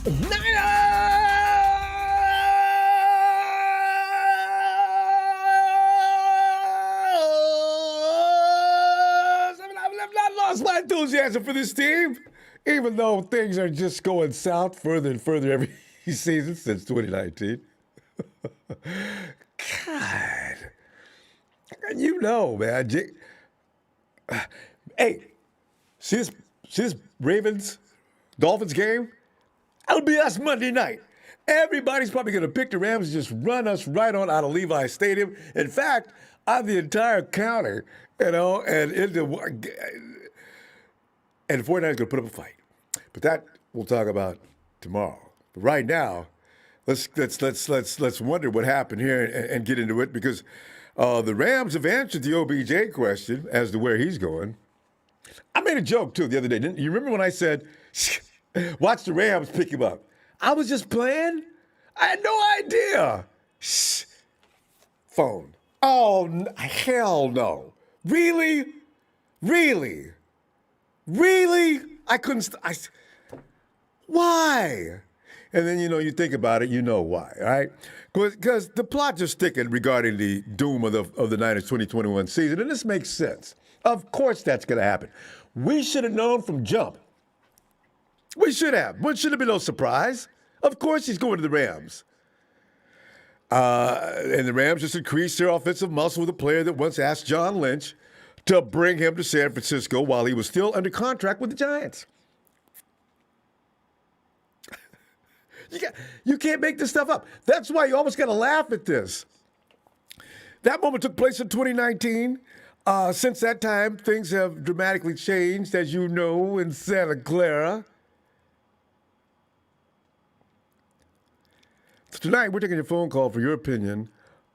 I've not lost my enthusiasm for this team, even though things are just going south further and further every season since 2019. God. You know, man. Hey, see this Ravens-Dolphins game? That'll be us Monday night. Everybody's probably going to pick the Rams and just run us right on out of Levi Stadium. In fact, on the entire counter, and the 49ers going to put up a fight. But that we'll talk about tomorrow. But right now, let's wonder what happened here and get into it, because the Rams have answered the OBJ question as to where he's going. I made a joke, too, the other day. You remember when I said, watch the Rams pick him up? I was just playing. I had no idea. Shh. Phone. Oh, hell no. Really? Really? Really? I couldn't. Why? And then, you think about it, you know why, all right? Because the plot just thickened regarding the doom of the Niners 2021 season, and this makes sense. Of course that's going to happen. We should have known from jump. We should have. But should have been no surprise. Of course he's going to the Rams. And the Rams just increased their offensive muscle with a player that once asked John Lynch to bring him to San Francisco while he was still under contract with the Giants. You can't make this stuff up. That's why you almost got to laugh at this. That moment took place in 2019. Since that time, things have dramatically changed, as you know, in Santa Clara. So tonight, we're taking your phone call for your opinion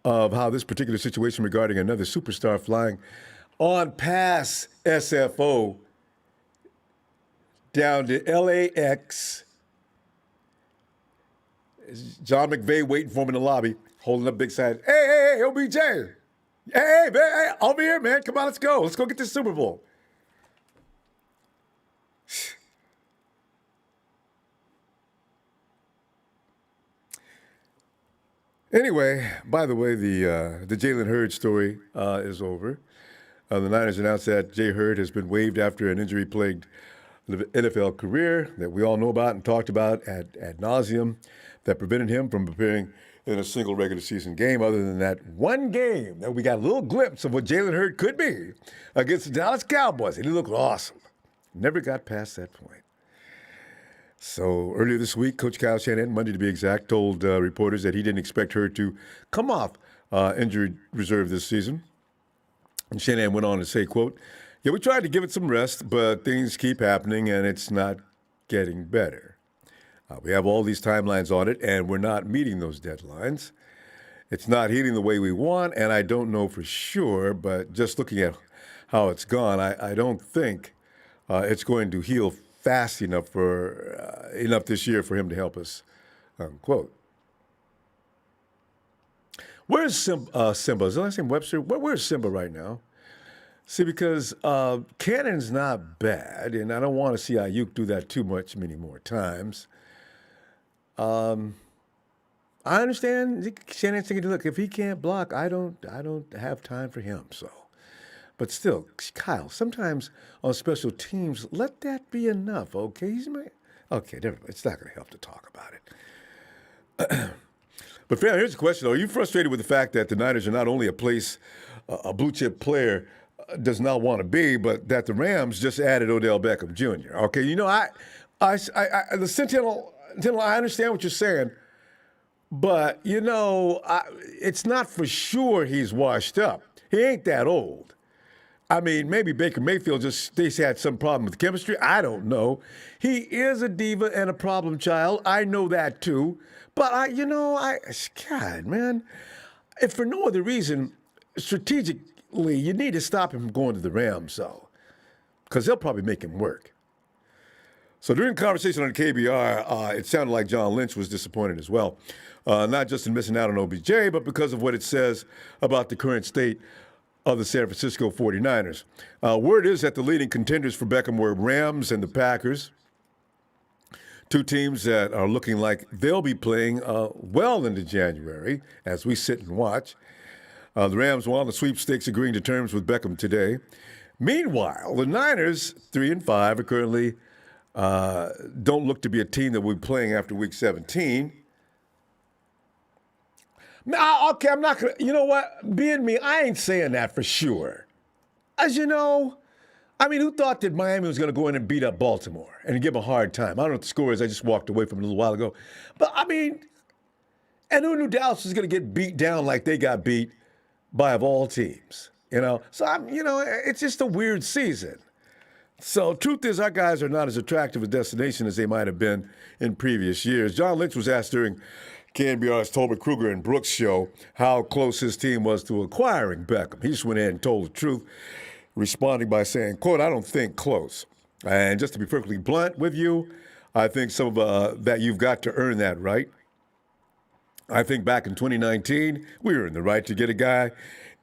of how this particular situation regarding another superstar flying on past SFO down to LAX. John McVay waiting for him in the lobby, holding up big sign. Hey, OBJ. Hey, man, hey, over here, man. Come on, let's go. Let's go get this Super Bowl. Anyway, by the way, the Jalen Hurd story is over. The Niners announced that Jay Hurd has been waived after an injury-plagued NFL career that we all know about and talked about ad nauseum that prevented him from appearing in a single regular season game, other than that one game that we got a little glimpse of what Jalen Hurd could be against the Dallas Cowboys. And he looked awesome. Never got past that point. So earlier this week, Coach Kyle Shanahan, Monday to be exact, told reporters that he didn't expect Hurd to come off injured reserve this season. And Shanahan went on to say, quote, "Yeah, we tried to give it some rest, but things keep happening and it's not getting better. We have all these timelines on it, and we're not meeting those deadlines. It's not healing the way we want, and I don't know for sure, but just looking at how it's gone, I don't think it's going to heal fast enough enough this year for him to help us," unquote. Where's Simba? Is the last name Webster? Where's Simba right now? See, because Cannon's not bad, and I don't want to see Ayuk do that many more times. I understand Shannon's thinking, look, if he can't block, I don't have time for him. So, but still, Kyle, sometimes on special teams, let that be enough. Okay, okay, never mind. It's not going to help to talk about it. But fam, here's the question: are you frustrated with the fact that the Niners are not only a place a blue chip player does not want to be, but that the Rams just added Odell Beckham Jr.? Okay, the Sentinel. I understand what you're saying, but, it's not for sure he's washed up. He ain't that old. I mean, maybe Baker Mayfield they had some problem with chemistry. I don't know. He is a diva and a problem child. I know that too. But, God, man, if for no other reason, strategically, you need to stop him from going to the Rams, though, because they'll probably make him work. So during the conversation on KBR, it sounded like John Lynch was disappointed as well, not just in missing out on OBJ, but because of what it says about the current state of the San Francisco 49ers. Word is that the leading contenders for Beckham were Rams and the Packers. Two teams that are looking like they'll be playing well into January as we sit and watch. The Rams won the sweepstakes, agreeing to terms with Beckham today. Meanwhile, the Niners, 3-5, are currently don't look to be a team that will be playing after Week 17. Now, okay, I'm not going to, you know what? Being me, I ain't saying that for sure. As you know, I mean, who thought that Miami was going to go in and beat up Baltimore and give them a hard time? I don't know what the score is. I just walked away from it a little while ago. But, I mean, and who knew Dallas was going to get beat down like they got beat by, of all teams? You know, so, it's just a weird season. So, truth is, our guys are not as attractive a destination as they might have been in previous years. John Lynch was asked during KNBR's Tolbert Kruger and Brooks show how close his team was to acquiring Beckham. He just went in and told the truth, responding by saying, quote, "I don't think close. And just to be perfectly blunt with you, I think some of that you've got to earn that right. I think back in 2019, we were in the right to get a guy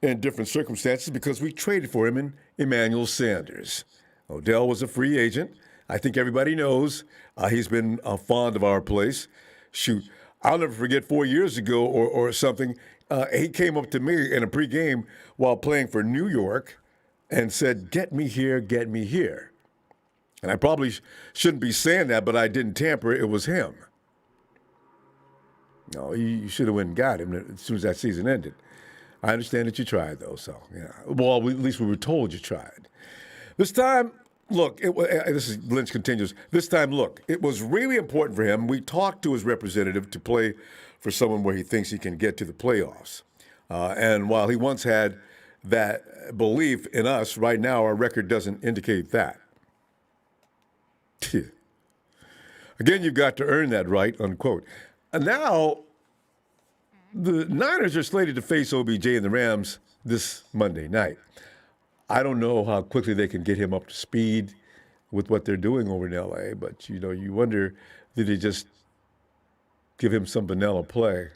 in different circumstances because we traded for him in Emmanuel Sanders. Odell was a free agent. I think everybody knows he's been fond of our place. Shoot, I'll never forget 4 years ago or something, he came up to me in a pregame while playing for New York and said, "Get me here, get me here." And I probably shouldn't be saying that, but I didn't tamper. It was him. No, you should have went and got him as soon as that season ended. I understand that you tried, though, so, yeah. Well, at least we were told you tried. This time, look, this is Lynch continues. This time, look, it was really important for him. We talked to his representative to play for someone where he thinks he can get to the playoffs. And while he once had that belief in us, right now our record doesn't indicate that. Again, you've got to earn that right, unquote. And now, the Niners are slated to face OBJ and the Rams this Monday night. I don't know how quickly they can get him up to speed with what they're doing over in L.A., but, you wonder, did they just give him some vanilla play?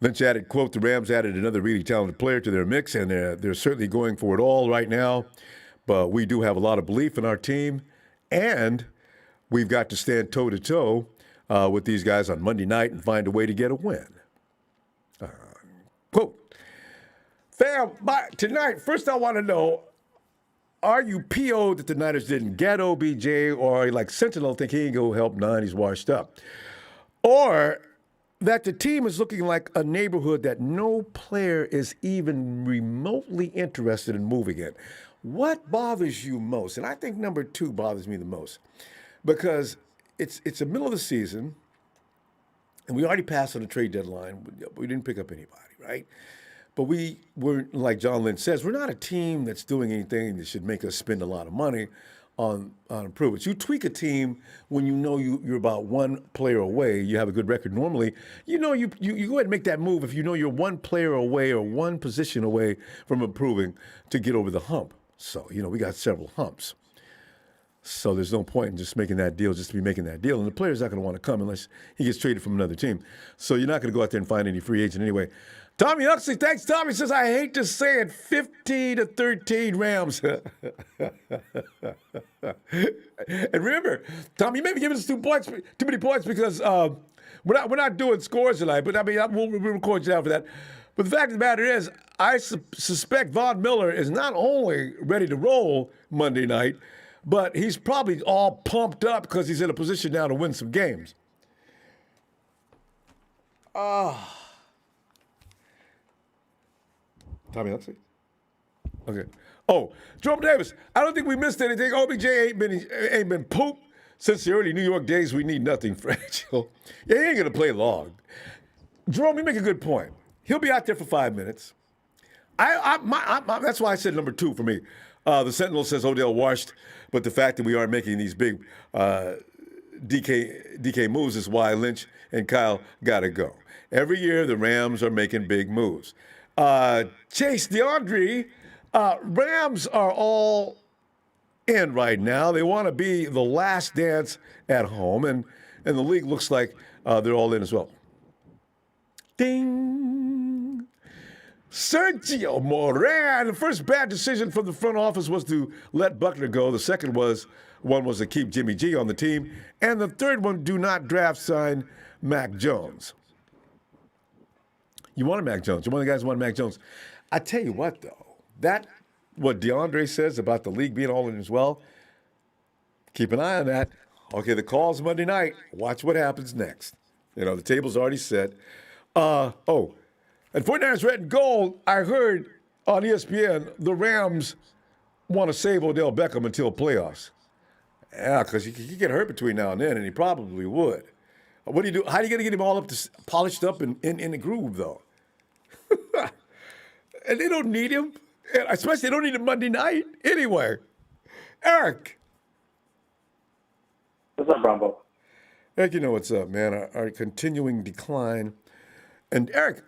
Lynch added, quote, "The Rams added another really talented player to their mix, and they're certainly going for it all right now, but we do have a lot of belief in our team, and we've got to stand toe-to-toe with these guys on Monday night and find a way to get a win." Quote, "Fam, tonight, first I want to know, are you PO'd that the Niners didn't get OBJ, or like Sentinel think he ain't going to help nine, he's washed up? Or that the team is looking like a neighborhood that no player is even remotely interested in moving in? What bothers you most?" And I think number two bothers me the most, because it's the middle of the season, and we already passed on the trade deadline. We didn't pick up anybody, right? But we weren't, like John Lynch says, we're not a team that's doing anything that should make us spend a lot of money on improvements. You tweak a team when you know you're about one player away. You have a good record normally. You go ahead and make that move if you know you're one player away or one position away from improving to get over the hump. So, we got several humps. So there's no point in just making that deal just to be making that deal. And the player's not going to want to come unless he gets traded from another team. So you're not going to go out there and find any free agent anyway. Tommy Huxley, thanks. Tommy says, "I hate to say it, 15-13 Rams." And remember, Tommy, you may be giving us too many points because we're not doing scores tonight. But I mean, we'll record you down for that. But the fact of the matter is, I suspect Von Miller is not only ready to roll Monday night, but he's probably all pumped up because he's in a position now to win some games. Tommy Huxley? Okay. Oh, Jerome Davis, I don't think we missed anything. OBJ ain't been pooped since the early New York days. We need nothing fragile. Yeah, he ain't going to play long. Jerome, you make a good point. He'll be out there for 5 minutes. That's why I said number two for me. The Sentinel says Odell washed, but the fact that we aren't making these big DK moves is why Lynch and Kyle got to go. Every year, the Rams are making big moves. Chase DeAndre, Rams are all in right now. They want to be the last dance at home, and the league looks like they're all in as well. Ding! Sergio Moran. The first bad decision from the front office was to let Buckner go. The second one was to keep Jimmy G on the team. And the third one, do not draft sign Mac Jones. You wanted Mac Jones. You're one of the guys who wanted Mac Jones. I tell you what, though, what DeAndre says about the league being all in as well, keep an eye on that. Okay, the call's Monday night. Watch what happens next. The table's already set. And 49ers red and gold, I heard on ESPN, the Rams want to save Odell Beckham until playoffs. Yeah, because he could get hurt between now and then, and he probably would. What do you do? How are you going to get him all polished up in the groove, though? And they don't need him. And especially they don't need him Monday night. Anyway, Eric. What's up, Ronbo? Eric, you know what's up, man. Our continuing decline. And Eric,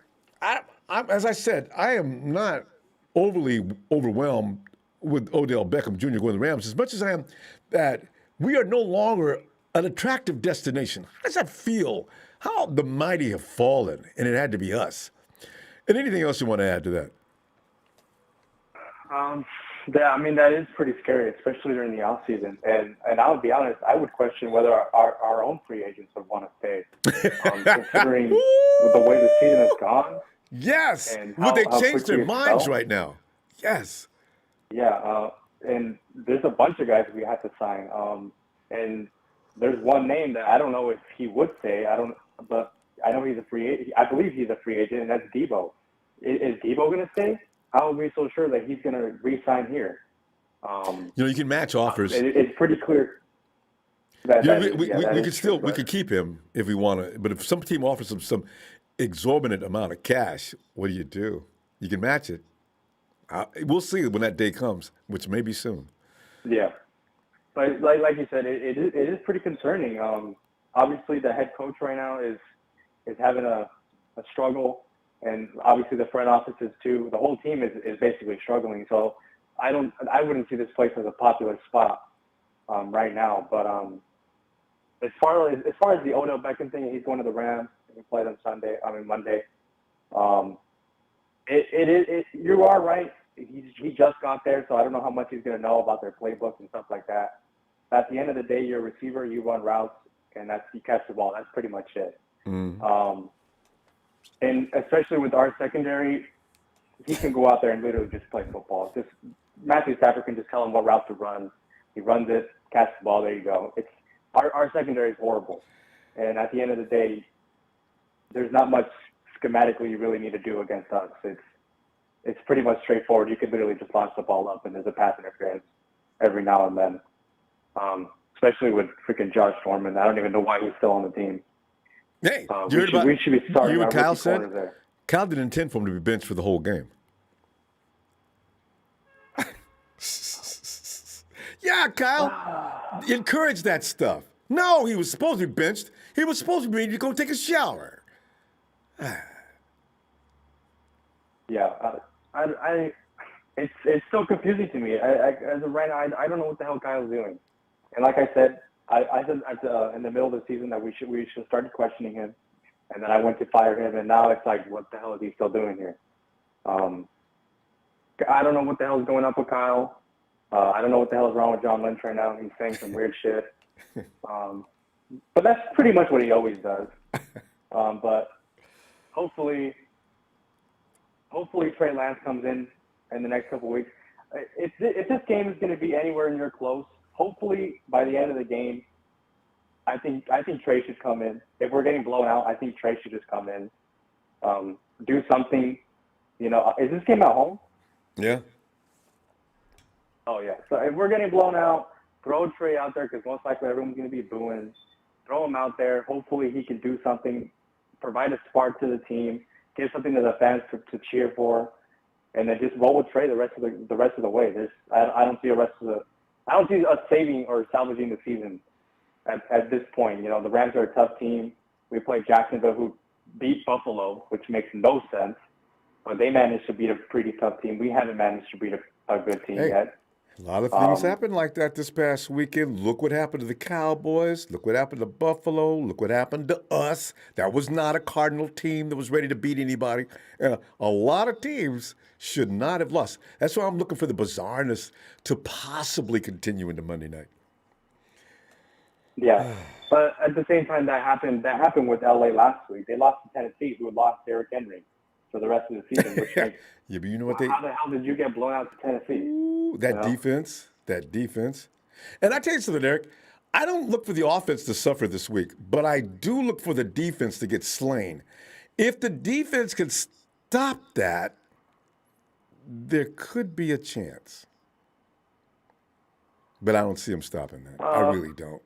as I said, I am not overly overwhelmed with Odell Beckham Jr. going to the Rams as much as I am that we are no longer an attractive destination. How does that feel? How the mighty have fallen, and it had to be us. And anything else you want to add to that? Yeah, I mean, that is pretty scary, especially during the offseason. And I'll be honest, I would question whether our own free agents would want to stay, considering with the way the season has gone. Yes. Would they change their minds right now? Yes. Yeah. And there's a bunch of guys we have to sign. And there's one name that I don't know if he would say. But I know he's a free agent. I believe he's a free agent, and that's Debo. Is Debo going to stay? How are we so sure that he's going to re-sign here? You can match offers. It's pretty clear. We could keep him if we want to. But if some team offers him some exorbitant amount of cash, what do? You can match it. We'll see when that day comes, which may be soon. Yeah, but like you said, it is pretty concerning. Obviously, the head coach right now is having a struggle. And obviously the front offices too. The whole team is basically struggling. So I wouldn't see this place as a popular spot right now. But as far as the Odell Beckham thing, he's going to the Rams. He played on Monday. You are right. He just got there, so I don't know how much he's going to know about their playbook and stuff like that. At the end of the day, you're a receiver. You run routes, and you catch the ball. That's pretty much it. And especially with our secondary, he can go out there and literally just play football. Just Matthew Stafford can just tell him what route to run. He runs it, catches the ball. There you go. Our secondary is horrible. And at the end of the day, there's not much schematically you really need to do against us. It's pretty much straightforward. You could literally just launch the ball up, and there's a pass interference every now and then. Especially with freaking Josh Foreman. I don't even know why he's still on the team. Hey, we should be starting. You and Kyle said there. Kyle didn't intend for him to be benched for the whole game. Yeah, Kyle, encourage that stuff. No, he was supposed to be benched. He was supposed to be ready to go take a shower. Yeah, it's so confusing to me. As of right now, I don't know what the hell Kyle's doing. And like I said, I said in the middle of the season that we should start questioning him, and then I went to fire him, and now it's like, what the hell is he still doing here? I don't know what the hell is going up with Kyle. I don't know what the hell is wrong with John Lynch right now. He's saying some weird shit. But that's pretty much what he always does. But hopefully Trey Lance comes in the next couple of weeks. If this game is going to be anywhere near close, hopefully by the end of the game, I think Trey should come in. If we're getting blown out, I think Trey should just come in, do something. Is this game at home? Yeah. Oh yeah. So if we're getting blown out, throw Trey out there because most likely everyone's going to be booing. Throw him out there. Hopefully he can do something, provide a spark to the team, give something to the fans to cheer for, and then just roll with Trey the rest of the way. I don't see us saving or salvaging the season at this point. The Rams are a tough team. We played Jacksonville, who beat Buffalo, which makes no sense. But they managed to beat a pretty tough team. We haven't managed to beat a good team yet. A lot of things happened like that this past weekend. Look what happened to the Cowboys. Look what happened to Buffalo. Look what happened to us. That was not a Cardinal team that was ready to beat anybody. A lot of teams should not have lost. That's why I'm looking for the bizarreness to possibly continue into Monday night. Yeah, but at the same time, that happened. That happened with LA last week. They lost to Tennessee, who had lost Derrick Henry for the rest of the season. Which makes, Yeah, but you know what they? how the hell did you get blown out to Tennessee? Ooh, You that know? defense. That defense. And I tell you something, Eric. I don't look for the offense to suffer this week, but I do look for the defense to get slain. If the defense can stop that, there could be a chance. But I don't see them stopping that. I really don't.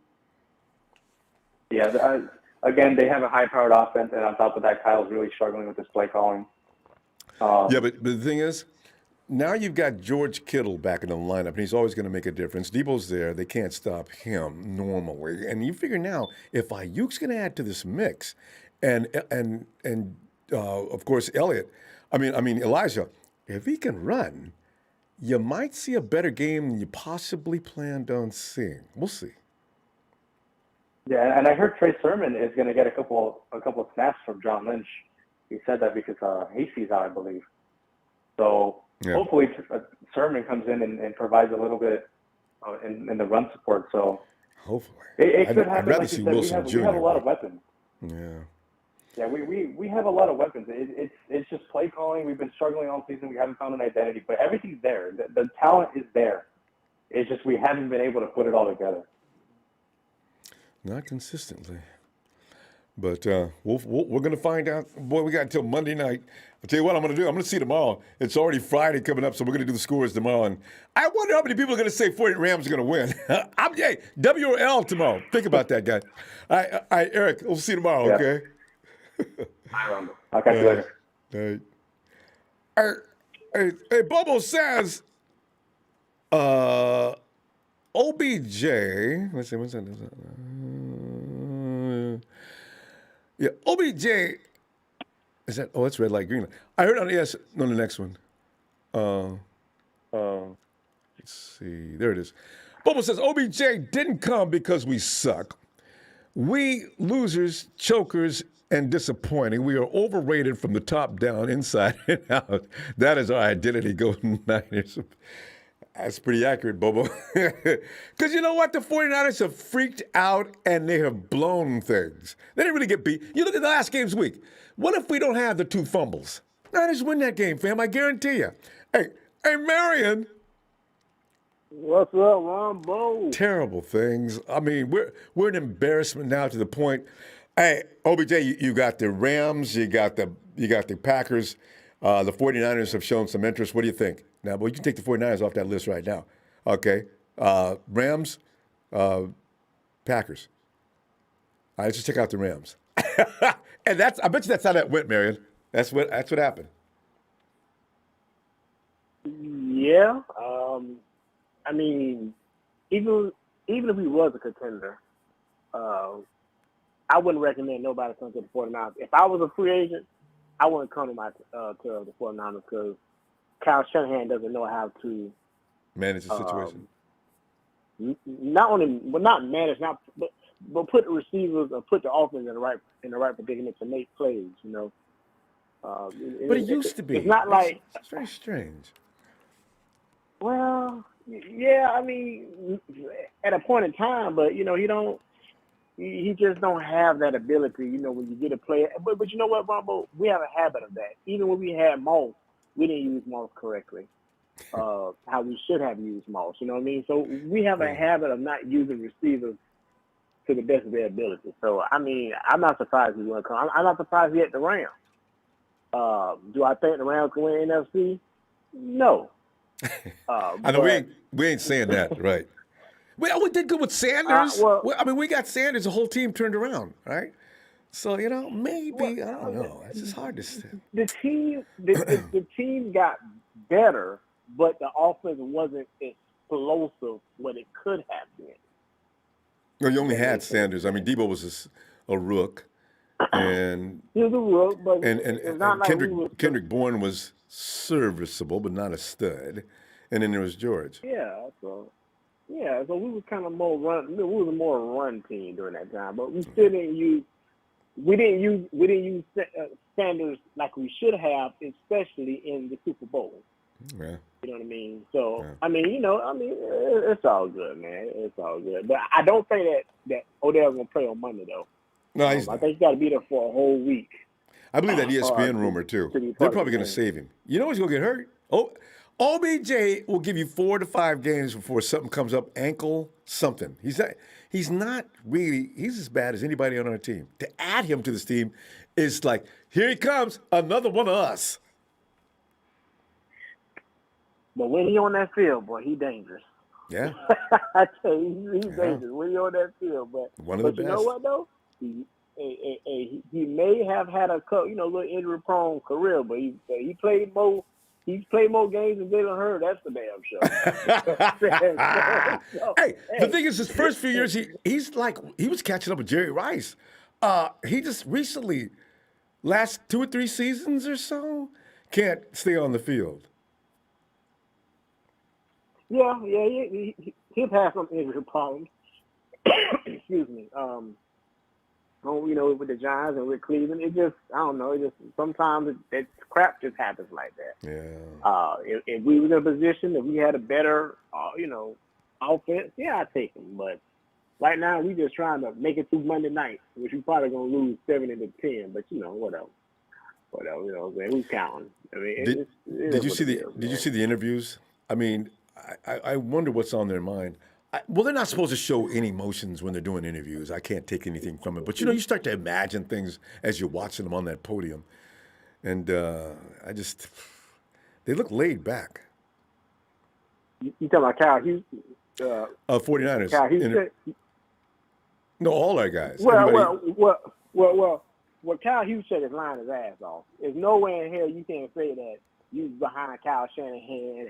Yeah. Again, they have a high-powered offense, and on top of that, Kyle's really struggling with his play calling. Yeah, but the thing is, now you've got George Kittle back in the lineup, and he's always going to make a difference. Debo's there; they can't stop him normally. And you figure now, if Ayuk's going to add to this mix, and of course Elliott, I mean Elijah, if he can run, you might see a better game than you possibly planned on seeing. We'll see. Yeah, and I heard Trey Sermon is going to get a couple of snaps from John Lynch. He said that because Hasty's out, I believe. So hopefully Sermon comes in and provides a little bit in the run support. So hopefully it could happen. I'd rather like see you said, Wilson Jr. We have a lot of weapons. Yeah. Yeah, we have a lot of weapons. It's just play calling. We've been struggling all season. We haven't found an identity, but everything's there. The talent is there. It's just we haven't been able to put it all together. Not consistently. But we're going to find out. Boy, we got until Monday night. I'll tell you what I'm going to do. I'm going to see tomorrow. It's already Friday coming up, so we're going to do the scores tomorrow. And I wonder how many people are going to say 48 Rams are going to win. Hey, W or L tomorrow. Think about that, guy. All right, Eric, we'll see you tomorrow, Yeah. okay? Hi, Ronbo. I'll catch you later. All right. Hey, Bobo says, OBJ, let's see, what's that? Yeah, OBJ, is that, it's red light, green light. I heard on the next one. Let's see, there it is. Bobo says, OBJ didn't come because we suck. We losers, chokers, and disappointing. We are overrated from the top down, inside and out. That is our identity, Golden Niners. That's pretty accurate, Bobo. Because you know what? The 49ers have freaked out and they have blown things. They didn't really get beat. You look at the last game's week. What if we don't have the 2 fumbles? Niners win that game, fam. I guarantee you. Hey, Marion. What's up, Ronbo? Terrible things. I mean, we're an embarrassment now to the point. Hey, OBJ, you got the Rams, you got the Packers. The 49ers have shown some interest. What do you think? Now, well, you can take the 49ers off that list right now. Okay. Rams, Packers. All right, let's just check out the Rams. And I bet you that's how that went, Marion. That's what happened. Yeah. I mean, even if we was a contender, I wouldn't recommend nobody come to the 49ers. If I was a free agent, I wouldn't come to the 49ers because Kyle Shanahan doesn't know how to manage the situation. Not manage, but put the receivers or put the offense in the right predicament to make plays. You know. But it used to be. It's not like it's very strange. Well, yeah. I mean, at a point in time, but you know, he just don't have that ability. You know, when you get a player, but you know what, Ronbo, we have a habit of that. Even when we had Moss, we didn't use Moss correctly. How we should have used Moss. You know what I mean? So we have a habit of not using receivers to the best of their ability. So I mean, I'm not surprised he's going to come. I'm not surprised he at the Rams. Do I think the Rams can win NFC? No. I know we ain't saying that, right? We did good with Sanders. We got Sanders. The whole team turned around, right? So maybe I don't know. It's just hard to say. The team got better, but the offense wasn't explosive what it could have been. Well, you only had Sanders. I mean, Debo was a rook, and he was a rook, but and Kendrick Bourne was serviceable, but not a stud. and then there was George. Yeah, so we was kind of more run. We was a more run team during that time, but we still didn't use. We didn't use standards like we should have, especially in the Super Bowl. Yeah. You know what I mean? So Yeah. I mean, it's all good, man. It's all good. But I don't think that Odell's gonna play on Monday though. No, he's I not. think he's got to be there for a whole week. I believe that ESPN to- rumor too. to be They're part of probably the going to game. save him. You know he's going to get hurt. Oh, OBJ will give you 4 to 5 games before something comes up, ankle, something. He's not really. He's as bad as anybody on our team. To add him to this team is like, here he comes, another one of us. But when he on that field, boy, he dangerous. Yeah, I tell you, he's dangerous when he on that field. But one of the you best. know what though? He may have had a little injury prone career, but he played more. He's played more games than Jalen Hurd. That's the damn show. Hey, the thing is, his first few years, he was catching up with Jerry Rice. He just recently, last 2 or 3 seasons or so, can't stay on the field. Yeah, he's had some injury problems. Excuse me. With the Giants and with Cleveland, it just, I don't know. It just sometimes crap just happens like that. Yeah. If we was in a position, if we had a better, offense, yeah, I'd take him. But right now, we just trying to make it through Monday night, which we probably gonna lose 70-10. But whatever. Who's counting? I mean, Did you see the interviews? I mean, I wonder what's on their mind. Well, they're not supposed to show any emotions when they're doing interviews. I can't take anything from it. But, you start to imagine things as you're watching them on that podium. And they look laid back. You talking about Kyle Houston? 49ers. Kyle Houston? No, all our guys. Well, Kyle Hughes said his line his ass off. There's no way in hell you can't say that you behind Kyle Shanahan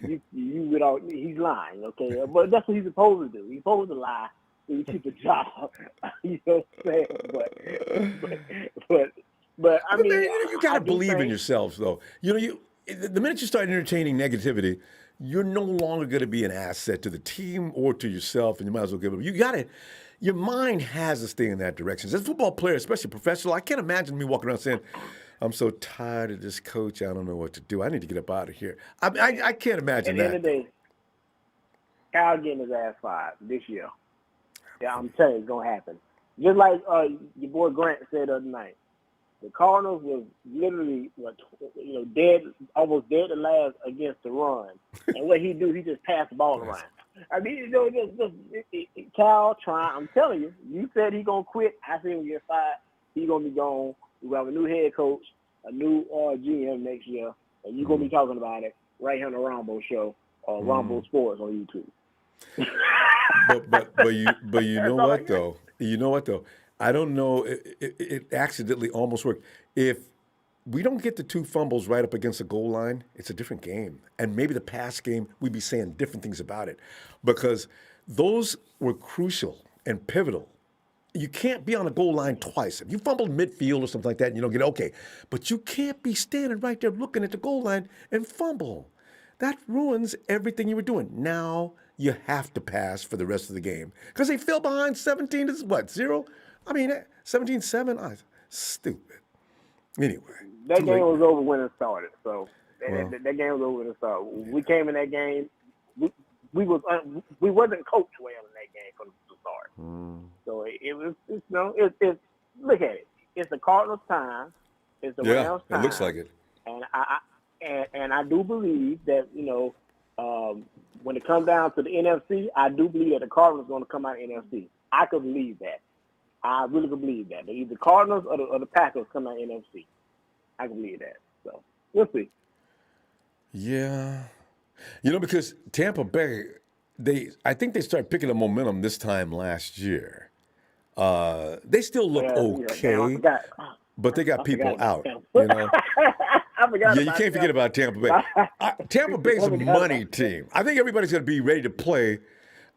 and you without he's lying, okay? But that's what he's supposed to do. He's supposed to lie so you keep a job. You know what I'm saying? But I mean, you got to believe in yourselves, though. The minute you start entertaining negativity, you're no longer going to be an asset to the team or to yourself, and you might as well give up. Your mind has to stay in that direction. As a football player, especially professional, I can't imagine me walking around saying, I'm so tired of this coach, I don't know what to do. I need to get up out of here. I can't imagine that. At the end of the day, Kyle getting his ass fired this year. Yeah, I'm telling you, it's going to happen. Just like your boy Grant said the other night. The Cardinals was literally, almost dead to last against the run. And what he do, he just passed the ball around. I mean, Cal trying. I'm telling you, you said he gonna quit. I said he'll get fired. He gonna be gone. We have a new head coach, a new GM next year, and you gonna be talking about it right here on the Ronbo show or Ronbo Sports on YouTube. but you know what though? You know what though? I don't know. It accidentally almost worked. If we don't get the 2 fumbles right up against the goal line, it's a different game. And maybe the pass game, we'd be saying different things about it. Because those were crucial and pivotal. You can't be on the goal line twice. If you fumbled midfield or something like that and you don't get it, okay. But you can't be standing right there looking at the goal line and fumble. That ruins everything you were doing. Now you have to pass for the rest of the game. Because they fell behind 0? I mean, 17-7? Stupid. Anyway. That game was over when it started. So that game was over when it started. We came in that game. We wasn't coached well in that game from the start. So it was. It's look at it. It's the Cardinals' time. It's the Rams' time. It looks like it. And I do believe that when it comes down to the NFC, I do believe that the Cardinals are going to come out of the NFC. I could believe that. I really could believe that. Either the Cardinals or the Packers come out of the NFC. I can believe that. So we'll see. Yeah. Because Tampa Bay, I think they started picking up momentum this time last year. They still look okay, but they got people out. I forgot. Yeah, you can't forget about Tampa Bay. Tampa Bay's a money team. I think everybody's going to be ready to play.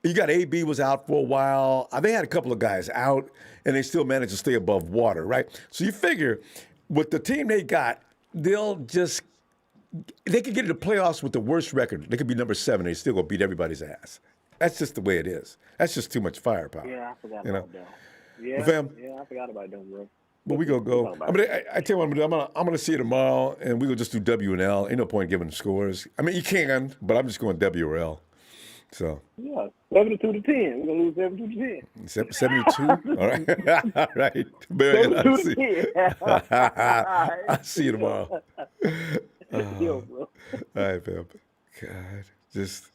You got AB was out for a while. They had a couple of guys out, and they still managed to stay above water, right? So you figure with the team they got, they'll just they could get into the playoffs with the worst record. They could be number 7. They still gonna beat everybody's ass. That's just the way it is. That's just too much firepower. Yeah, I forgot You know, about that. but fam. Yeah, I forgot about them, bro. But we gonna go. I tell you what I'm gonna do. I'm gonna see you tomorrow, and we gonna just do W and L. Ain't no point giving scores. I mean, you can, but I'm just going W or L. So Yeah, 72-10. We're gonna lose 72-10. 72. All right, all right. Man, 72-10. I'll see you tomorrow. Yo, bro. All right, fam. God, just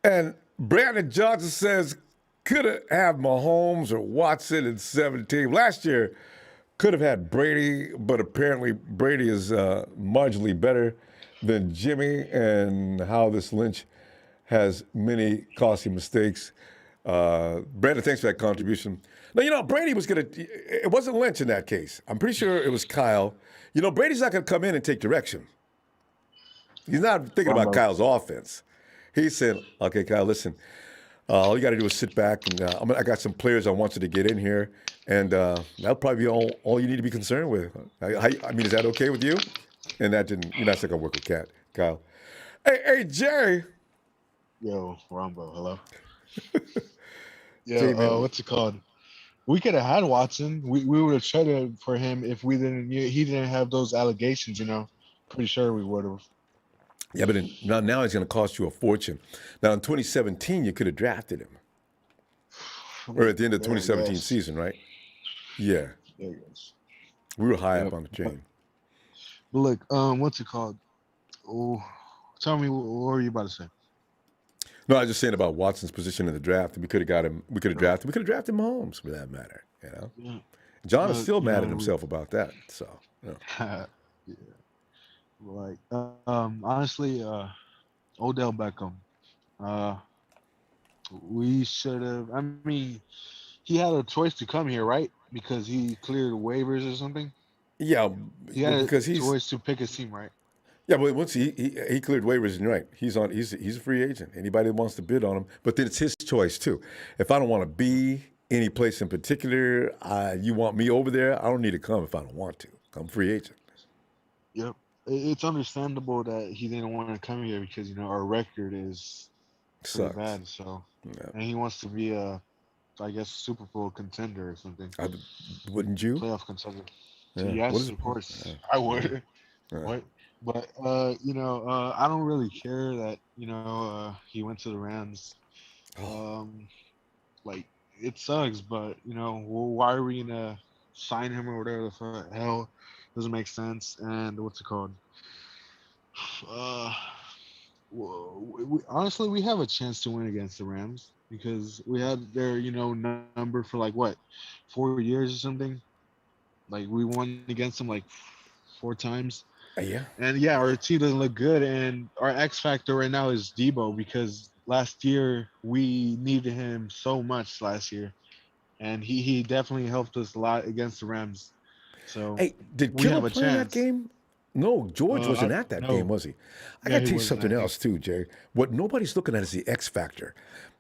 and Brandon Johnson says could have Mahomes or Watson in 17. Last year could have had Brady, but apparently Brady is marginally better than Jimmy, and how this Lynch has many costly mistakes. Brandon, thanks for that contribution. Now, Brady was going to, it wasn't Lynch in that case. I'm pretty sure it was Kyle. Brady's not going to come in and take direction. He's not thinking about Kyle's offense. He said, okay, Kyle, listen, all you got to do is sit back, and I got some players I want you to get in here, and that'll probably be all you need to be concerned with. I mean, is that okay with you? And that didn't, you're not going to work with Kyle. Hey, Jerry. Yo, Ronbo, hello. Hey, man. What's it called? We could have had Watson. We would have traded for him if he didn't have those allegations. Pretty sure we would have. Yeah, but now he's going to cost you a fortune. Now in 2017, you could have drafted him, or at the end of the 2017 season, right? Yeah, Yes. We were high up on the chain. But look, what's it called? Oh, tell me, what were you about to say? No, I was just saying about Watson's position in the draft. We could have got him. We could have drafted Mahomes, for that matter. Yeah. John is still mad at himself about that. So, yeah. Like, honestly, Odell Beckham. We should have. I mean, he had a choice to come here, right? Because he cleared waivers or something. Yeah, because he's choice to pick his team, right? Yeah, but once he cleared waivers, and right, he's a free agent. Anybody that wants to bid on him, but then it's his choice too. If I don't want to be any place in particular, you want me over there, I don't need to come if I don't want to. I'm free agent. Yep, it's understandable that he didn't want to come here because our record is pretty bad. So, and he wants to be I guess, Super Bowl contender or something. Wouldn't you? Playoff contender. So yes, of course, I would. What? But I don't really care that he went to the Rams. Like, it sucks, but why are we gonna sign him or whatever the hell? Doesn't make sense. And what's it called? Honestly, we have a chance to win against the Rams because we had their number for like what 4 years or something. Like, we won against them like 4 times. Yeah. And yeah, our team doesn't look good, and our X factor right now is Debo because last year we needed him so much last year, and he definitely helped us a lot against the Rams. So hey, did Killer play in that game? No, George wasn't at that game, was he? I got to tell you something else too, Jerry. What nobody's looking at is the X factor.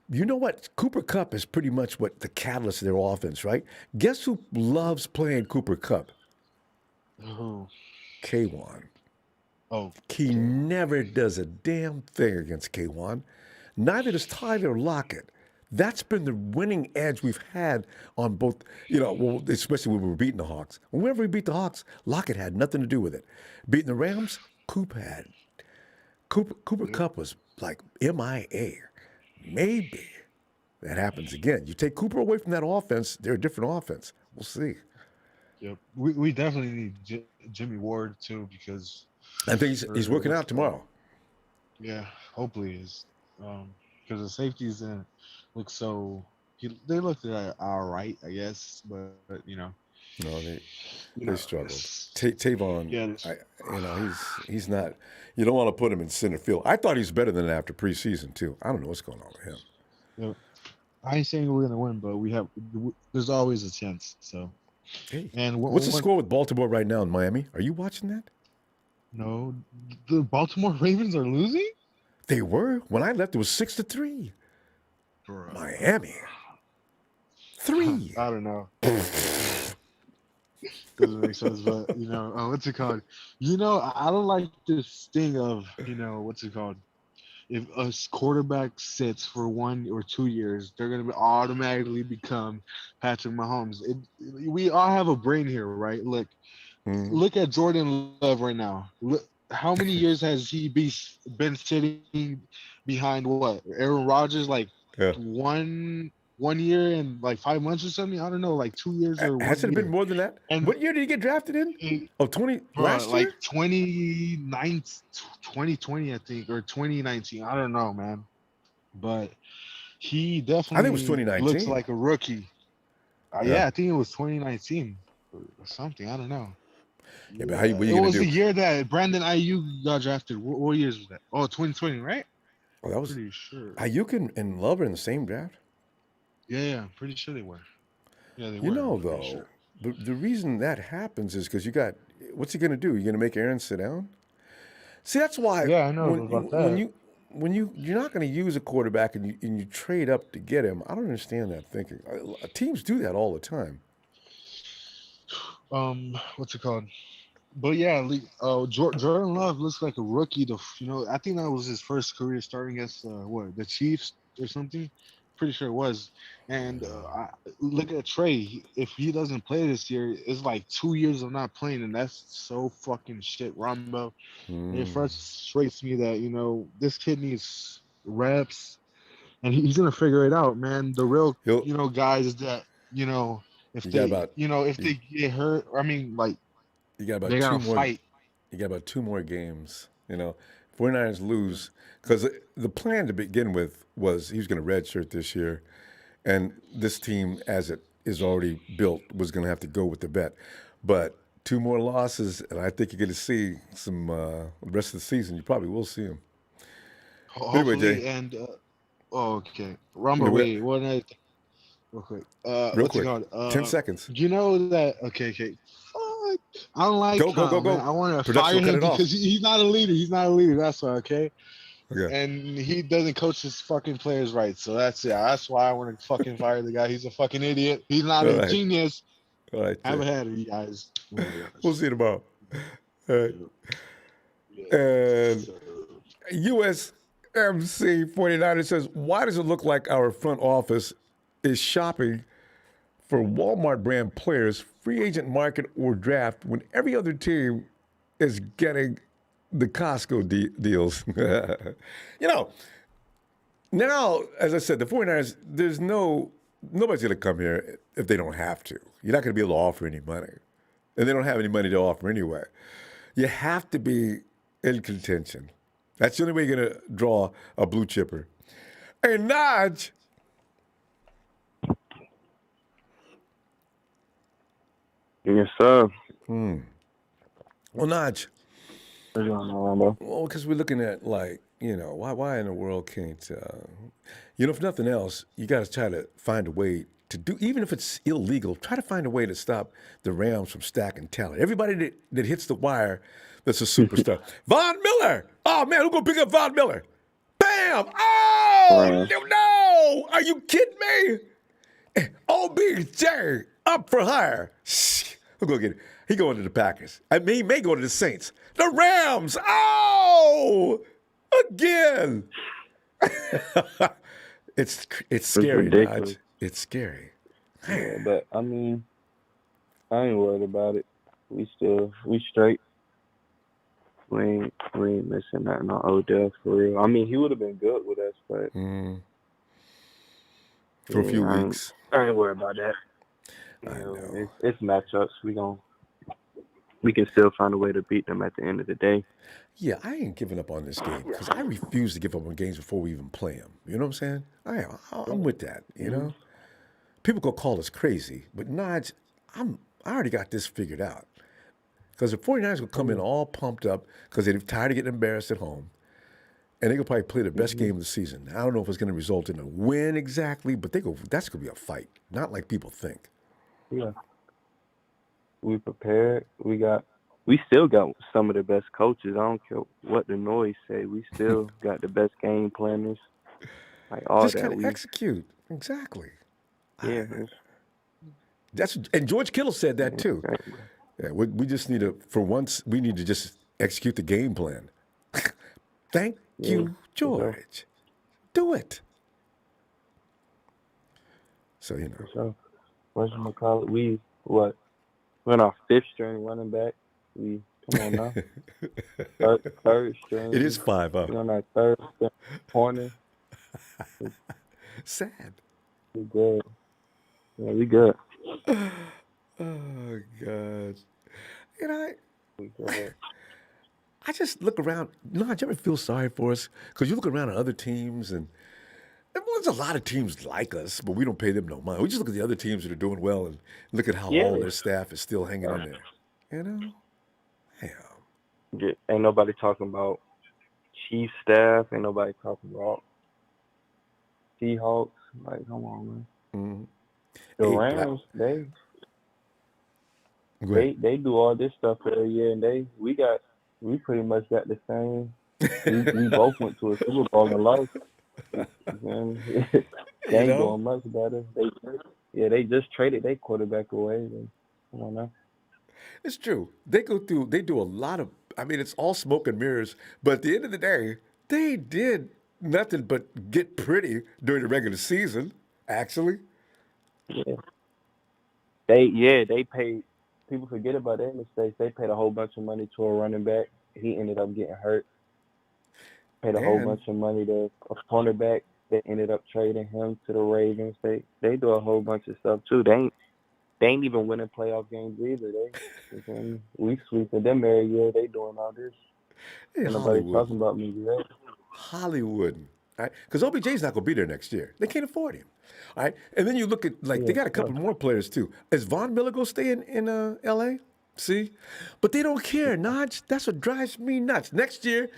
You know what? Cooper Kupp is pretty much what the catalyst of their offense, right? Guess who loves playing Cooper Kupp? Oh. K1. Oh. He never does a damn thing against K1. Neither does Tyler Lockett. That's been the winning edge we've had on both, especially when we were beating the Hawks. Whenever we beat the Hawks, Lockett had nothing to do with it. Beating the Rams, Cooper Kupp was like MIA. Maybe that happens again. You take Cooper away from that offense, they're a different offense. We'll see. Yep. We definitely need Jimmy Ward too because I think he's working out tomorrow. Yeah, hopefully he's because the safeties look so they looked all right, I guess, but No, they struggled. Tavon, he's not. You don't want to put him in center field. I thought he's better than that after preseason too. I don't know what's going on with him. Yep. I ain't saying we're gonna win, but there's always a chance. So, hey, and what's the score with Baltimore right now in Miami? Are you watching that? No, the Baltimore Ravens are losing. They were when I left. It was 6-3. Miami 3. I don't know. Doesn't make sense, but what's it called? I don't like this thing of what's it called? If a quarterback sits for 1 or 2 years, they're gonna automatically become Patrick Mahomes. We all have a brain here, right? Mhm. Look at Jordan Love right now. Look, how many years has he been sitting behind what Aaron Rodgers? Like Yeah. one year and like 5 months or something. I don't know, like 2 years or Has one it been year. more than that? And What year did he get drafted in? Oh, 20 bro, last like year? 2020, I think, or 2019. I don't know, man. But he I think it was definitely looks 2019. like a rookie. Yeah. Yeah, I think it was 2019 or something. I don't know. Yeah, but Yeah, what are it you gonna was the do? year that Brandon Ayuk got drafted. What years was that? Oh, 2020, right? Oh, that was Pretty sure. Ayuk and Love are in the same draft. Yeah, pretty sure they were. Yeah, they You were. know, I'm pretty though, sure. the reason that happens is because you got what's he gonna do? You gonna make Aaron sit down? See, that's why Yeah, I know when about when that. you when you're not going to use a quarterback and you trade up to get him. I don't understand that thinking. Teams do that all the time. What's it called? But yeah, Jordan Love looks like a rookie. I think that was his first career starting against the Chiefs or something. Pretty sure it was. And look at Trey. If he doesn't play this year, it's like 2 years of not playing, and that's so fucking shit, Ronbo. It Hmm. frustrates me that this kid needs reps, and he's gonna figure it out, man. The real He'll guys that if you got they about if you, they get hurt, I mean, like, you got about they two gotta more. fight. You got about two more games. 49ers lose because the plan to begin with was he was going to redshirt this year, and this team, as it is already built, was going to have to go with the bet. But two more losses, and I think you're going to see some the rest of the season. You probably will see him. But anyway, Jay, Hopefully, and oh, okay, Rumble. we Wait, one night, real quick. real What's it quick, called? 10 seconds. You know that? Okay, okay. Fuck. I don't like Go, go, go, Kyle, man. go. I want to Production fire will cut him it off. because he's not a leader. He's not a leader. That's why. Okay, Okay. and he doesn't coach his fucking players right. So that's why I want to fucking fire the guy. He's a fucking idiot. He's not All a right. genius. All right, Have Jay. a head of you guys. Oh my We'll gosh. see you tomorrow. All right. Yeah. Yeah. And So, USMC 49 says, why does it look like our front office is shopping for Walmart brand players, free agent market, or draft when every other team is getting the Costco deals? you know, Now, as I said, the 49ers, nobody's going to come here if they don't have to. You're not going to be able to offer any money. And they don't have any money to offer anyway. You have to be in contention. That's the only way you're going to draw a blue chipper. Hey, Naj. Yes, sir. Well, Naj, What's going on, bro? well, because we're looking at, why in the world can't, if nothing else, you got to try to find a way to do, even if it's illegal, try to find a way to stop the Rams from stacking talent. Everybody that hits the wire that's a superstar. Von Miller! Oh, man, who's going to pick up Von Miller? Bam! Oh, Right. no! Are you kidding me? OBJ up for hire. Who's going to get it? He going to the Packers. I mean, he may go to the Saints. The Rams! Oh! Again! It's It's scary, ridiculous. Naj. It's scary. Yeah, but I mean, I ain't worried about it. We straight. We ain't missing nothing on Odell for real. I mean, he would have been good with us, but For a yeah, few I ain't, weeks. I ain't worried about that. I know. It's matchups. We can still find a way to beat them at the end of the day. Yeah, I ain't giving up on this game because I refuse to give up on games before we even play them. You know what I'm saying? I'm with that. People gonna call us crazy, but Naj, I already got this figured out. Because the 49ers will come in all pumped up because they're tired of getting embarrassed at home. And they're going to probably play the best game of the season. I don't know if it's going to result in a win exactly, but that's going to be a fight, not like people think. Yeah, we prepared. We still got some of the best coaches. I don't care what the noise say. We still got the best game planners. Like all Just that. got to execute. Exactly. Yeah, And George Kittle said that too. Yeah, we just need to, for once, we need to just execute the game plan. Thank Yeah, you, for sure. George. Do it. So For sure. Whatchamacallit, we what? We're on our fifth string running back. We come on now. Third it is string. 5 up. We on our third string corner. Sad. We good. Yeah, we good. Oh God. You know, We good. I just look around. Lodge, you ever feel sorry for us? Because you look around at other teams, and well, there's a lot of teams like us, but we don't pay them no mind. We just look at the other teams that are doing well and look at how all Yeah. their staff is still hanging in there. You know? Yeah. Ain't nobody talking about chief staff. Ain't nobody talking about Seahawks. Like, come on, man. Mm-hmm. The Hey, Black. Rams, Go ahead. they do all this stuff every year, and we pretty much got the same. We both went to a Super Bowl and lost. And they You ain't know? doing much better. They just traded their quarterback away. And, come on now. It's true. They do a lot of, I mean, it's all smoke and mirrors, but at the end of the day, they did nothing but get pretty during the regular season, actually. Yeah. They paid. People forget about their mistakes. They paid a whole bunch of money to a running back. He ended up getting hurt. Paid a whole And bunch of money to a cornerback. They ended up trading him to the Ravens. They do a whole bunch of stuff too. They ain't even winning playoff games either. We sweeping them every year. They doing all this. hey, Ain't nobody Hollywood. talking about me yet. Hollywood. Right? Because OBJ's not going to be there next year. They can't afford him. All right. And then you look at, like, they Yeah, got a couple more players, too. Is Von Miller going to stay in L.A.? See? But they don't care, Notch. That's what drives me nuts. Next year,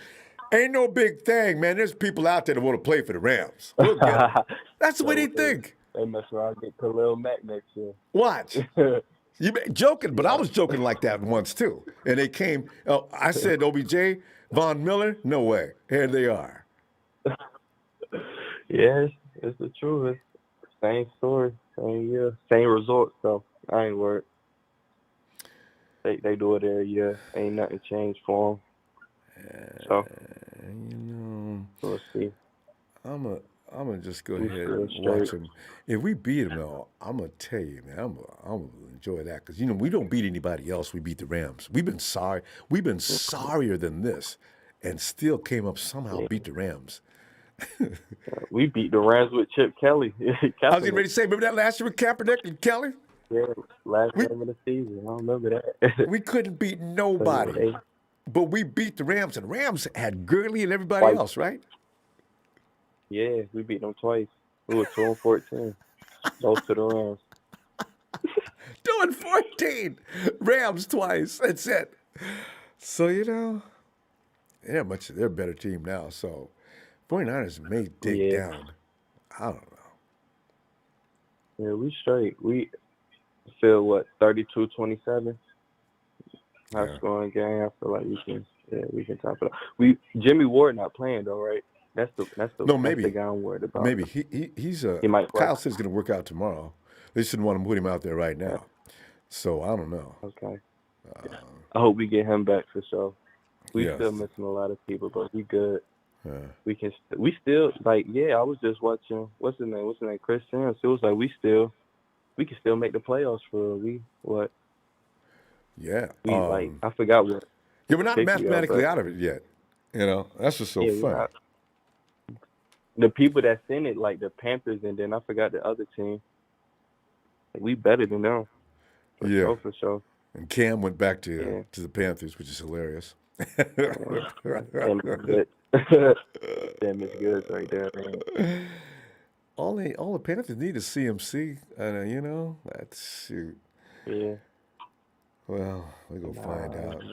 ain't no big thing, man. There's people out there that want to play for the Rams. We'll get them. That's the way they so think. they mess around and get Khalil Mack next year. Watch. You joking, but I Yeah. was joking like that once, too. And they came, I said, OBJ, Von Miller, no way. Here they are. Yes, it's the truth. It's same story, same year, same result. So I ain't worried. They do it every year. Ain't nothing changed for them. So You know, we'll see. I'm a, I'm gonna just go We ahead still and straight. watch them. If we beat them, though, I'm gonna tell you, man, I'm gonna enjoy that because we don't beat anybody else. We beat the Rams. We've been sorry. We've been sorrier than this, and still came up somehow Yeah. beat the Rams. We beat the Rams with Chip Kelly. I was getting Kaepernick. ready to say, remember that last year with Kaepernick and Kelly? Yeah, last We game of the season. I remember that. we couldn't beat So yeah, nobody, they but we beat the Rams, and Rams had Gurley and everybody twice. else, right? Yeah, we beat them twice. We were 2-14. Both to the Rams. 2-14, Rams twice. That's it. So they're a better team now. So 49ers may dig Yeah, down. I don't know. yeah, we straight. We feel what 32-27. High Yeah. scoring game. I feel like we can top it up. Jimmy Ward not playing though, right? That's No, the maybe, guy I'm worried about. maybe he's He might play. Kyle says he's going to work out tomorrow. They shouldn't want to put him out there right Yeah, now. So I don't know. okay. I hope we get him back for sure. We Yes. still missing a lot of people, but we good. Yeah. We still like I was just watching what's his name Chris Sims. It was like we can still make the playoffs for Yeah. I forgot what Yeah, we're not pick we are, mathematically but out of it yet. That's what's so yeah, funny. the people that's in it like the Panthers and then I forgot the other team. Like, we better than them Yeah. for sure. And Cam went back Yeah, to the Panthers, which is hilarious. damn it's good. Damn it's good right there, man. All the Panthers need is CMC, and that's shoot. Yeah, Well, we gonna find out.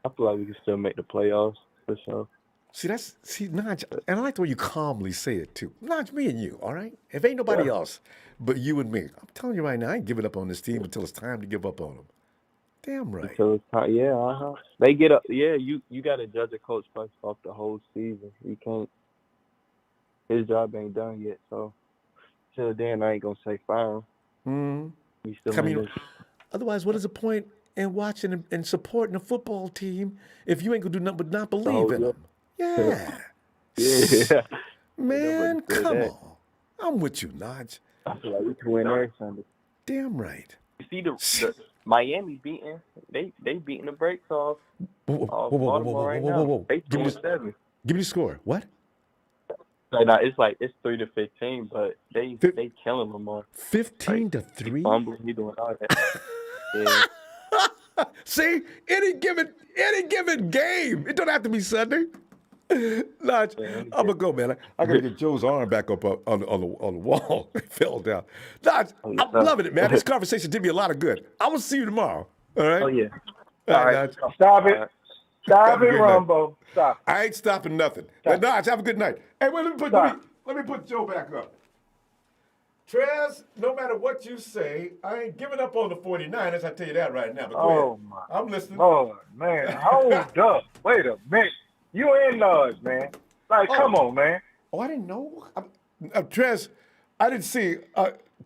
I feel like we can still make the playoffs for sure. See, Naj, and I like the way you calmly say it too. Naj, me and you, all right? If ain't nobody else but you and me, I'm telling you right now, I ain't giving up on this team until it's time to give up on them. Damn right. Until it's time, yeah, They get up, yeah. You got to judge a coach based off the whole season. You can't. His job ain't done yet, so till then I ain't gonna say fire him. We still I in mean, this. otherwise, what is the point in watching and supporting a football team if you ain't gonna do nothing but not The believe whole in year. them? Yeah, Yeah. Ain't nobody man, said come that. on. I'm with you, Naj. I feel like we can win every Sunday. Damn right. You see the Miami beating they beating the brakes off Whoa, whoa, whoa, whoa, whoa, whoa, Baltimore whoa, right whoa, whoa, now. whoa. They Give me 2-7. give me the score. What? Right now it's like it's 3-15, but they Fif- killing Lamar. 15 Like to he 3? fumbling, he doing all that. Yeah. See, any given game. It don't have to be Sunday. Notch, Yeah, I'm gonna go, man. I gotta get Joe's arm back up on the wall. It fell down. Notch, Oh, I'm yeah. loving it, man. This conversation did me a lot of good. I will see you tomorrow. All right. Oh yeah. All All right, right, Notch. stop it. All right. Stop Have a it, great night. Ronbo. Stop. I ain't stopping nothing. Stop. Notch, have a good night. Hey, wait, Stop. let me put Joe back up. Trez, no matter what you say, I ain't giving up on the 49ers. I tell you that right now. But go ahead. my I'm listening. Lord, man. Hold up. Wait a minute. You in Lodge, man. Like, come on, man. Oh, I didn't know. Trez, I didn't see.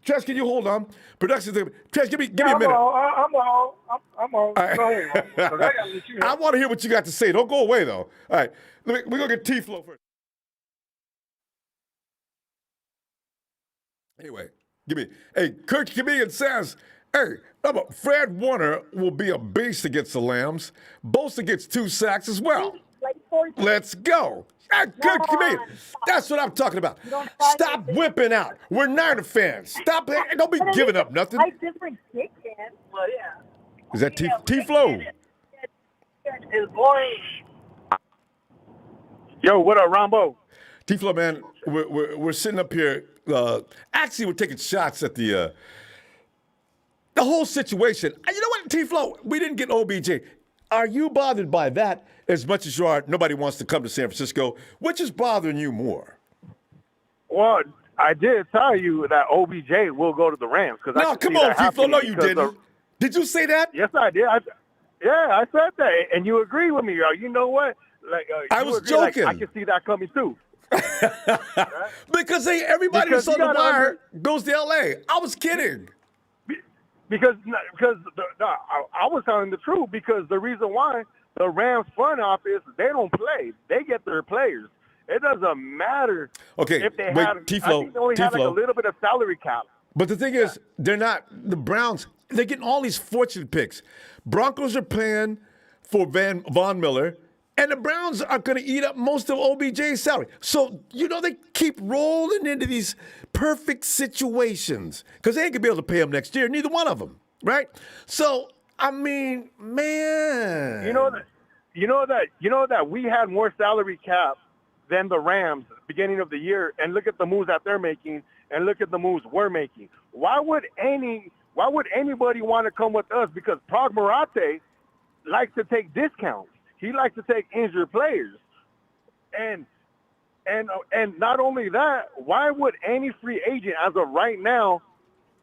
Trez, can you hold on? Production. Trez, give me a minute. I'm on. I'm on. All right. Go ahead, Ronbo, 'cause I gotta let you I know. want to hear what you got to say. Don't go away, though. All right. We're going to get T-Flow first. Anyway, hey, Kirk Comedian says, hey, Fred Warner will be a beast against the Lambs. Bosa gets 2 sacks as well. Let's go. Hey, Kirk Comedian, that's what I'm talking about. Stop whipping out. We're Niner fans. Stop. Don't be giving up nothing. Different chicken, but yeah. Is that T-Flow? It's boring. Yo, what up, Ronbo? T-Flow, man, we're sitting up here. Actually, we're taking shots at the whole situation. You know what, T-Flow? We didn't get OBJ. Are you bothered by that as much as you are? Nobody wants to come to San Francisco. Which is bothering you more? Well, I did tell you that OBJ will go to the Rams. No, come on, T-Flow. No, you didn't. Did you say that? Yes, I did. I said that, and you agree with me. You know what? Like I you was agree, like, joking. I can see that coming too. Because everybody Because that's on you the gotta wire goes to L.A. I was kidding. Because I was telling the truth. Because the reason why the Rams front office, they don't play. They get their players. It doesn't matter. Okay, if they wait, had. T-Flow, I think they only had like a T-Flow. little bit of salary cap. But the thing is, they're not the Browns. They're getting all these fortune picks. Broncos are paying for Von Miller, and the Browns are going to eat up most of OBJ's salary. So they keep rolling into these perfect situations because they ain't gonna be able to pay him next year. Neither one of them, right? So I mean, man, You know that we had more salary cap than the Rams at the beginning of the year, and look at the moves that they're making, and look at the moves we're making. Why would anybody want to come with us? Because Pragmarate likes to take discounts. He likes to take injured players, and not only that, why would any free agent as of right now?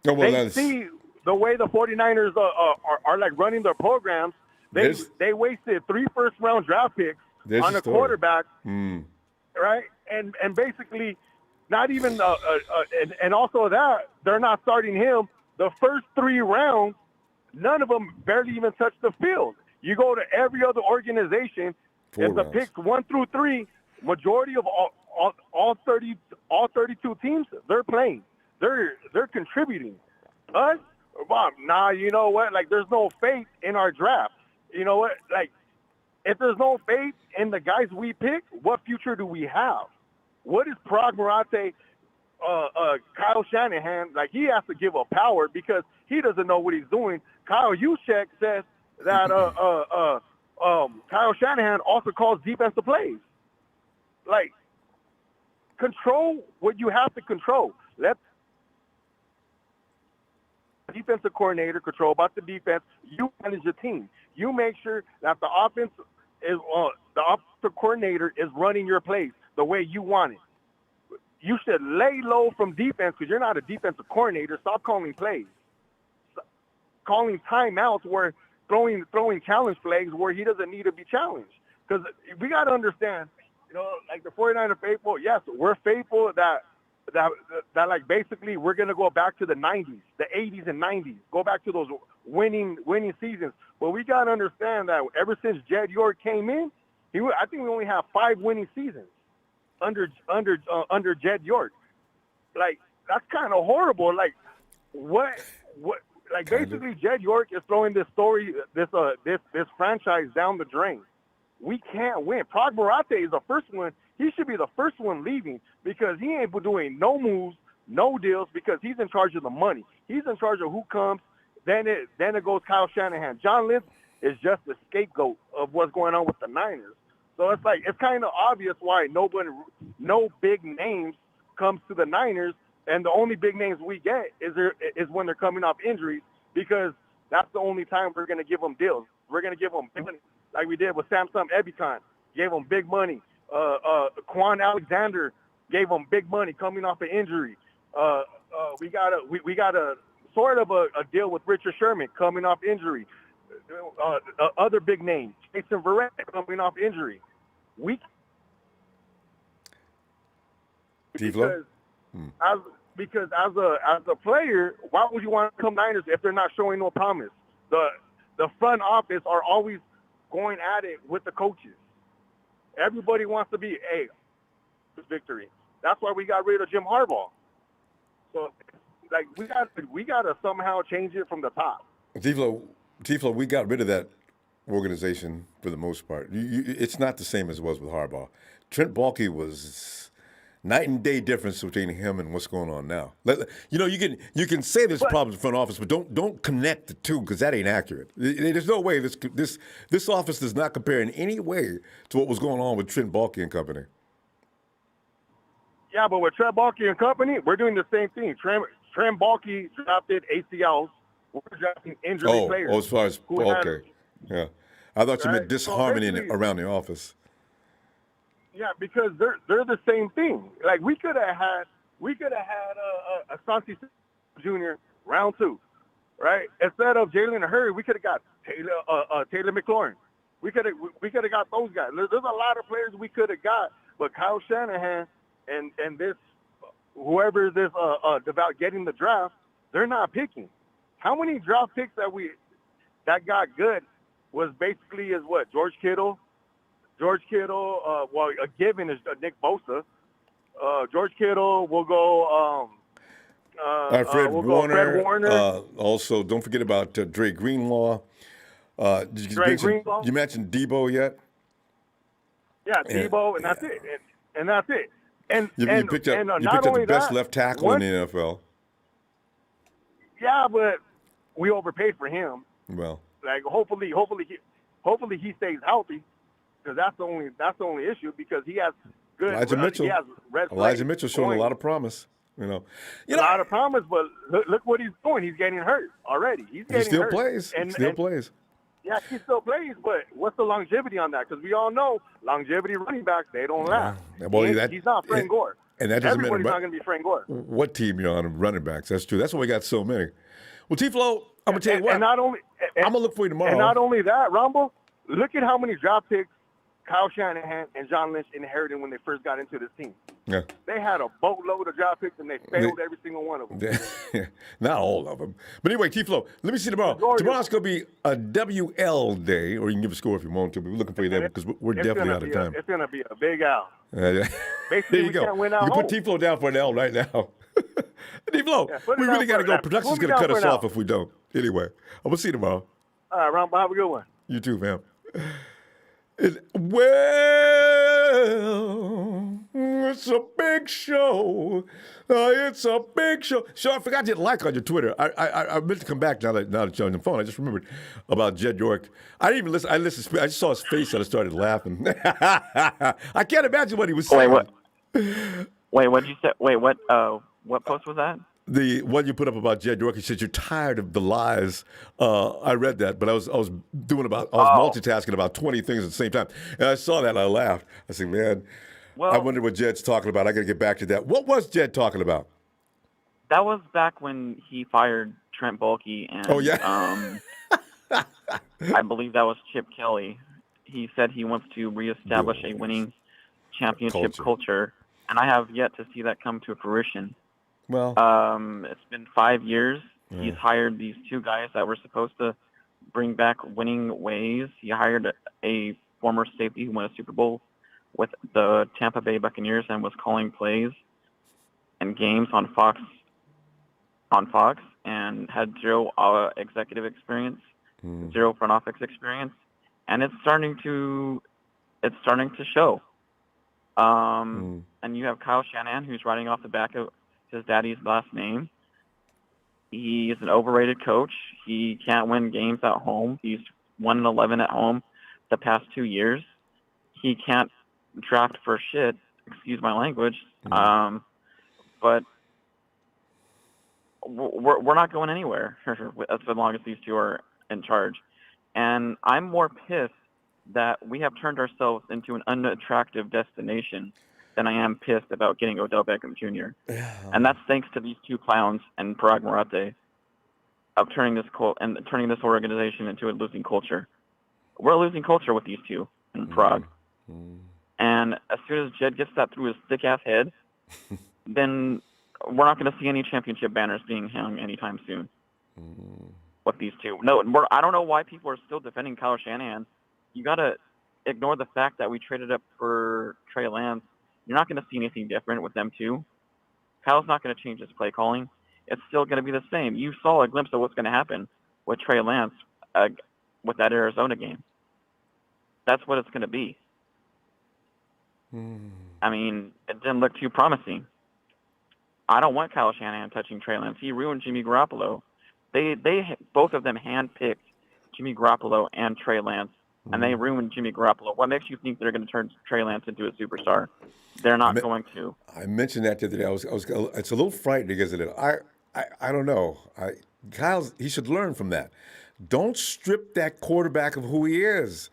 They see the way the 49ers are like running their programs. They wasted 3 first-round draft picks on a quarterback, right? And basically, not even and also that they're not starting him. The first 3 rounds, none of them barely even touched the field. You go to every other organization, if the picks 1 through 3, majority of all 32 teams, they're playing, they're contributing. Us, Bob, nah, you know what? Like, there's no faith in our draft. You know what? Like, if there's no faith in the guys we pick, what future do we have? What is Pragmarate, Kyle Shanahan? Like, he has to give up power because he doesn't know what he's doing. Kyle Juszczyk says that Kyle Shanahan also calls defensive plays. Like, control what you have to control. Let defensive coordinator control about the defense. You manage the team. You make sure that the offense is the offensive coordinator is running your plays the way you want it. You should lay low from defense because you're not a defensive coordinator. Stop calling plays. Calling timeouts where throwing challenge flags where he doesn't need to be challenged. Because we got to understand, like the 49er faithful, yes, we're faithful that that like basically we're gonna go back to the 90s, the 80s and 90s, go back to those winning seasons. But we gotta understand that ever since Jed York came in, I think we only have 5 winning seasons under Jed York. Like that's kind of horrible. Like what like basically Jed York is throwing this franchise down the drain. We can't win. Prog Barate is the first one. He should be the first one leaving because he ain't doing no moves, no deals because he's in charge of the money. He's in charge of who comes. Then it goes Kyle Shanahan. John Lynch is just the scapegoat of what's going on with the Niners. So it's like it's kind of obvious why no big names comes to the Niners, and the only big names we get is when they're coming off injuries because that's the only time we're going to give them deals. We're going to give them big money like we did with Samsung Ebicon. Gave them big money. Quan Alexander gave them big money coming off an injury. We got a sort of a deal with Richard Sherman coming off injury. Other big names, Jason Verrett coming off injury. Because as a player, why would you want to come Niners if they're not showing no promise? The front office are always going at it with the coaches. Everybody wants to be victory. That's why we got rid of Jim Harbaugh. So, like, we got to somehow change it from the top. Tiflo, we got rid of that organization for the most part. It's not the same as it was with Harbaugh. Trent Baalke was night and day difference between him and what's going on now. You can say there's problems in the front office, but don't connect the two because that ain't accurate. There's no way this office does not compare in any way to what was going on with Trent Baalke and company. Yeah, but with Trent Baalke and company, we're doing the same thing. Trent Baalke drafted ACLs. We're drafting injury players. Oh, as far as yeah. I thought you meant disharmony around the office. Yeah, because they're the same thing. Like we could have had Asante Jr. round 2, right? Instead of Jalen Hurd, we could have got Taylor McLaurin. We could have got those guys. There's a lot of players we could have got, but Kyle Shanahan and this whoever this about getting the draft, they're not picking. How many draft picks that got good was basically what George Kittle, a given is Nick Bosa. George Kittle will go. Fred Warner. Also, don't forget about Dre Greenlaw. You mentioned Debo yet? Yeah, Debo, and that's it. And that's it. And you picked up the best left tackle in the NFL. Yeah, but we overpaid for him. Well, like hopefully he stays healthy. Because that's the only issue. Because he has good. Elijah Mitchell showing a lot of promise. A lot of promise, but look what he's doing. He's getting hurt already. He still plays. Yeah, he still plays. But what's the longevity on that? Because we all know longevity running backs, they don't last. He's not Frank Gore. And that doesn't Everybody's not going to be Frank Gore. What team you're on running backs? That's true. That's why we got so many. Well, Tiflo, I'm gonna tell you what. I'm gonna look for you tomorrow. And not only that, Ronbo, look at how many draft picks Kyle Shanahan and John Lynch inherited when they first got into this team. Yeah. They had a boatload of draft picks, and they failed every single one of them. Not all of them. But anyway, Tiflo, let me see tomorrow. Tomorrow's going to be a WL day, or you can give a score if you want to, but we're looking for you there because we're definitely out of time. It's going to be a big L. There you go. Can't win you can put Tiflo down for an L right now. Tiflo, we really got to go. Production's going to cut us off if we don't. Anyway, I'm going to see you tomorrow. All right, Ron, have a good one. You too, fam. It's a big show. It's a big show. So I forgot to hit like on your Twitter. I meant to come back now that you're on the phone. I just remembered about Jed York. I didn't even listen. I just saw his face and I started laughing. I can't imagine what he was saying. Wait, what did you say? Wait, what post was that? The one you put up about Jed York, he said you're tired of the lies. I read that, but I was multitasking about 20 things at the same time, and I saw that and I laughed. I said, "Man, I wonder what Jed's talking about. I got to get back to that." What was Jed talking about? That was back when he fired Trent Baalke, and I believe that was Chip Kelly. He said he wants to reestablish a winning championship culture. and I have yet to see that come to fruition. Well, It's been 5 years. Yeah. He's hired these two guys that were supposed to bring back winning ways. He hired a former safety who won a Super Bowl with the Tampa Bay Buccaneers and was calling plays and games on Fox and had zero executive experience, zero front office experience, and it's starting to show. And you have Kyle Shanahan, who's riding off the back of his daddy's last name. He's an overrated coach. He can't win games at home. He's 1-11 at home the past 2 years. He can't draft for shit. Excuse my language. But we're not going anywhere as long as these two are in charge. And I'm more pissed that we have turned ourselves into an unattractive destination than I am pissed about getting Odell Beckham Jr. And that's thanks to these two clowns and Parag Marate of turning this organization into a losing culture. We're a losing culture with these two in Prague. And as soon as Jed gets that through his thick ass head, then we're not going to see any championship banners being hung anytime soon with these two. No, I don't know why people are still defending Kyle Shanahan. You got to ignore the fact that we traded up for Trey Lance. You're not going to see anything different with them two. Kyle's not going to change his play calling. It's still going to be the same. You saw a glimpse of what's going to happen with Trey Lance with that Arizona game. That's what it's going to be. I mean, it didn't look too promising. I don't want Kyle Shanahan touching Trey Lance. He ruined Jimmy Garoppolo. They both of them handpicked Jimmy Garoppolo and Trey Lance, and they ruined Jimmy Garoppolo. What makes you think they're going to turn Trey Lance into a superstar? They're not going to. I mentioned that the other day. It's a little frightening, isn't it? I don't know. He should learn from that. Don't strip that quarterback of who he is.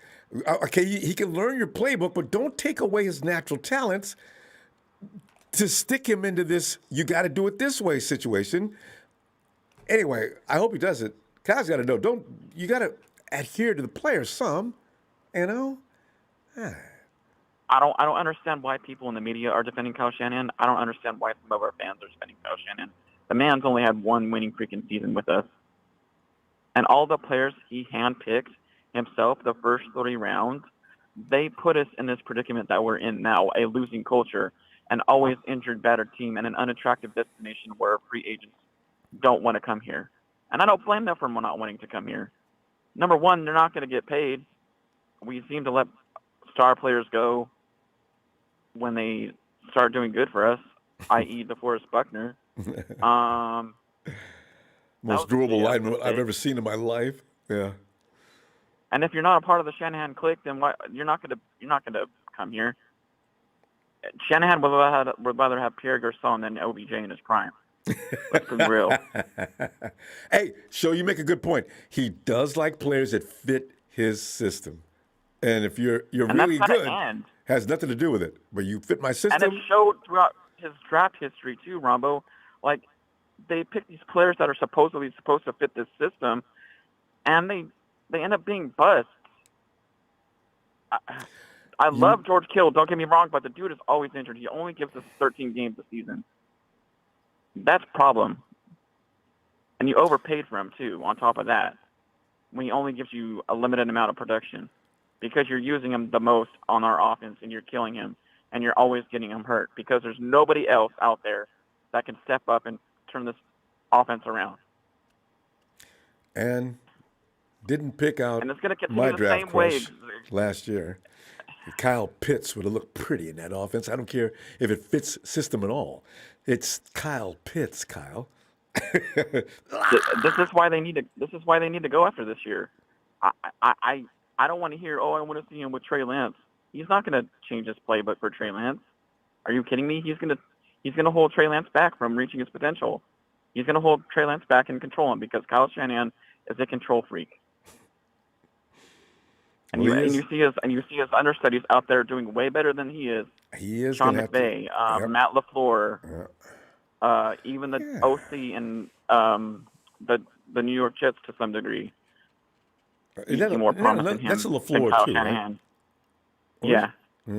Okay, he can learn your playbook, but don't take away his natural talents to stick him into this, you got to do it this way situation. Anyway, I hope he does it. Kyle's got to know, you got to adhere to the players some, you know? I don't understand why people in the media are defending Kyle Shanahan. I don't understand why some of our fans are defending Kyle Shanahan. The man's only had one winning freaking season with us. And all the players he handpicked himself the first 3 rounds, they put us in this predicament that we're in now, a losing culture, an always injured, battered team, and an unattractive destination where free agents don't want to come here. And I don't blame them for not wanting to come here. Number one, they're not going to get paid. We seem to let star players go when they start doing good for us, i.e. DeForest Buckner. Most durable lineman I've ever seen in my life. Yeah. And if you're not a part of the Shanahan clique, then you're not gonna come here. Shanahan would rather have Pierre Garçon than OBJ in his prime. Let's be real. Hey, you make a good point. He does like players that fit his system, and if you're really good, has nothing to do with it. But you fit my system, and it showed throughout his draft history too, Ronbo. Like they pick these players that are supposedly supposed to fit this system, and they end up being busts. I love George Kittle, don't get me wrong, but the dude is always injured. He only gives us 13 games a season. That's a problem. And you overpaid for him, too, on top of that, when he only gives you a limited amount of production because you're using him the most on our offense and you're killing him and you're always getting him hurt because there's nobody else out there that can step up and turn this offense around. And didn't pick out and it's gonna my the draft same crush way. Last year. Kyle Pitts would have looked pretty in that offense. I don't care if it fits system at all. It's Kyle Pitts, Kyle. This is why they need to go after this year. I don't want to hear, I want to see him with Trey Lance. He's not going to change his playbook for Trey Lance. Are you kidding me? He's going to hold Trey Lance back from reaching his potential. He's going to hold Trey Lance back and control him because Kyle Shanahan is a control freak. And you see his understudies out there doing way better than he is. He is. Sean McVay, Matt LaFleur, even the OC and the New York Jets to some degree. You see more promise in him that's a than LaFleur Kyle too, Shanahan. right? Yeah.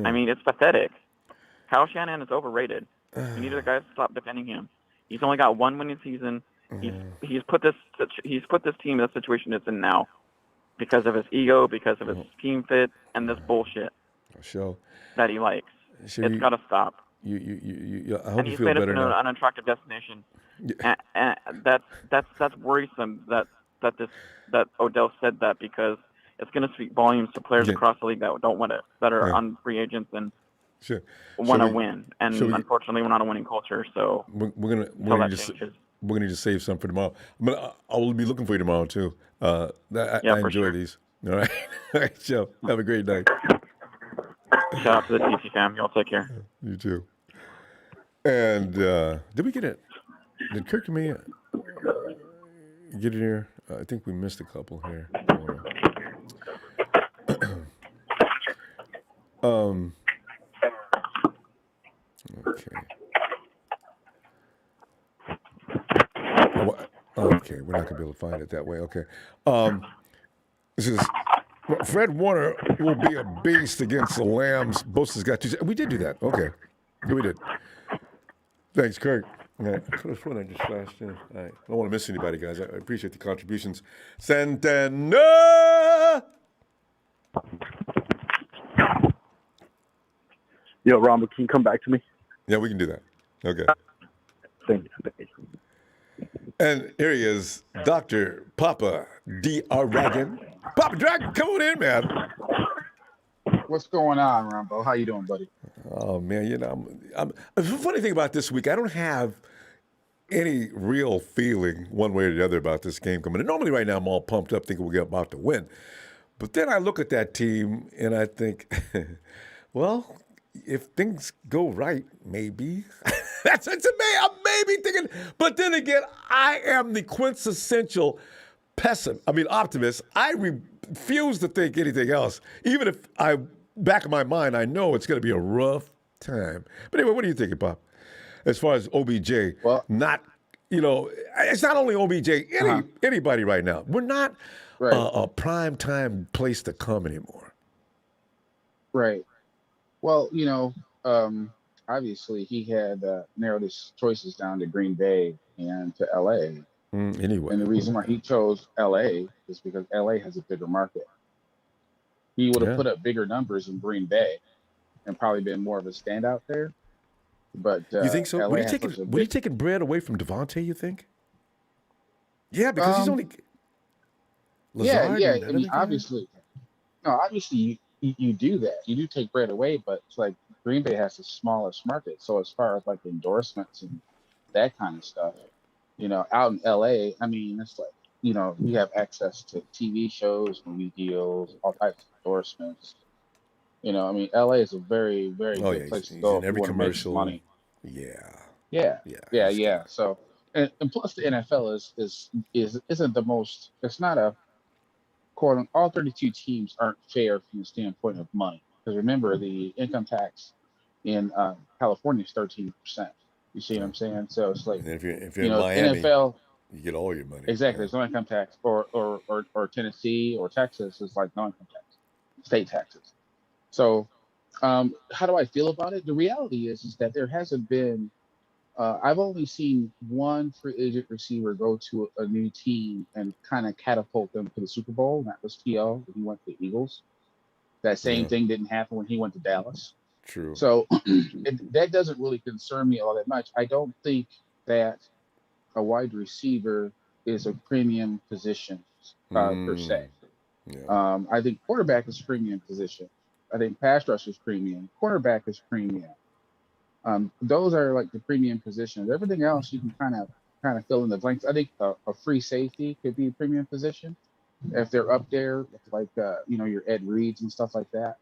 I mean, it's pathetic. Kyle Shanahan is overrated. You need the guys to stop defending him. He's only got one winning season. He's put this team in the situation it's in now because of his ego, because of his team fit, and this bullshit So, that he likes. It's got to stop. I hope And you he's feel made us better into an now. unattractive destination. And that's worrisome that Odell said that, because it's going to speak volumes to players across the league that don't want it, that are on free agents and Sure. want to win. And shall we- unfortunately, we're not a winning culture. So We're until gonna that just changes. we're gonna just save some for tomorrow. I will be looking for you tomorrow too. I Yeah, for enjoy sure. these. All right, all right, Joe. Have a great night. Shout out to the TC fam. Y'all take care. You too. And did we get it? Did Kirk and me get it here? I think we missed a couple here. Okay. Okay, we're not gonna be able to find it that way. Okay. This is Fred Warner will be a beast against the Lambs. Bosa's got two. We did do that. Okay. Yeah, we did. Thanks, Kirk. All right. I could have sworn I just flashed in. All right. I don't want to miss anybody, guys. I appreciate the contributions. Santana! Yo, Ronbo, can you come back to me? Yeah, we can do that. Okay. Thank you. And here he is, Dr. Papa D. Dragon. Papa Dragon, come on in, man. What's going on, Ronbo? How you doing, buddy? Oh, man, the funny thing about this week, I don't have any real feeling one way or the other about this game coming in. Normally right now I'm all pumped up thinking we're about to win. But then I look at that team and I think, well, if things go right, maybe. That's me. I'm maybe thinking. But then again, I am the quintessential optimist. I refuse to think anything else. Even if back in my mind, I know it's going to be a rough time. But anyway, what are you thinking, Pop? As far as OBJ, it's not only OBJ, anybody right now. We're not a prime time place to come anymore. Right. Well, obviously he had narrowed his choices down to Green Bay and to LA. Anyway. And the reason why he chose LA is because LA has a bigger market. He would have put up bigger numbers in Green Bay and probably been more of a standout there. But you think so? Would he taking bread away from Devontae, you think? Yeah, because he's only Lazard. Yeah. I mean, obviously you do that. You do take bread away, but it's like Green Bay has the smallest market. So as far as like endorsements and that kind of stuff, out in LA, I mean, it's like, we have access to TV shows, movie deals, all types of endorsements. I mean, LA is a very, very good place to go in every commercial. Money. Yeah. So, and plus the NFL isn't the most. It's not a quote. All 32 teams aren't fair from the standpoint of money. Because remember, the income tax in California is 13%. You see what I'm saying? So it's like, and if you're in Miami, NFL, you get all your money. Exactly. There's no income tax, or Tennessee or Texas is like no income tax, state taxes. So, how do I feel about it? The reality is that there hasn't been. I've only seen one free agent receiver go to a new team and kind of catapult them to the Super Bowl. And that was T.O. when he went to the Eagles. That same thing didn't happen when he went to Dallas. True. So that doesn't really concern me all that much. I don't think that a wide receiver is a premium position per se. Yeah. I think quarterback is a premium position. I think pass rush is premium. Cornerback is premium. Those are like the premium positions. Everything else you can kind of fill in the blanks. I think a free safety could be a premium position if they're up there, like your Ed Reeds and stuff like that.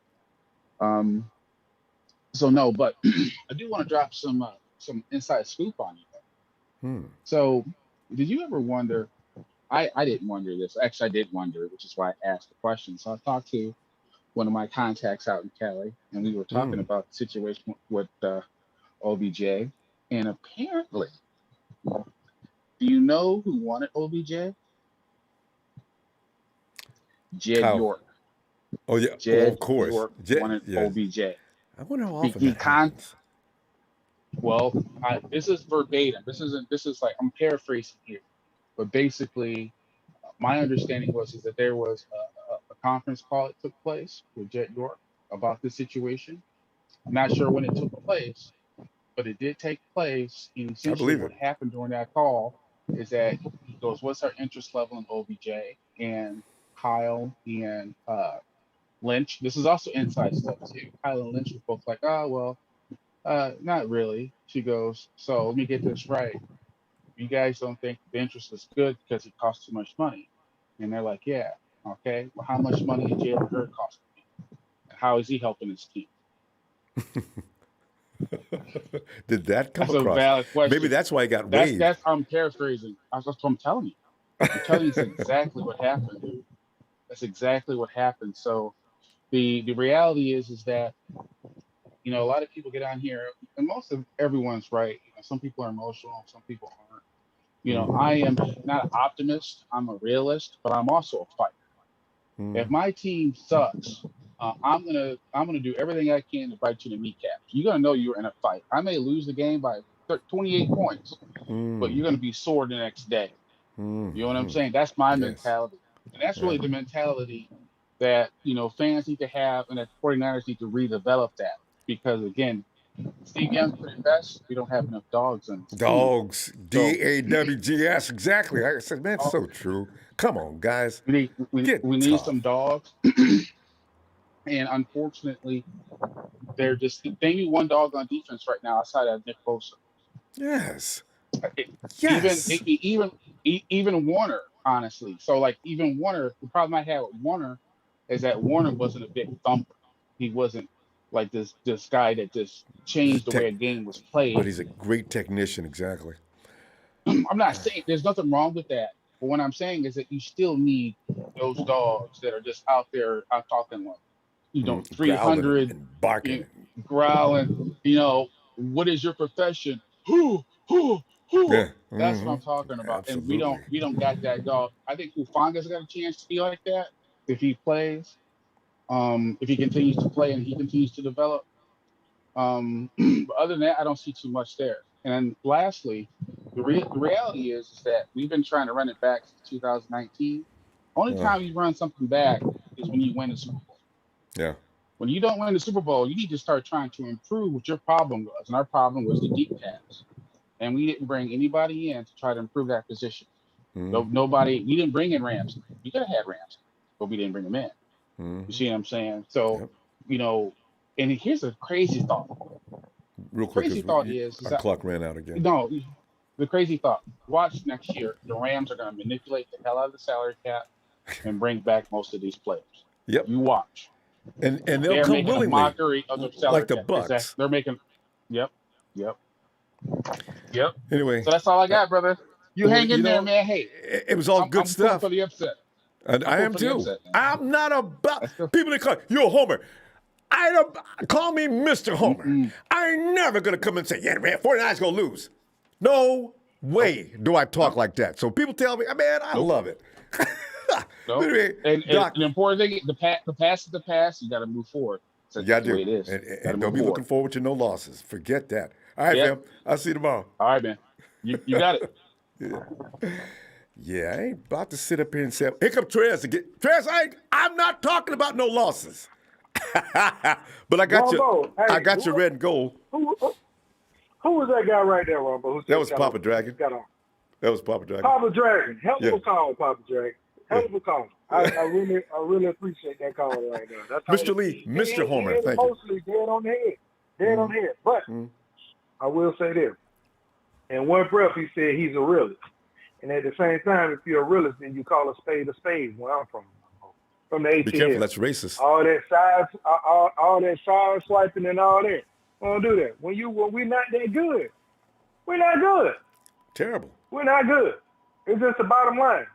So no, but I do want to drop some inside scoop on you. So, did you ever wonder? I didn't wonder this. Actually, I did wonder, which is why I asked the question. So I talked to one of my contacts out in Cali, and we were talking about the situation with OBJ. And apparently, do you know who wanted OBJ? Jed York. Oh yeah, Jed of course. York wanted OBJ. I wonder how often that happens. Well, this is verbatim. This isn't. This is like I'm paraphrasing here, but basically, my understanding was is that there was a conference call that took place with Jet York about this situation. I'm not sure when it took place, but it did take place. And I essentially, believe what it. happened during that call is that he goes, "What's our interest level in OBJ?" And Kyle and Lynch. This is also inside stuff too. Kyle and Lynch were both like, "Oh well, not really." She goes, "So let me get this right. You guys don't think the interest is good because it costs too much money?" And they're like, "Yeah, okay. Well, how much money is Jalen Hurd costing me? And how is he helping his team?" Did that come That's a across? valid Maybe question. that's why he got That's waived. that's I'm paraphrasing. That's what I'm telling you. I'm telling you it's exactly what happened, dude. That's exactly what happened. So the reality is that a lot of people get on here, and most of everyone's right. Some people are emotional, some people aren't. I am not an optimist. I'm a realist, but I'm also a fighter. If my team sucks, I'm gonna do everything I can to bite you in the kneecaps. You're gonna know you're in a fight. I may lose the game by 28 points, but you're gonna be sore the next day. You know what I'm saying? That's my Yes. mentality, and that's Yeah. really the mentality that fans need to have, and that 49ers need to redevelop that. Because again, Steve Young put it best: we don't have enough dogs on this team. Dogs. So DAWGS. Exactly. I said, man, it's uh, so true. Come on, guys. we need we Get need some tough. dogs, and unfortunately, they're just they need one dog on defense right now outside of Nick Bosa. Yes. It- even Yes. even Warner, honestly. So like even Warner, the problem I had with Warner is that Warner wasn't a big thumper. He wasn't like this guy that just He's a changed the tech, way a game was but played. he's a great technician. Exactly. I'm not saying there's nothing wrong with that, but what I'm saying is that you still need those dogs that are just out there out talking like Growling 300, and barking. growling. What is your profession? Who, who? Yeah. That's what I'm talking about. And we don't Absolutely. we don't got that dog. I think Hufanga's got a chance to be like that if he plays. If he continues to play and he continues to develop. But other than that, I don't see too much there. And then lastly, the reality is that we've been trying to run it back since 2019. Only Uh, time you run something back is when you win the Super Bowl. yeah. When you don't win the Super Bowl, you need to start trying to improve what your problem was. And our problem was the deep pass. And we didn't bring anybody in to try to improve that position. No, nobody, we didn't bring in Ramsey. We could have had Ramsey, but we didn't bring him in. You see what I'm saying? So, Yep. you know, and here's a crazy thought. Real quick, Crazy because thought is our that, clock ran out again. no, the crazy thought. Watch next year, the Rams are going to manipulate the hell out of the salary cap and bring back most of these players. Yep. You watch. And they'll They're come making a willingly, mockery of the like salary the cap. Exactly. Bucks. They're making, yep, yep, yep. Anyway, So that's all I got, brother. You well, hang in there, man. Hey, it was all good I'm pulling for stuff. the upset. And I'm I pulling am for the too. upset, man. I'm not about Let's go. people that call you a homer. I don't call me Mr. Homer. Mm-mm. I ain't never gonna come and say, yeah, man, 49's gonna lose. No Nope. way do I talk Nope. like that. So people tell me, man, I Nope. love it. Nope. Anyway, And Doc, the important thing, the pass is the pass. You got to move forward. you That's gotta the way do. it is. Got to And don't move be forward. looking forward to no losses. Forget that. All right, Yep. fam. I'll see you tomorrow. All right, man. You got it. Yeah, I ain't about to sit up here and say, here come Trez again. Trez, I'm not talking about no losses. But I got Ronbo, I hey, got your red and gold. who was that guy right there, Ronbo? Who That just was got Papa on? Dragon. Just got on. That was Papa Dragon. Papa Dragon, hell of Yeah. a call, Papa Dragon. Hell Yeah. of a call. I really appreciate that call right there. That's how Mr. Lee, he Mr. Homer, is thank you. mostly dead on the head. Dead on the head. But I will say this. In one breath, he said he's a realist. And at the same time, if you're a realist, then you call a spade where I'm from the ATL. Be careful, that's racist. All that side swiping and all that. We don't do that. When we're not that good, we're not good. Terrible. We're not good. It's just the bottom line.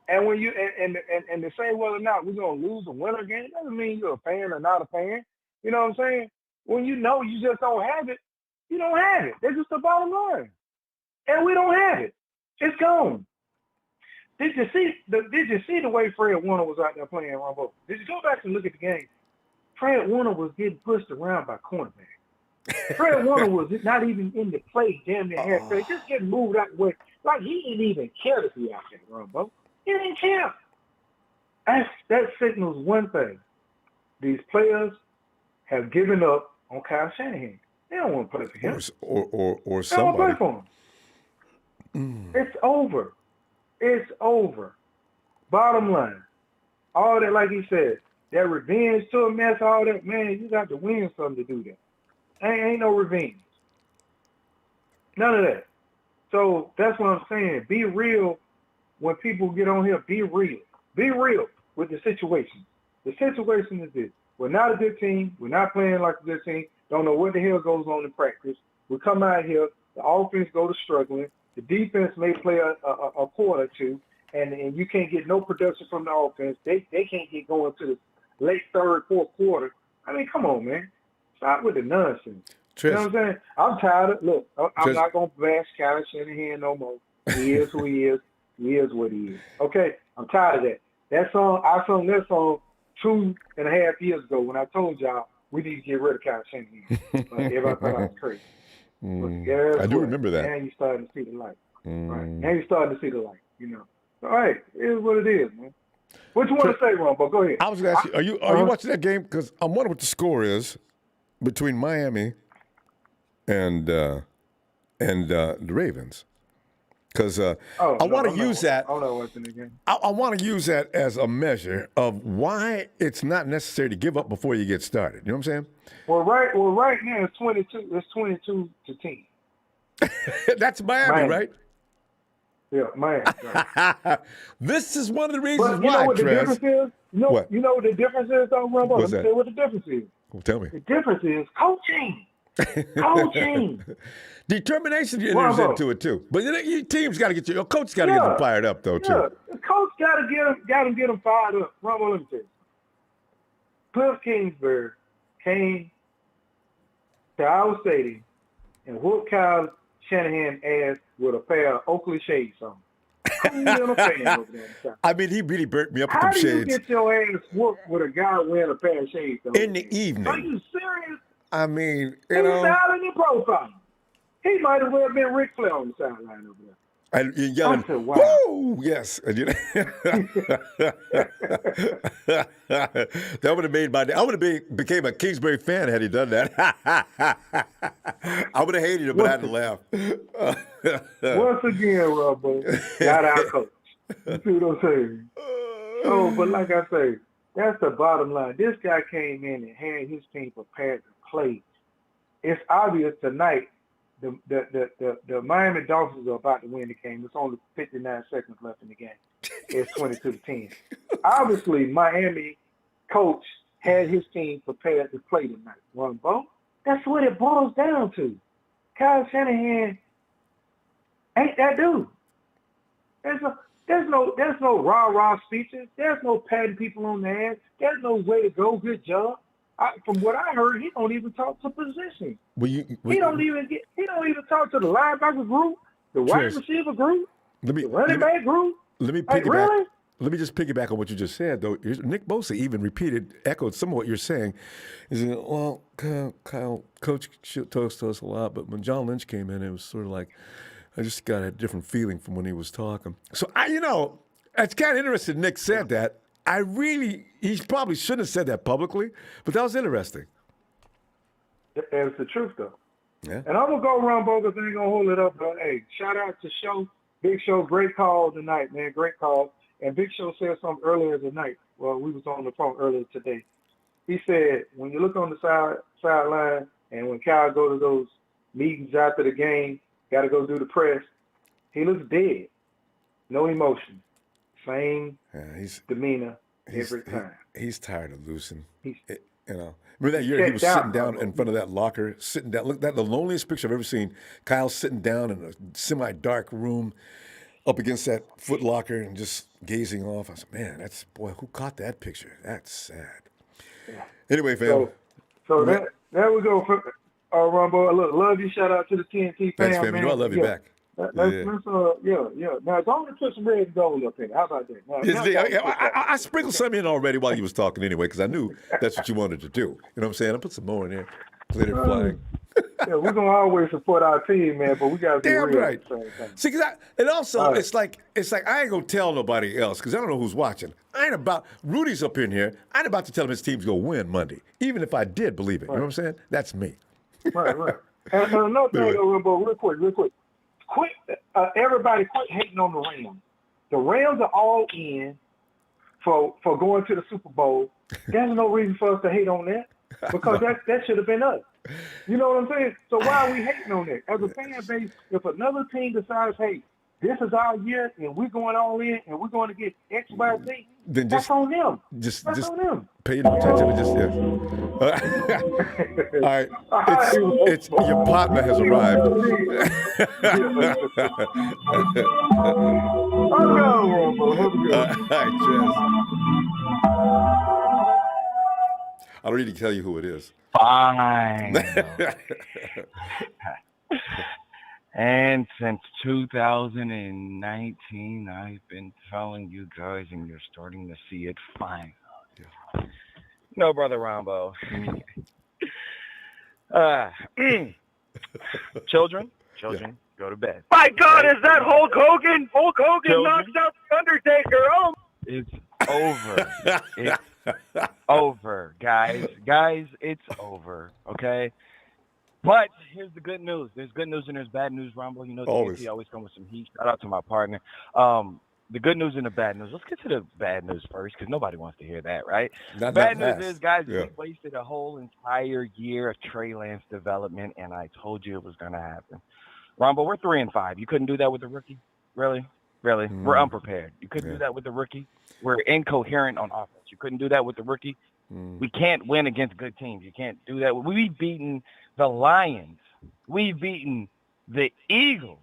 And when you and to say whether or not we're gonna lose or win a game doesn't mean you're a fan or not a fan. You know what I'm saying? When you know you just don't have it, you don't have it. That's just the bottom line. And we don't have it. It's gone. Did you see the way Fred Warner was out there playing, Ronbo? Did you go back and look at the game? Fred Warner was getting pushed around by cornerback. Fred Warner was not even in the play, damn near half play, just getting moved out the way. Like, he didn't even care to be out there, Ronbo. He didn't care. That signals one thing. These players have given up on Kyle Shanahan. They don't want to play for him. Or they don't want to somebody. play for him. It's over. It's over. Bottom line, all that, like he said, that revenge to a mess, all that, man, you got to win something to do that. Ain't no revenge. None of that. So that's what I'm saying. Be real when people get on here. Be real. Be real with the situation. The situation is this. We're not a good team. We're not playing like a good team. Don't know what the hell goes on in practice. We come out here. The offense go to struggling. The defense may play a quarter or two, and you can't get no production from the offense. They can't get going to the late third, fourth quarter. I mean, come on, man. Stop with the nonsense. You know what I'm saying? I'm tired of, look, I'm not going to bash Kyle Shanahan no more. He is who he is. He is what he is. Okay? I'm tired of that. That song, I sung that song 2.5 years ago when I told y'all we need to get rid of Kyle Shanahan. Everybody thought I was crazy. I do remember that. Now you're starting to see the light. Right? Now you're starting to see the light, you know. All right. It is what it is, man. What you want to say, Ronbo? Go ahead. I was going to ask you, are you watching that game? Because I'm wondering what the score is between Miami and the Ravens. Because I want to use that. I'm not watching the game. I want to use that as a measure of why it's not necessary to give up before you get started. You know what I'm saying? Well, right now it's 22. It's 22-10. That's Miami, right? Yeah, Miami. Right. This is one of the reasons but you know what the difference is? What? You know what the difference is, though, Ronbo? Let me tell you what the difference is. Well, tell me. The difference is coaching. Coaching. Determination enters into it too, but your team's got to get your coach got to get them fired up though too. The coach got to get them fired up. Ronbo, let me tell you. Cliff Kingsbury came to our stadium and whooped Kyle Shanahan ass with a pair of Oakley shades on. I mean, he really burnt me up with How them do you shades. get your ass whooped with a guy wearing a pair of shades on? In the evening. Are you serious? I mean, He's dialing your profile. He might as well have been Ric Flair on the sideline over there. And you're yelling, wow. woo! Yes. And that would have made my day. I would have became a Kingsbury fan had he done that. I would have hated him, but I had to laugh. Once again, Ronbo, got our coach. You see what I'm saying? So, but like I say, that's the bottom line. This guy came in and had his team prepared to play. It's obvious tonight the Miami Dolphins are about to win the game. It's only 59 seconds left in the game. It's 22-10. Obviously, Miami coach had his team prepared to play tonight. Ronbo, that's what it boils down to. Kyle Shanahan ain't that dude. There's no rah-rah speeches. There's no patting people on the ass. There's no way to go. Good job. From what I heard, he don't even talk to position. He don't even talk to the linebacker group, the wide receiver group, the running back group. Let me piggyback. Really? Let me just piggyback on what you just said, though. Nick Bosa even echoed some of what you're saying. He said, well, Kyle, Coach talks to us a lot, but when John Lynch came in, it was sort of like, I just got a different feeling from when he was talking. So, it's kind of interesting Nick said that. He probably shouldn't have said that publicly, but that was interesting. It's the truth, though. Yeah. And I'm going to go Ronbo because I ain't going to hold it up. But, hey, shout out to Show. Big Show, great call tonight, man. Great call. And Big Show said something earlier tonight. Well, we was on the phone earlier today. He said, when you look on the sideline and when Kyle go to those meetings after the game, got to go do the press, he looks dead. No emotion. Same demeanor every time. He's tired of losing. Remember that year he was sitting down in front of that locker, sitting down. Look, that's the loneliest picture I've ever seen. Kyle sitting down in a semi-dark room up against that Foot Locker and just gazing off. I said, man, who caught that picture? That's sad. Yeah. Anyway, fam. So there we go. Ronbo, look, love you. Shout out to the TNT fam. Thanks, fam. Man. You know I love you back. Let's Now, don't put some red and gold up in it. How about that? I sprinkled some in already while you was talking anyway because I knew that's what you wanted to do. You know what I'm saying? I put some more in there. Glitter flag. Yeah, we're gonna always support our team, man, but we gotta be Damn real right. at the same time. See, and also All right. it's like I ain't gonna tell nobody else because I don't know who's watching. I ain't about Rudy's up in here. I ain't about to tell him his team's gonna win Monday, even if I did believe it. You know what I'm saying? That's me. Right. And another thing, Anyway. Ronbo, real quick. Everybody quit hating on the Rams. The Rams are all in for going to the Super Bowl. There's no reason for us to hate on that because that should have been us. You know what I'm saying? So why are we hating on that? As a fan base, if another team decides, hey, this is our year and we're going all in and we're going to get X, Y, Z, Then that's on them. Just That's on them. pay no attention to just All right. It's your partner has arrived. All right, Chess. I don't need to tell you who it is. Fine. And since 2019, I've been telling you guys, and you're starting to see it finally. Yeah. No, Brother Ronbo. Children, go to bed. My God, is that Hulk Hogan? Hulk Hogan knocked out the Undertaker. Oh, it's over. It's over, guys. Guys, it's over. Okay. But here's the good news. There's good news and there's bad news, Ronbo. You know, the always come with some heat. Shout out to my partner. The good news and the bad news. Let's get to the bad news first because nobody wants to hear that, right? Bad news is, guys, we wasted a whole entire year of Trey Lance development, and I told you it was going to happen. Ronbo, we're 3-5. You couldn't do that with the rookie? Really? We're unprepared. You couldn't do that with the rookie? We're incoherent on offense. You couldn't do that with the rookie? We can't win against good teams. You can't do that. We've beaten the Lions. We've beaten the Eagles.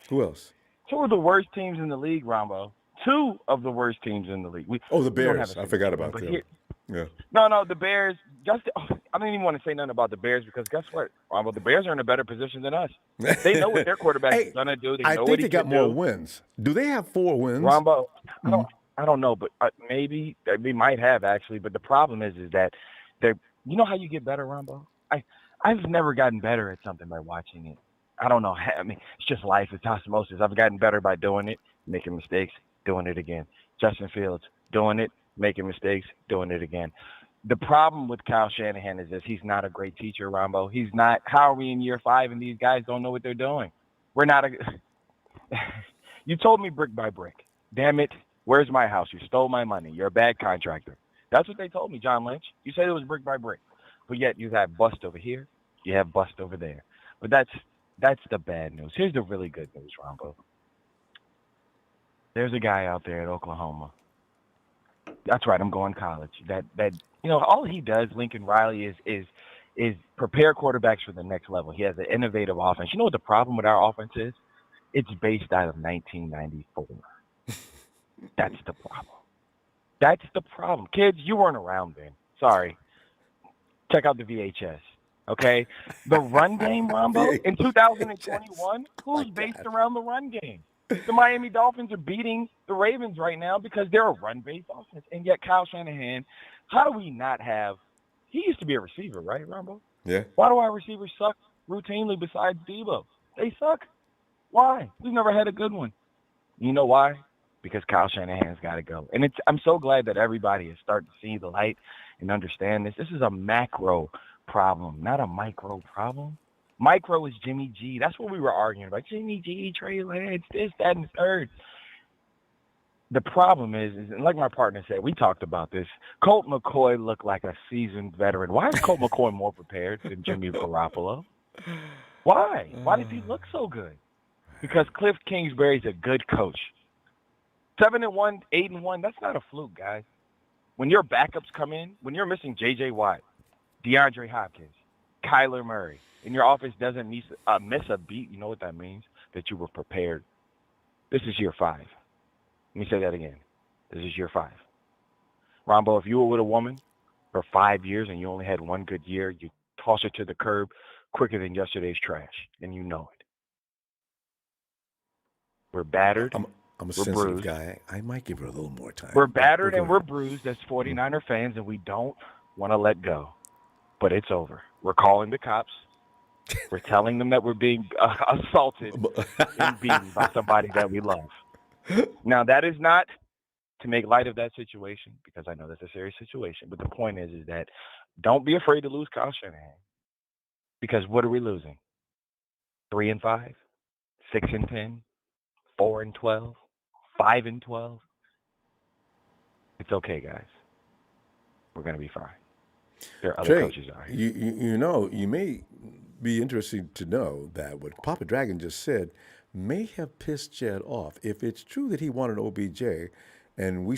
Who else? Two of the worst teams in the league, Ronbo. Two of the worst teams in the league. The Bears. I forgot about them. No, the Bears. I don't even want to say nothing about the Bears because guess what, Ronbo? The Bears are in a better position than us. They know what their quarterback is going to do. They know what he got more wins. Do they have 4 wins? Ronbo, I don't know, but maybe they might have actually. But the problem is that they're. You know how you get better, Ronbo? I've never gotten better at something by watching it. I don't know. I mean, it's just life. It's osmosis. I've gotten better by doing it, making mistakes, doing it again. Justin Fields, doing it, making mistakes, doing it again. The problem with Kyle Shanahan is this. He's not a great teacher, Ronbo. He's not. How are we in year 5 and these guys don't know what they're doing? We're not You told me brick by brick. Damn it. Where's my house? You stole my money. You're a bad contractor. That's what they told me, John Lynch. You said it was brick by brick. But yet you have bust over here. You have bust over there. But that's the bad news. Here's the really good news, Ronbo. There's a guy out there at Oklahoma. That's right, I'm going college. That all he does, Lincoln Riley, is prepare quarterbacks for the next level. He has an innovative offense. You know what the problem with our offense is? It's based out of 1994. That's the problem. That's the problem. Kids, you weren't around then. Sorry. Check out the VHS. Okay? The run game, Ronbo, in 2021, who's based around the run game? The Miami Dolphins are beating the Ravens right now because they're a run-based offense. And yet Kyle Shanahan, how do we not have – he used to be a receiver, right, Ronbo? Yeah. Why do our receivers suck routinely besides Debo? They suck. Why? We've never had a good one. You know why? Because Kyle Shanahan's got to go. And I'm so glad that everybody is starting to see the light and understand this. This is a macro problem, not a micro problem. Micro is Jimmy G. That's what we were arguing about. Jimmy G, Trey Lance, this, that, and the third. The problem is, and like my partner said, we talked about this. Colt McCoy looked like a seasoned veteran. Why is Colt McCoy more prepared than Jimmy Garoppolo? Why? Why does he look so good? Because Cliff Kingsbury's a good coach. 7-1, 8-1, that's not a fluke, guys. When your backups come in, when you're missing J.J. Watt, DeAndre Hopkins, Kyler Murray, and your offense doesn't miss a beat, you know what that means? That you were prepared. This is year 5. Let me say that again. This is year 5. Ronbo, if you were with a woman for 5 years and you only had one good year, you toss her to the curb quicker than yesterday's trash, and you know it. We're battered. I'm a sensitive guy. I might give her a little more time. We're battered and we're bruised as 49er fans, and we don't want to let go. but it's over. We're calling the cops. We're telling them that we're being assaulted and beaten by somebody that we love. Now, that is not to make light of that situation, because I know that's a serious situation. But the point is that don't be afraid to lose Kyle Shanahan, because what are we losing? 3-5, 6-10, 4-12, 5-12. It's okay, guys. We're gonna be fine. There are other Trey, coaches out here. you may be interested to know that what Papa Dragon just said may have pissed Jed off. If it's true that he wanted OBJ, and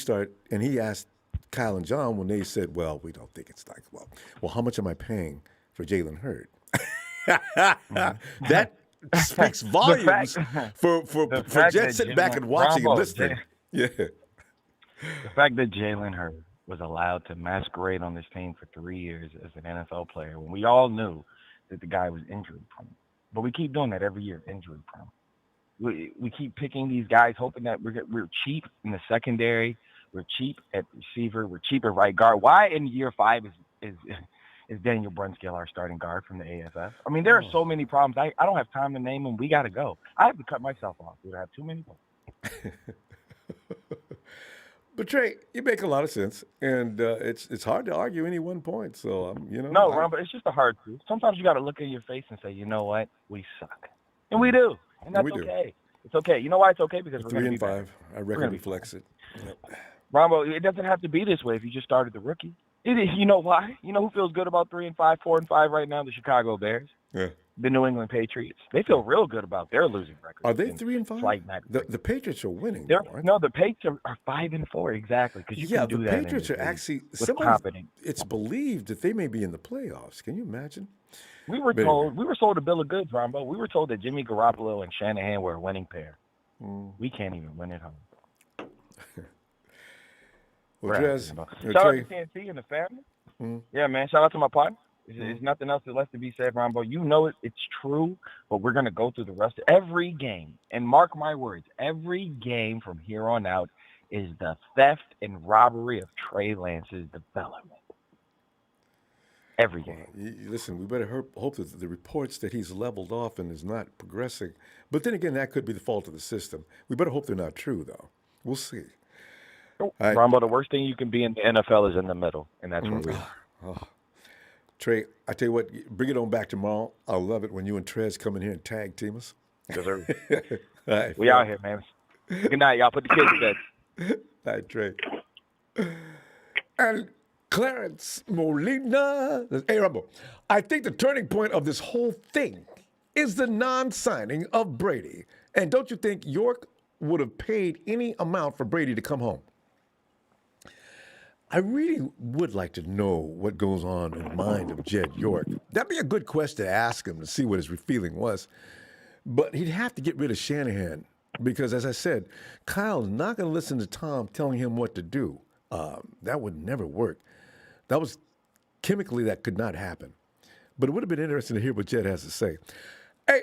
he asked Kyle and John when they said, "Well, we don't think it's like well, how much am I paying for Jalen Hurd?" That speaks volumes for Jed sitting back and watching and listening. Yeah. The fact that Jalen Hurd was allowed to masquerade on this team for 3 years as an NFL player, when we all knew that the guy was injury prone, but we keep doing that every year, injury prone. We keep picking these guys, hoping that we're cheap in the secondary, we're cheap at receiver, we're cheap at right guard. Why in year 5 is Daniel Brunskill our starting guard from the AFF? I mean, there are so many problems. I don't have time to name them. We got to go. I have to cut myself off. We have too many points. But Trey, you make a lot of sense, and it's hard to argue any one point. So No, Ron, but it's just a hard truth. Sometimes you got to look in your face and say, you know what, we suck, and we do, and that's okay. It's okay. You know why it's okay? Because we're 3-5. Our record reflects it. Yep. Rombo, it doesn't have to be this way if you just started the rookie. You know why? You know who feels good about 3-5, 4-5 right now? The Chicago Bears. Yeah. The New England Patriots. They feel real good about their losing record. Are they 3-5? The Patriots are winning. No, the Patriots are 5-4 exactly. Because you can do that. The Patriots are actually it's believed that they may be in the playoffs. Can you imagine? We were sold a bill of goods, Rombo. We were told that Jimmy Garoppolo and Shanahan were a winning pair. We can't even win at home. Well, Trez, shout out to TNT and the family. Yeah, man. Shout out to my partner. There's nothing else left to be said, Ronbo. You know it's true, but we're going to go through the rest of every game. And mark my words, every game from here on out is the theft and robbery of Trey Lance's development. Every game. Listen, we better hope that the reports that he's leveled off and is not progressing. But then again, that could be the fault of the system. We better hope they're not true, though. We'll see. Right. Ronbo, the worst thing you can be in the NFL is in the middle, and that's where we are. Trey, I tell you what, bring it on back tomorrow. I'll love it when you and Trez come in here and tag team us. Yes, sir. Right, we out here, man. Good night, y'all. Put the kids to bed. Night, Trey. And Clarence Molina. Hey, Rumble, I think the turning point of this whole thing is the non-signing of Brady. And don't you think York would have paid any amount for Brady to come home? I really would like to know what goes on in the mind of Jed York. That'd be a good question to ask him to see what his feeling was. But he'd have to get rid of Shanahan because, as I said, Kyle's not going to listen to Tom telling him what to do. That would never work. Chemically, that could not happen. But it would have been interesting to hear what Jed has to say. Hey,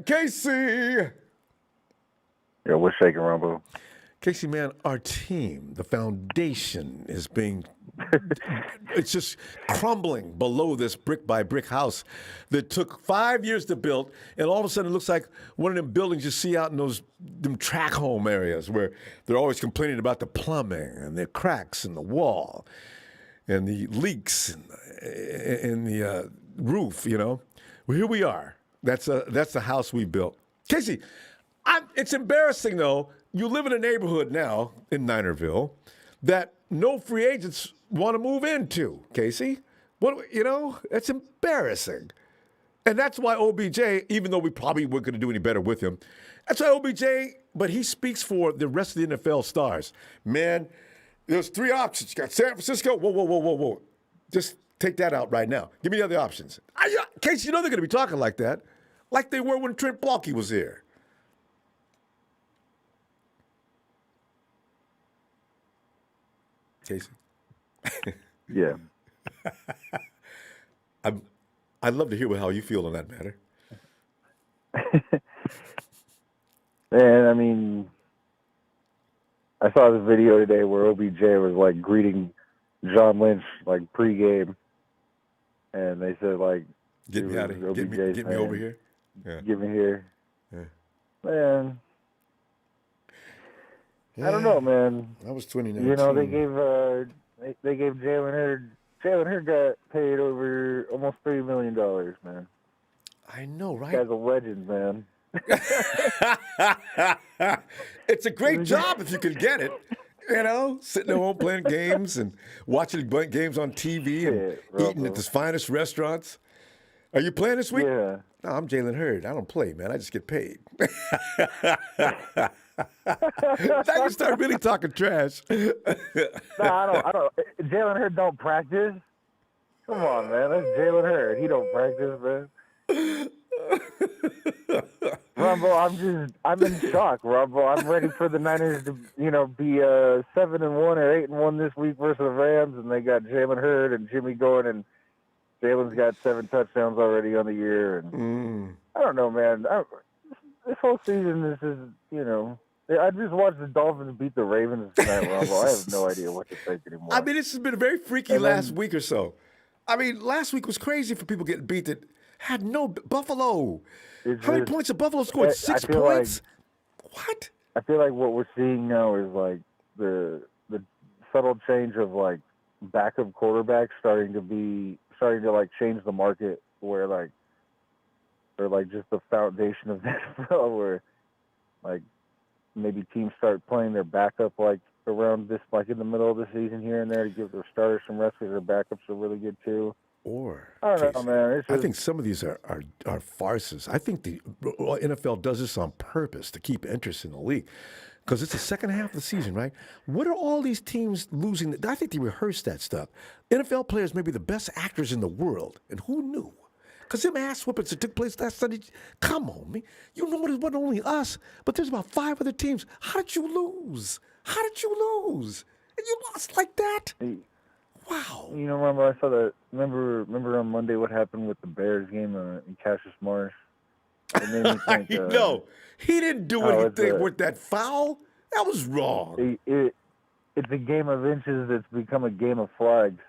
Casey! Yeah, what's shaking, Ronbo? Casey, man, our team, the foundation is it's just crumbling below this brick-by-brick house that took 5 years to build, and all of a sudden it looks like one of them buildings you see out in them track home areas where they're always complaining about the plumbing and the cracks in the wall and the leaks in the roof, Well, here we are. That's the house we built. Casey, it's embarrassing, though. You live in a neighborhood now in Ninerville that no free agents want to move into, Casey. That's embarrassing. And that's why OBJ, even though we probably weren't going to do any better with him, that's why OBJ, but he speaks for the rest of the NFL stars. Man, there's 3 options. You got San Francisco. Whoa. Just take that out right now. Give me the other options. Casey, they're going to be talking like that, like they were when Trent Baalke was here. Casey? Yeah. I'd love to hear how you feel on that matter. Man, I mean, I saw this video today where OBJ was like greeting John Lynch like pregame, and they said like, Get me out of here. Get me over here. Yeah. Get me here. Yeah. Man. Yeah. I don't know, man. That was 2019. You know, they gave Jalen Hurd. Jalen Hurd got paid over almost $3 million, man. I know, right? Guy's a legend, man. It's a great job if you can get it. You know, sitting at home playing games and watching games on TV and eating at the finest restaurants. Are you playing this week? Yeah. No, I'm Jalen Hurd. I don't play, man. I just get paid. Now you start really talking trash. No, I don't. Jalen Hurd don't practice. Come on, man. That's Jalen Hurd. He don't practice, man. Rumble, I'm in shock, Rumble. I'm ready for the Niners to, be 7-1 or 8-1 this week versus the Rams, and they got Jalen Hurd and Jimmy going, and Jalen's got 7 touchdowns already on the year. And I don't know, man. This whole season, I just watched the Dolphins beat the Ravens tonight, Rumble. I have no idea what to think anymore. I mean, this has been a very freaky last week or so. I mean, last week was crazy for people getting beat that had no Buffalo. How many points did Buffalo score? 6 points? What? I feel like what we're seeing now is like the subtle change of like backup quarterbacks starting to like change the market where like just the foundation of the NFL where like maybe teams start playing their backup like around this like in the middle of the season here and there to give their starters some rest because their backups are really good too. Or I don't know, man. I think some of these are farces. I think the NFL does this on purpose to keep interest in the league because it's the second half of the season, right? What are all these teams losing? I think they rehearse that stuff. NFL players may be the best actors in the world, and who knew? Because them ass whoopings that took place last Sunday, come on, man. You know what? It wasn't only us, but there's about 5 other teams. How did you lose? And you lost like that? Wow. Remember I saw that. Remember on Monday what happened with the Bears game in Cassius Marsh? It made me think, no, he didn't do anything with that foul. That was wrong. It's a game of inches that's become a game of flags.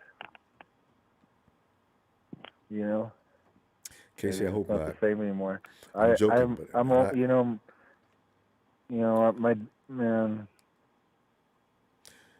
Casey, I hope not not the same anymore. I'm joking, but my man.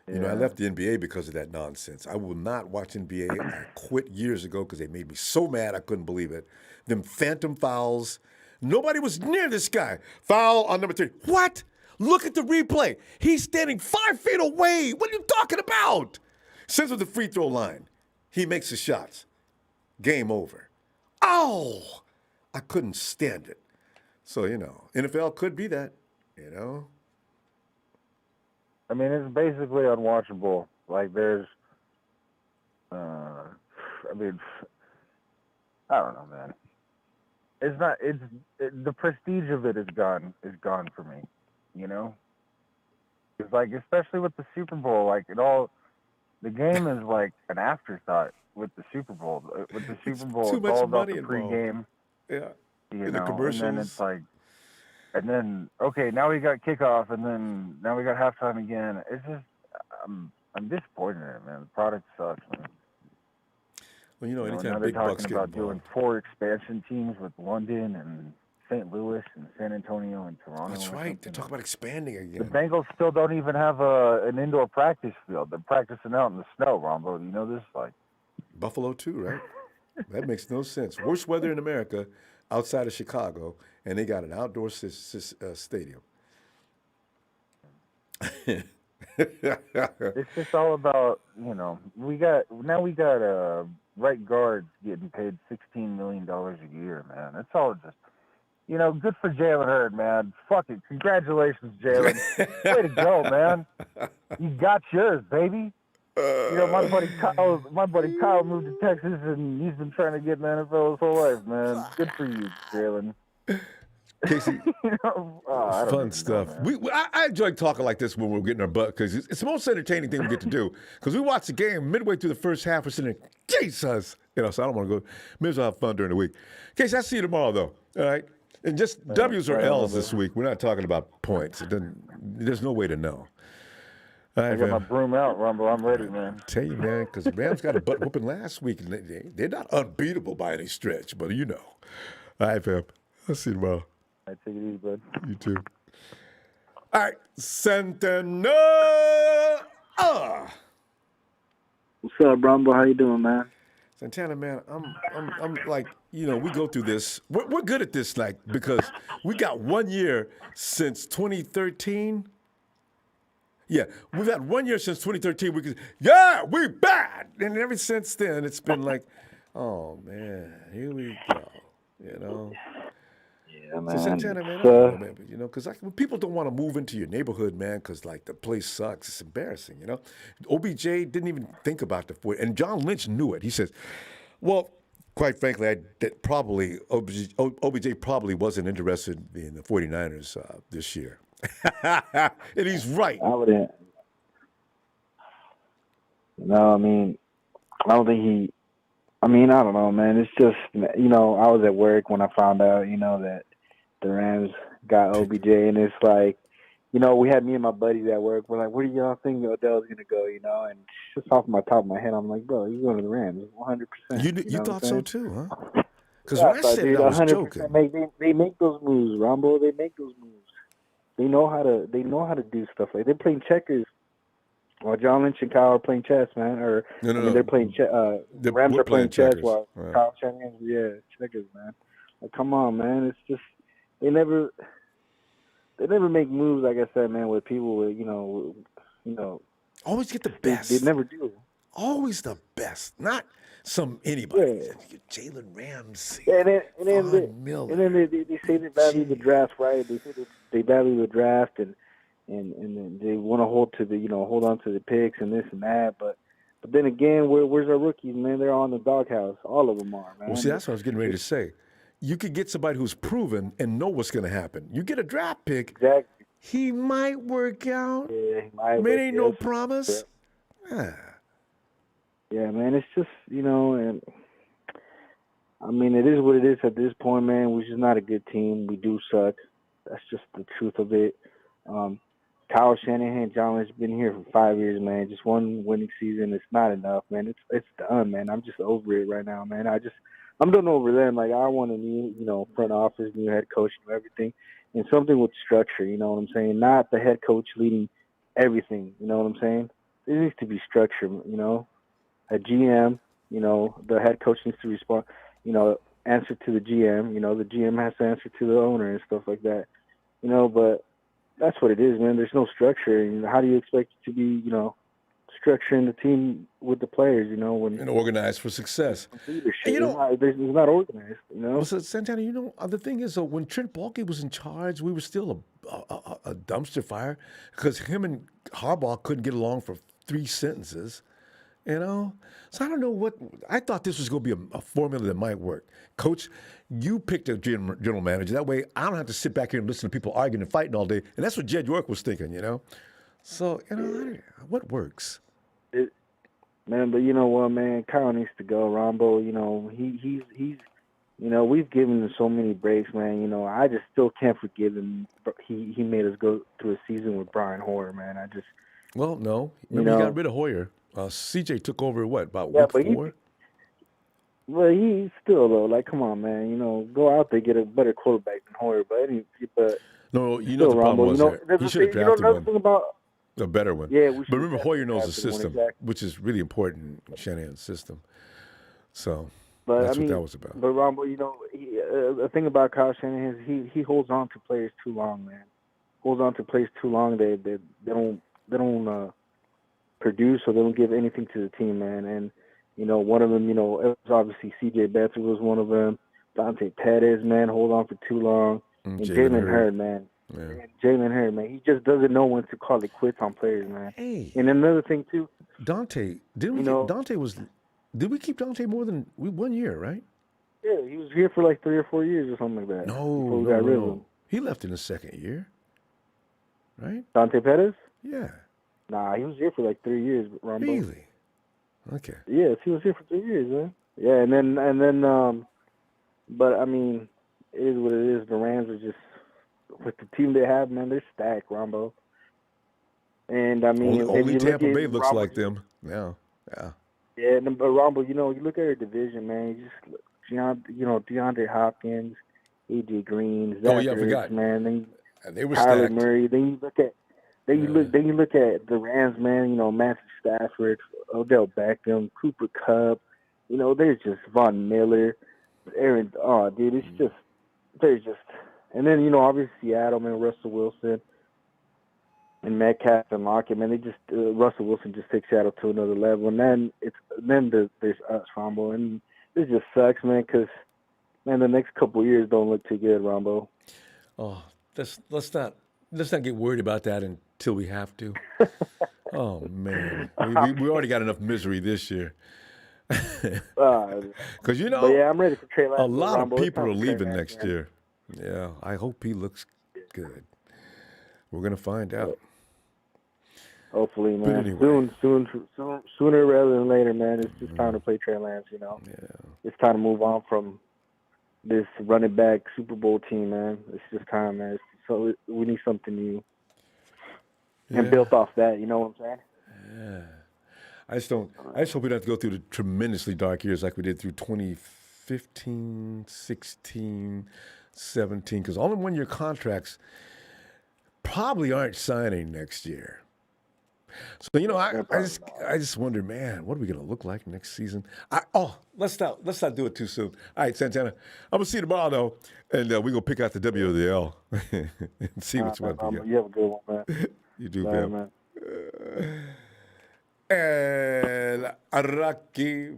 I left the NBA because of that nonsense. I will not watch NBA. I quit years ago because they made me so mad I couldn't believe it. Them phantom fouls. Nobody was near this guy. Foul on number 3. What? Look at the replay. He's standing 5 feet away. What are you talking about? Since with the free throw line, he makes the shots. Game over. Oh! I couldn't stand it. So, NFL could be that, I mean, it's basically unwatchable. Like, there's, I don't know, man. It's not, the prestige of it is gone for me, It's like, especially with the Super Bowl, like, the game is like an afterthought with the Super Bowl. With the Super Bowl, it's all about the pregame. Yeah. And the commercials. And then it's like, okay, now we got kickoff, and then now we got halftime again. It's just, I'm disappointed in it, man. The product sucks, man. Well, anytime now big they're bucks talking get about involved. doing 4 expansion teams with London and St. Louis and San Antonio and Toronto. That's right. They talk about expanding again. The Bengals still don't even have an indoor practice field. They're practicing out in the snow, Ronbo. You know this? Like Buffalo too, right? That makes no sense. Worst weather in America outside of Chicago, and they got an outdoor stadium. It's just all about, we got right guards getting paid $16 million a year, man. It's all just, good for Jalen Hurd, man. Fuck it. Congratulations, Jalen. Way to go, man. You got yours, baby. My buddy Kyle moved to Texas, and he's been trying to get in the NFL his whole life, man. Good for you, Jalen. Casey, fun stuff. I enjoy talking like this when we're getting our butt because it's the most entertaining thing we get to do. Because we watch the game midway through the first half, we're sitting there, Jesus, so I don't want to go. Maybe I'll have fun during the week. Casey, I'll see you tomorrow, though. All right, and just W's or L's this week. We're not talking about points. There's no way to know. All I right, got my fam. broom out, Rumble. I'm ready, man. Tell you, man, because the Rams got a butt whooping last week, and they're not unbeatable by any stretch, but you know. All right, fam. I'll see you tomorrow. I take it easy, bud. You too. All right, Santana. What's up, Ronbo? How you doing, man? Santana, man, I'm like, we go through this. We're good at this, like, because we got 1 year since 2013. Yeah, we've had 1 year since 2013. We bad, and ever since then, it's been like, oh man, here we go. Yeah, So man. Santana, man, I don't know, man, but because people don't want to move into your neighborhood, man, because like the place sucks. It's embarrassing, OBJ didn't even think about the 40, and John Lynch knew it. He says, well, quite frankly, probably OBJ probably wasn't interested in the 49ers this year. And he's right. I wouldn't. No, I mean, I don't think he. I mean, I don't know, man. It's just, I was at work when I found out, that the Rams got OBJ, and it's like, we had me and my buddies at work. We're like, where do y'all think Odell's gonna go? And just off my top of my head, I'm like, bro, he's going to the Rams, 100%. You thought so too, huh? Because Yeah, when I said it, I was 100%. joking. They make those moves, Ronbo. They make those moves. They know how to do stuff like they're playing checkers. While John Lynch and Kyle are playing chess, man. Or No. they're playing the Rams are playing chess checkers. while Right. Kyle Shanahan's checkers, man. Like, come on, man. It's just they never make moves, like I said, man, with people with Always get the best. They never do. Always the best, not some anybody. Yeah. Jalen Ramsey. Yeah, and then they say they value the draft, right? They say they value the draft and then they want to hold on to the picks and this and that, but then again, where's our rookies, man? They're on the doghouse. All of them are, man. Well, see, that's what I was getting ready to say. You could get somebody who's proven and know what's going to happen. You get a draft pick, exactly. He might work out. Yeah, he might. Man, ain't no promise. Yeah, man, it's just, and I mean, it is what it is at this point, man. We're just not a good team. We do suck. That's just the truth of it. Kyle Shanahan, John Lynch, been here for 5 years, man. Just one winning season. It's not enough, man. It's done, man. I'm just over it right now, man. I'm done over them. Like, I want a new, front office, new head coach, new everything, and something with structure. You know what I'm saying? Not the head coach leading everything. You know what I'm saying? There needs to be structure. A GM. The head coach needs to respond. Answer to the GM. The GM has to answer to the owner and stuff like that. But that's what it is, man. There's no structure. And how do you expect it to be, structuring the team with the players, when and organized for success. Leadership. It's not organized, Well, so Santana, the thing is, when Trent Baalke was in charge, we were still a dumpster fire because him and Harbaugh couldn't get along for 3 sentences. So I don't know what I thought this was going to be a formula that might work. Coach, you picked a general manager. That way, I don't have to sit back here and listen to people arguing and fighting all day. And that's what Jed York was thinking, So, what works? Man, but you know what, man? Kyle needs to go. Ronbo, he's we've given him so many breaks, man. I just still can't forgive him. He made us go through a season with Brian Hoyer, man. Well, no. Remember, he got rid of Hoyer. CJ took over about week 4? Well, he's still, though. Like, come on, man. Go out there, get a better quarterback than Hoyer. But no, the problem was he should have drafted one. About a better one. Yeah, but remember, Hoyer knows the system, which is really important in Shanahan's system. So that's what that was about. But Ronbo, the thing about Kyle Shanahan is he holds on to players too long, man. Holds on to players too long. They don't produce or they don't give anything to the team, man. And one of them, it was obviously C.J. Beathard was one of them. Dante Pettis, man, hold on for too long. And Jalen Hurd, man. Yeah. Jalen Hurd, man, he just doesn't know when to call it quits on players, man. Hey. And another thing too, Dante, did we keep Dante more than 1 year, right? Yeah, he was here for like 3 or 4 years or something like that. No. He left in the second year, right? Dante Pettis? Yeah. Nah, he was here for like 3 years, Ronbo. Really? Okay. Yes, he was here for 3 years, man. Yeah, and then, but I mean, it is what it is. The Rams are just, with the team they have, man, they're stacked, Ronbo. And I mean, only you Tampa look Bay at looks Ronbo, like them. Yeah. yeah, but Ronbo, you look at her division, man. You just DeAndre Hopkins, AJ Green, Oh Zach yeah, I Ertz, forgot. man. Then And they were Kyler stacked. Murray. Then you look at the Rams, man. Matthew Stafford, Odell Beckham, Cooper Kupp. There's just Von Miller, Aaron. Oh, dude, it's just there's just, and then obviously Seattle, man, Russell Wilson and Metcalf and Lockett, man. They just Russell Wilson just takes Seattle to another level, and then there's us, Rombo, and this just sucks, man, because man, the next couple of years don't look too good, Rombo. Oh, let's not get worried about that until we have to. Oh man, we already got enough misery this year. Because yeah, I'm ready for Trey Lance. A lot Rombo. of people are leaving Lance, next man. year. Yeah, I hope he looks good. We're gonna find out. Hopefully, man. Anyway. Sooner rather than later, man. It's just time to play Trey Lance. Yeah. It's time to move on from this running back Super Bowl team, man. It's just time, man. So we need something new and built off that. You know what I'm saying? Yeah. I just hope we don't have to go through the tremendously dark years like we did through 2015, 16, 17, because all in one-year contracts probably aren't signing next year. So I just wonder, man, what are we gonna look like next season? Let's not do it too soon. All right, Santana, I'm gonna see you tomorrow though, and we're gonna pick out the W or the L and see which one to get. You have a good one, man. You do, Bye, man. Man. And Rocky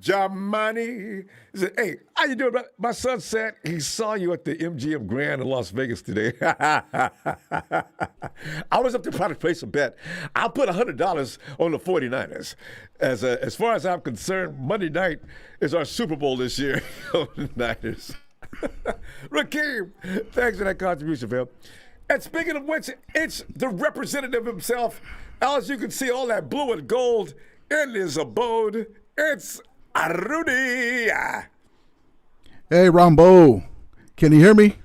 Jamani said, "Hey, how you doing, brother? My son said he saw you at the MGM Grand in Las Vegas today. I was up to try to place a bet. I'll put $100 on the 49ers. As far as I'm concerned, Monday night is our Super Bowl this year on the Niners." Rakeem, thanks for that contribution, Phil. And speaking of which, it's the representative himself. As you can see, all that blue and gold in his abode. It's Rudy. Hey, Ronbo. Can you hear me?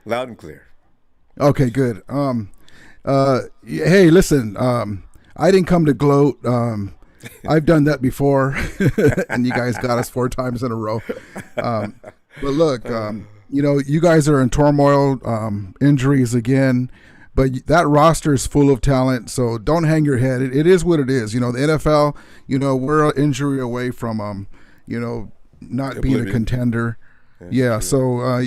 Loud and clear. Okay, good. Hey, listen, I didn't come to gloat. I've done that before, and you guys got us 4 times in a row. But look, you guys are in turmoil, injuries again, but that roster is full of talent, so don't hang your head. It is what it is. The NFL, we're an injury away from, not being a contender. Yeah, so,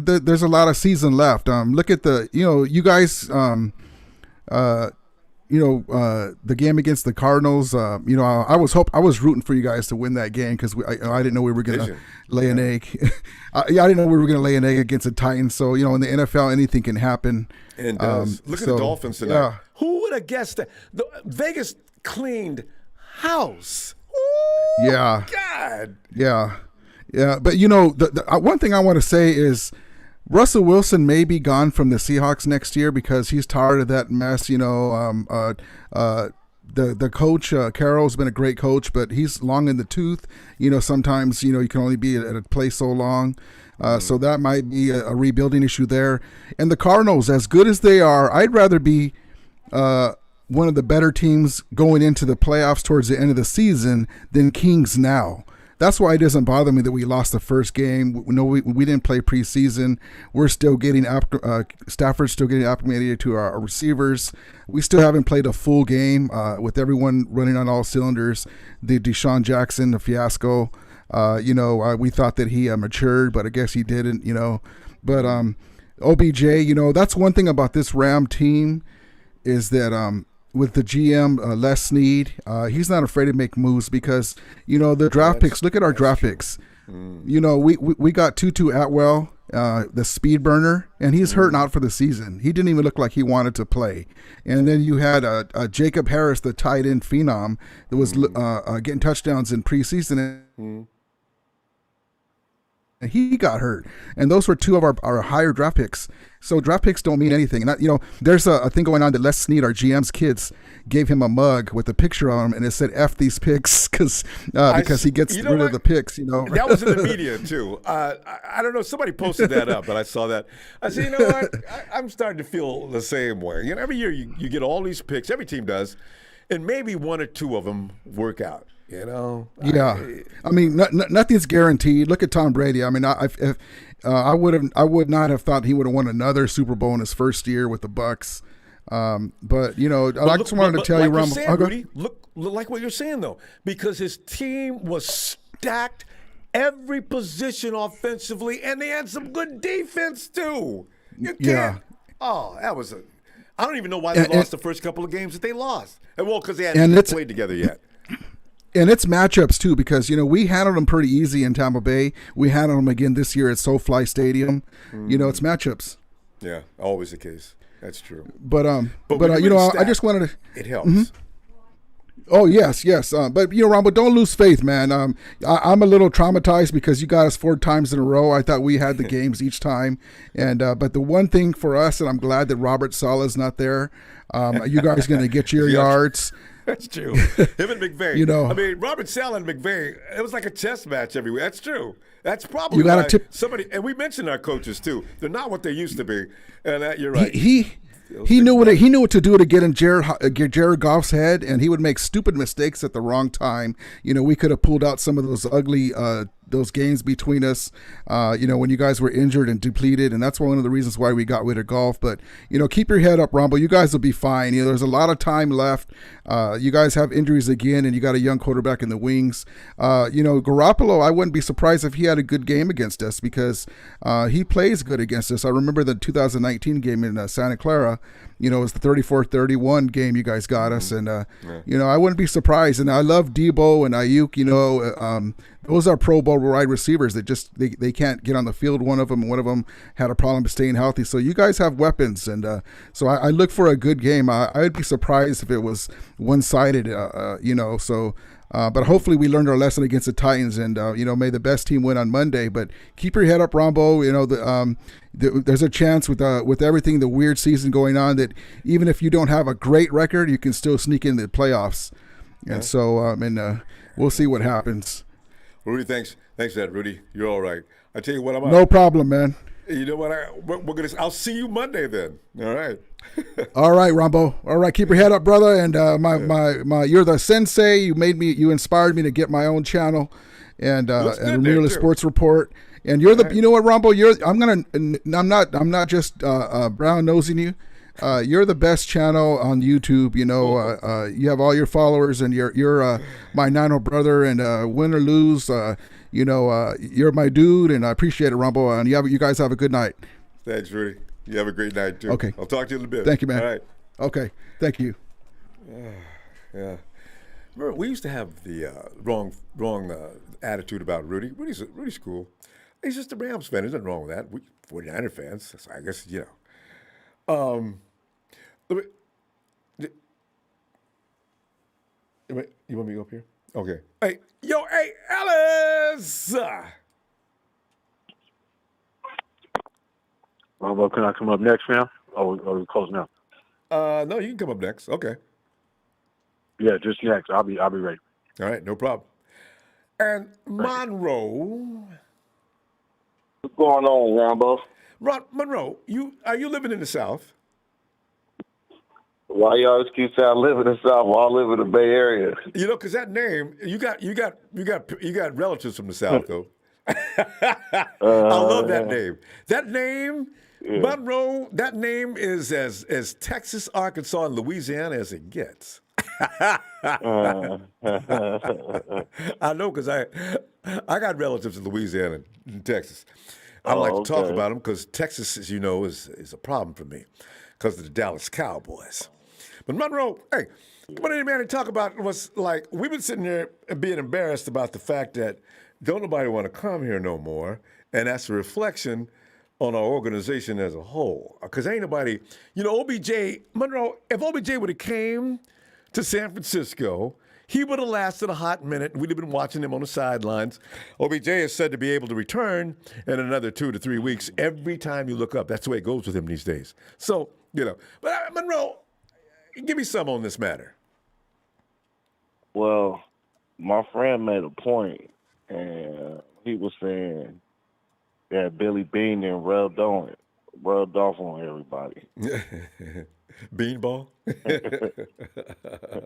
there's a lot of season left. Look at you guys, the game against the Cardinals, I was rooting for you guys to win that game because I didn't know we were going to lay an egg. I didn't know we were going to lay an egg against the Titans. So, in the NFL, anything can happen. And look at the Dolphins tonight. Yeah. Who would have guessed that? Vegas cleaned house. Ooh, yeah. God. Yeah. Yeah. But, the one thing I want to say is Russell Wilson may be gone from the Seahawks next year because he's tired of that mess. The coach, Carroll's been a great coach, but he's long in the tooth. Sometimes, you can only be at a place so long. So that might be a rebuilding issue there. And the Cardinals, as good as they are, I'd rather be one of the better teams going into the playoffs towards the end of the season than Kings now. That's why it doesn't bother me that we lost the first game. We didn't play preseason. We're still getting Stafford's still getting acclimated to our receivers. We still haven't played a full game with everyone running on all cylinders. The Deshaun Jackson, the fiasco. We thought that he matured, but I guess he didn't. But OBJ, that's one thing about this Ram team is that with the GM, Les Snead, he's not afraid to make moves because, the draft picks, look at our draft picks. We got Tutu Atwell, the speed burner, and he's hurt out for the season. He didn't even look like he wanted to play. And then you had Jacob Harris, the tight end phenom, that was getting touchdowns in preseason. and he got hurt. And those were two of our higher draft picks. So draft picks don't mean anything. And there's a thing going on that Les Snead, our GM's kids, gave him a mug with a picture on him, and it said "F these picks" because he gets rid of the picks. That was in the media too. I don't know. Somebody posted that up, but I saw that. I said, you know what? I'm starting to feel the same way. Every year you get all these picks. Every team does, and maybe one or two of them work out. Yeah. I mean, nothing's guaranteed. Look at Tom Brady. I mean, I would not have thought he would have won another Super Bowl in his first year with the Bucs. But I just wanted to tell you, Ronbo. Rudy, look like what you're saying though, because his team was stacked every position offensively, and they had some good defense too. You can't. Oh, that was I don't even know why they lost the first couple of games that they lost. Well, because they hadn't played together yet. And it's matchups too, because we handled them pretty easy in Tampa Bay. We handled them again this year at SoFi Stadium. It's matchups. Yeah, always the case. That's true. But I just wanted to. It helps. Oh yes. But Ronbo, don't lose faith, man. I'm a little traumatized because you got us 4 times in a row. I thought we had the games each time, and but the one thing for us, and I'm glad that Robert Saleh's not there. You guys going to get your yards. That's true. Him and McVay. I mean, Robert Saleh and McVay, it was like a chess match everywhere. That's true. That's probably why somebody, and we mentioned our coaches too. They're not what they used to be. And you're right. He knew what to do to get in Jared Goff's head, and he would make stupid mistakes at the wrong time. We could have pulled out some of those ugly those games between us, when you guys were injured and depleted, and that's one of the reasons why we got rid of Goff. But keep your head up, Ronbo. You guys will be fine. There's a lot of time left. You guys have injuries again, and you got a young quarterback in the wings. Garoppolo, I wouldn't be surprised if he had a good game against us because he plays good against us. I remember the 2019 game in Santa Clara. It was the 34-31 game you guys got us, and I wouldn't be surprised. And I love Debo and Ayuk. Those are Pro Bowl wide receivers that just they can't get on the field. One of them had a problem staying healthy. So you guys have weapons, and so I look for a good game. I'd be surprised if it was one-sided. But hopefully we learned our lesson against the Titans, and may the best team win on Monday. But keep your head up, Ronbo. There's a chance with everything, the weird season going on, that even if you don't have a great record, you can still sneak in the playoffs. And so, we'll see what happens. Rudy, thanks for that, Rudy. You're all right. I tell you what, no problem, man. You know what? I'll see you Monday then. All right. All right, Ronbo. All right, keep your head up, brother. And you're the sensei. You inspired me to get my own channel, and Nearly Sports Report. And you're the, you know what, Ronbo? I'm not just brown nosing you. You're the best channel on YouTube. You have all your followers, and you're my nano brother. And win or lose, you're my dude, and I appreciate it, Ronbo. And you guys have a good night. Thanks, Rudy. You have a great night too. Okay. I'll talk to you in a bit. Thank you, man. All right. Okay. Thank you. Yeah. Remember, we used to have the wrong attitude about Rudy. Rudy's cool. He's just a Rams fan. There's nothing wrong with that. We 49er fans. So I guess you want me to go up here? Okay. Hey, Ellis! Well, can I come up next, man? Oh, we're close now. No, you can come up next. Okay. Yeah, just next. I'll be ready. All right, no problem. And Monroe. What's going on, Ronbo? Monroe, are you living in the South? Why you always keep saying I live in the South? Well, I live in the Bay Area. Because that name, you got relatives from the South though. I love that name. That name, Monroe. That name is as Texas, Arkansas, and Louisiana as it gets. I know because I got relatives in Louisiana and Texas. I don't like to talk about them because Texas, as you know, is a problem for me because of the Dallas Cowboys. But Monroe, hey, come on in, man, and talk about what's like. We've been sitting there and being embarrassed about the fact that don't nobody want to come here no more, and that's a reflection on our organization as a whole. Because ain't nobody, OBJ, Monroe, if OBJ would have came to San Francisco, he would have lasted a hot minute. We'd have been watching him on the sidelines. OBJ is said to be able to return in another 2 to 3 weeks. Every time you look up, that's the way it goes with him these days. So, but Monroe, give me some on this matter. Well, my friend made a point, and he was saying that Billy Bean and rubbed off on everybody. Beanball?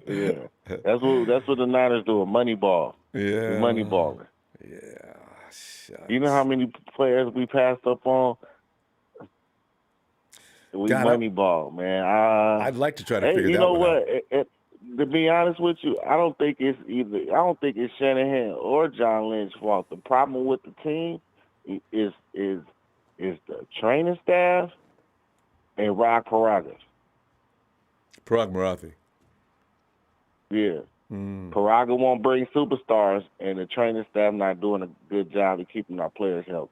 Yeah. That's what the Niners do, a money ball. Yeah. Money balling. Yeah. Shucks. You know how many players we passed up on? We money ball, man. I'd like to try to figure you that know one what? out. To be honest with you, I don't think it's Shanahan or John Lynch's fault. The problem with the team is the training staff and Rock Parag Marathi. Yeah. Paraga won't bring superstars, and the training staff not doing a good job of keeping our players healthy.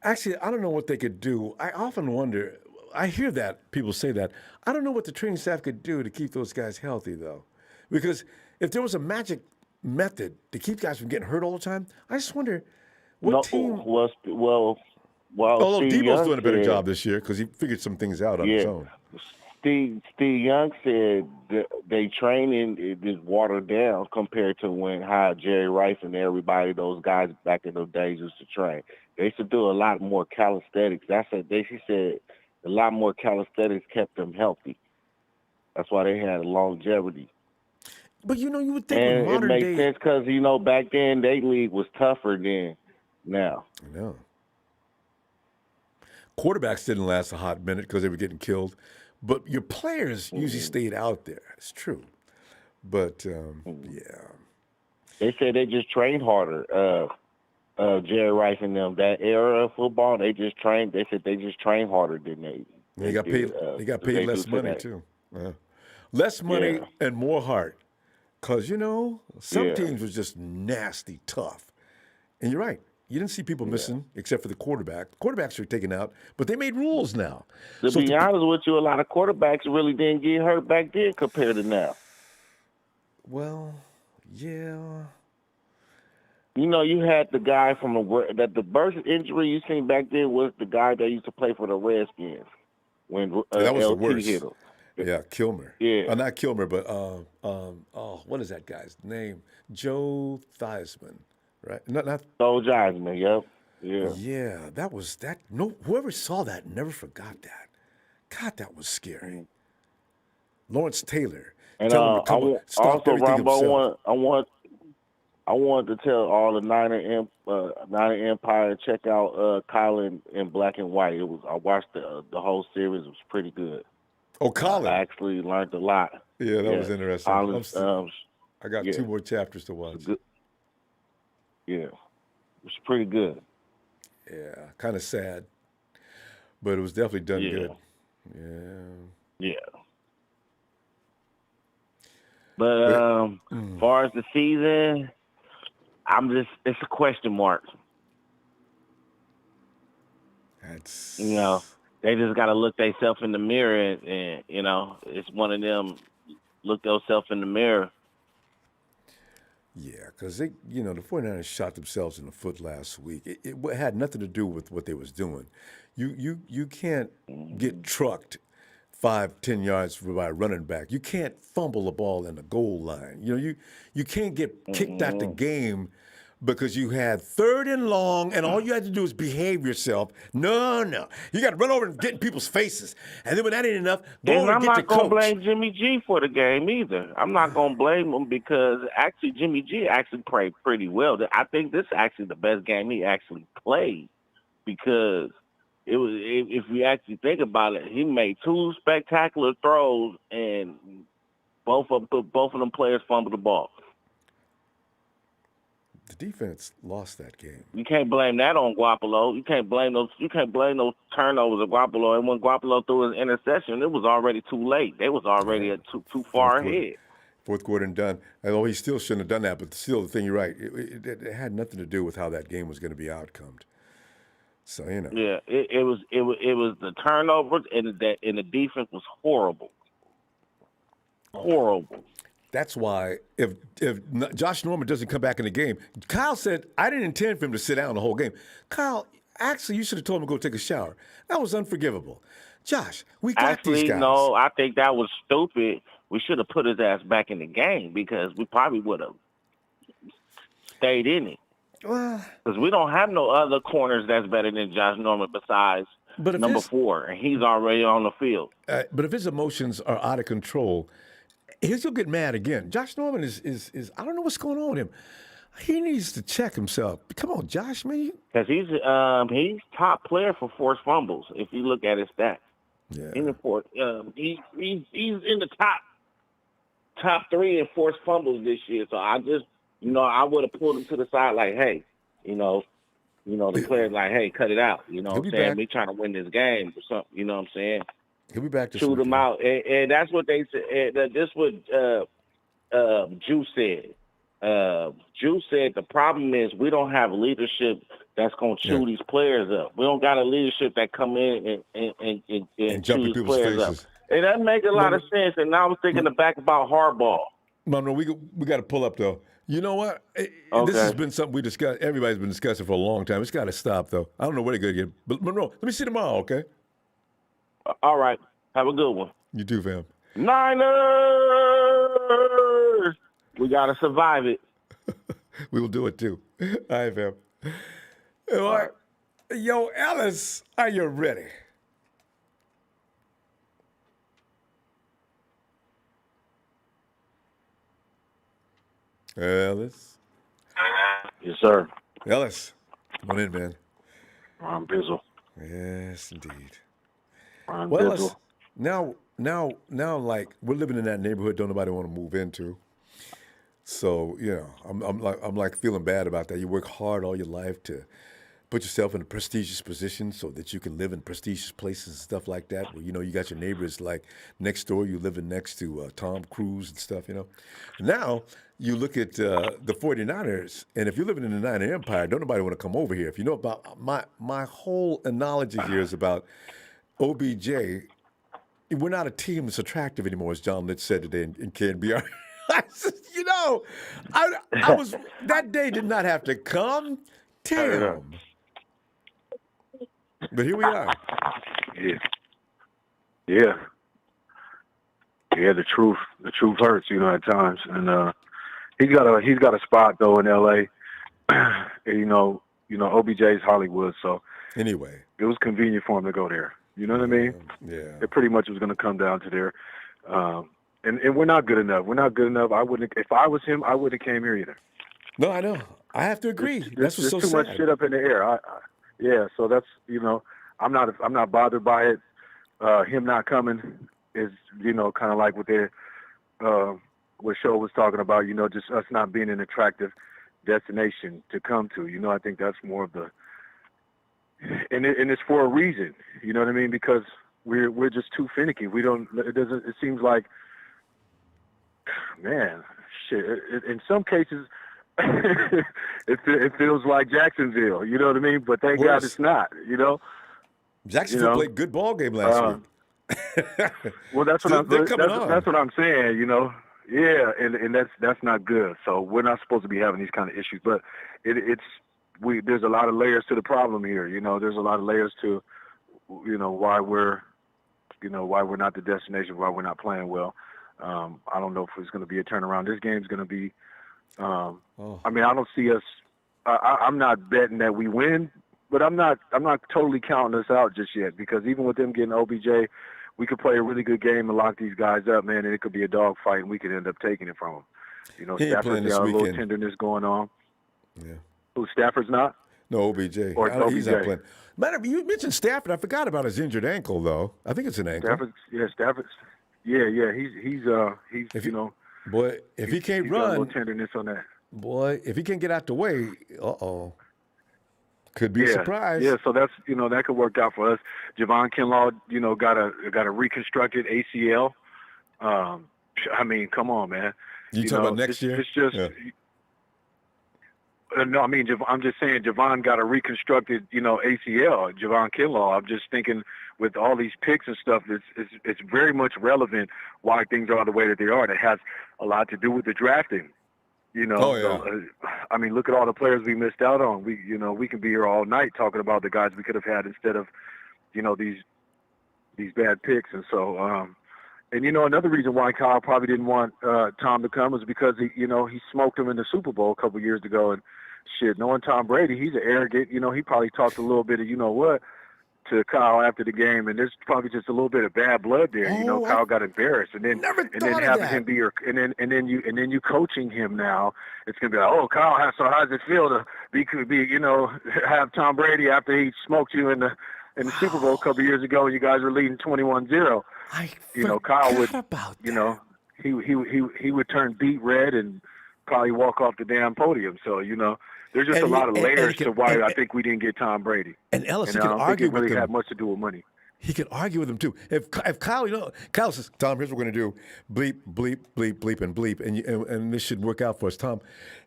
I don't know what they could do. I often wonder, I hear that, people say that. I don't know what the training staff could do to keep those guys healthy, though. Because if there was a magic method to keep guys from getting hurt all the time, I just wonder what team... Well, although Steve Debo's Young doing a better said, job this year because he figured some things out on his own. Steve Young said that they training is watered down compared to how Jerry Rice and everybody, those guys back in those days used to train. They used to do a lot more calisthenics. She said a lot more calisthenics kept them healthy. That's why they had longevity. But you would think and with modern it makes day... sense because back then their league was tougher than now. I know. Quarterbacks didn't last a hot minute because they were getting killed, but your players usually stayed out there. It's true, but yeah. They said they just trained harder. Jerry Rice and them, that era of football, they just trained. They said they just trained harder than they. They got paid. They got paid less money too. Less money and more heart, because some teams was just nasty tough, and you're right. You didn't see people missing except for the quarterback. Quarterbacks were taken out, but they made rules now. To be honest with you, a lot of quarterbacks really didn't get hurt back then compared to now. Well, yeah. You had the guy from the burst injury you seen back then was the guy that used to play for the Redskins when that was LT the worst. hit him. Yeah, Kilmer. Yeah, not Kilmer, but what is that guy's name? Joe Theismann. Right, not Joe Theismann. Yep. Yeah. Yeah, that was that. No, whoever saw that never forgot that. God, that was scary. Lawrence Taylor. And stop everything himself. I wanted to tell all the Niner Empire check out Colin in Black and White. I watched the whole series. It was pretty good. Oh, Colin! I actually learned a lot. Yeah, that was interesting. I got 2 more chapters to watch. Yeah, it was pretty good. Yeah, kind of sad, but it was definitely done good. Yeah. But as far as the season, it's a question mark. That's they just got to look themselves in the mirror, and it's one of them. Look yourself in the mirror. Yeah, because the 49ers shot themselves in the foot last week. It had nothing to do with what they was doing. You can't get trucked 5-10 yards by a running back. You can't fumble the ball in the goal line. You can't get kicked out the game because you had 3rd and long and all you had to do is behave yourself. No. You got to run over and get in people's faces. And then when that ain't enough, go over and get your coach. I'm not going to blame Jimmy G for the game either. I'm not going to blame him because actually Jimmy G actually played pretty well. I think this is actually the best game he actually played because it was. If you actually think about it, he made 2 spectacular throws and both of them players fumbled the ball. The defense lost that game. You can't blame that on Garoppolo. You can't blame those turnovers of Garoppolo. And when Garoppolo threw his interception, it was already too late. They was already too far ahead. 4th quarter and done. Although he still shouldn't have done that, but still, the thing you're right. It had nothing to do with how that game was going to be outcomed. So you know. Yeah, it was the turnovers and the defense was horrible. Horrible. That's why if Josh Norman doesn't come back in the game, Kyle said, I didn't intend for him to sit down the whole game. Kyle, actually, you should have told him to go take a shower. That was unforgivable. Josh, we got these guys. No, I think that was stupid. We should have put his ass back in the game because we probably would have stayed in it. Well, because we don't have no other corners that's better than Josh Norman besides number 4, and he's already on the field. But if his emotions are out of control, he'll get mad again. Josh Norman is I don't know what's going on with him. He needs to check himself. Come on, Josh, man. Because he's top player for forced fumbles. If you look at his stats, yeah, in the fourth, he's in the top 3 in forced fumbles this year. So I just. I would have pulled him to the side like, hey, the player's like, hey, cut it out. You know what I'm saying? We trying to win this game or something. You know what I'm saying? He'll be back to shoot him out. And that's what they said. That's what Juice said. Juice said the problem is we don't have leadership that's going to chew these players up. We don't got a leadership that come in and chew these players up. And that makes a lot of sense. And I was thinking back about Harbaugh. No, we got to pull up, though. You know what? This has been something we discussed. Everybody's been discussing for a long time. It's got to stop, though. I don't know where they're going to get. But Monroe, let me see you tomorrow, okay? All right. Have a good one. You too, fam. Niners! We got to survive it. We will do it, too. All right, fam. All right. Yo, Ellis, are you ready? Ellis? Yes, sir. Ellis, come on in, man. Ron Bizzle. Yes, indeed. Ron well, Bizzle. Ellis, now, like we're living in that neighborhood don't nobody want to move into. So I'm like feeling bad about that. You work hard all your life to put yourself in a prestigious position so that you can live in prestigious places and stuff like that. Where you got your neighbors like next door. You living next to Tom Cruise and stuff. Now you look at the 49ers, and if you're living in the Niner Empire, don't nobody want to come over here. If you know about my whole analogy here is about OBJ. We're not a team that's attractive anymore, as John Lynch said today in KNBR. I was that day did not have to come. Damn. But here we are. Yeah. The truth hurts, at times. And he's got a spot though in LA. OBJ's Hollywood, so anyway, it was convenient for him to go there. You know what I mean? Yeah. It pretty much was going to come down to there. And we're not good enough. We're not good enough. I wouldn't. If I was him, I wouldn't have came here either. No, I know. I have to agree. That's what's so too sad. Much shit up in the air. So that's I'm not bothered by it. Him not coming is kind of like what what Show was talking about. Just us not being an attractive destination to come to. I think that's more of the. And it's for a reason. You know what I mean? Because we're just too finicky. We don't. It doesn't. It seems like. Man, shit. In some cases, it feels like Jacksonville. You know what I mean? But thank God it's not. Jacksonville played good ball game last week. Well, that's what that's what I'm saying. Yeah, and that's not good. So we're not supposed to be having these kind of issues. But there's a lot of layers to the problem here. There's a lot of layers to why we're not the destination, why we're not playing well. I don't know if it's going to be a turnaround. This game's going to be. I mean, I don't see us. I'm not betting that we win, but I'm not totally counting us out just yet, because even with them getting OBJ, we could play a really good game and lock these guys up, man, and it could be a dogfight, and we could end up taking it from them. Stafford's got a little tenderness going on. Yeah. Who, Stafford's not? No, OBJ. Or He's not playing. Matter, you mentioned Stafford. I forgot about his injured ankle, though. I think it's an ankle. Stafford's. Yeah. He's boy, if he can't he's run, got a little tenderness on that. Boy, if he can't get out the way, could be a surprise. Yeah, so that's that could work out for us. Javon Kinlaw, got a reconstructed ACL. I mean, come on, man. You talking about next year? It's just No, I mean, I'm just saying Javon got a reconstructed, ACL, Javon Kinlaw. I'm just thinking with all these picks and stuff, it's very much relevant why things are the way that they are. And it has a lot to do with the drafting. Oh, yeah. I mean, look at all the players we missed out on. We can be here all night talking about the guys we could have had instead of, these bad picks. And so, another reason why Kyle probably didn't want Tom to come was because he smoked him in the Super Bowl a couple years ago. And shit, knowing Tom Brady, he's an arrogant. He probably talked a little bit of what to Kyle after the game, and there's probably just a little bit of bad blood there. Kyle got embarrassed, and then having him be your, and then you coaching him now, it's gonna be like, oh, Kyle, so how does it feel to have Tom Brady after he smoked you in the Super Bowl a couple years ago, and you guys were leading 21-0. Kyle would, he would turn beet red and probably walk off the damn podium. So there's just a lot of layers to why I think we didn't get Tom Brady. And Ellis, and he can argue it really with him. had much to do with money. He can argue with him too. If Kyle, Kyle says, Tom, here's what we're going to do: bleep, bleep, bleep, bleep, and bleep, and this should work out for us. Tom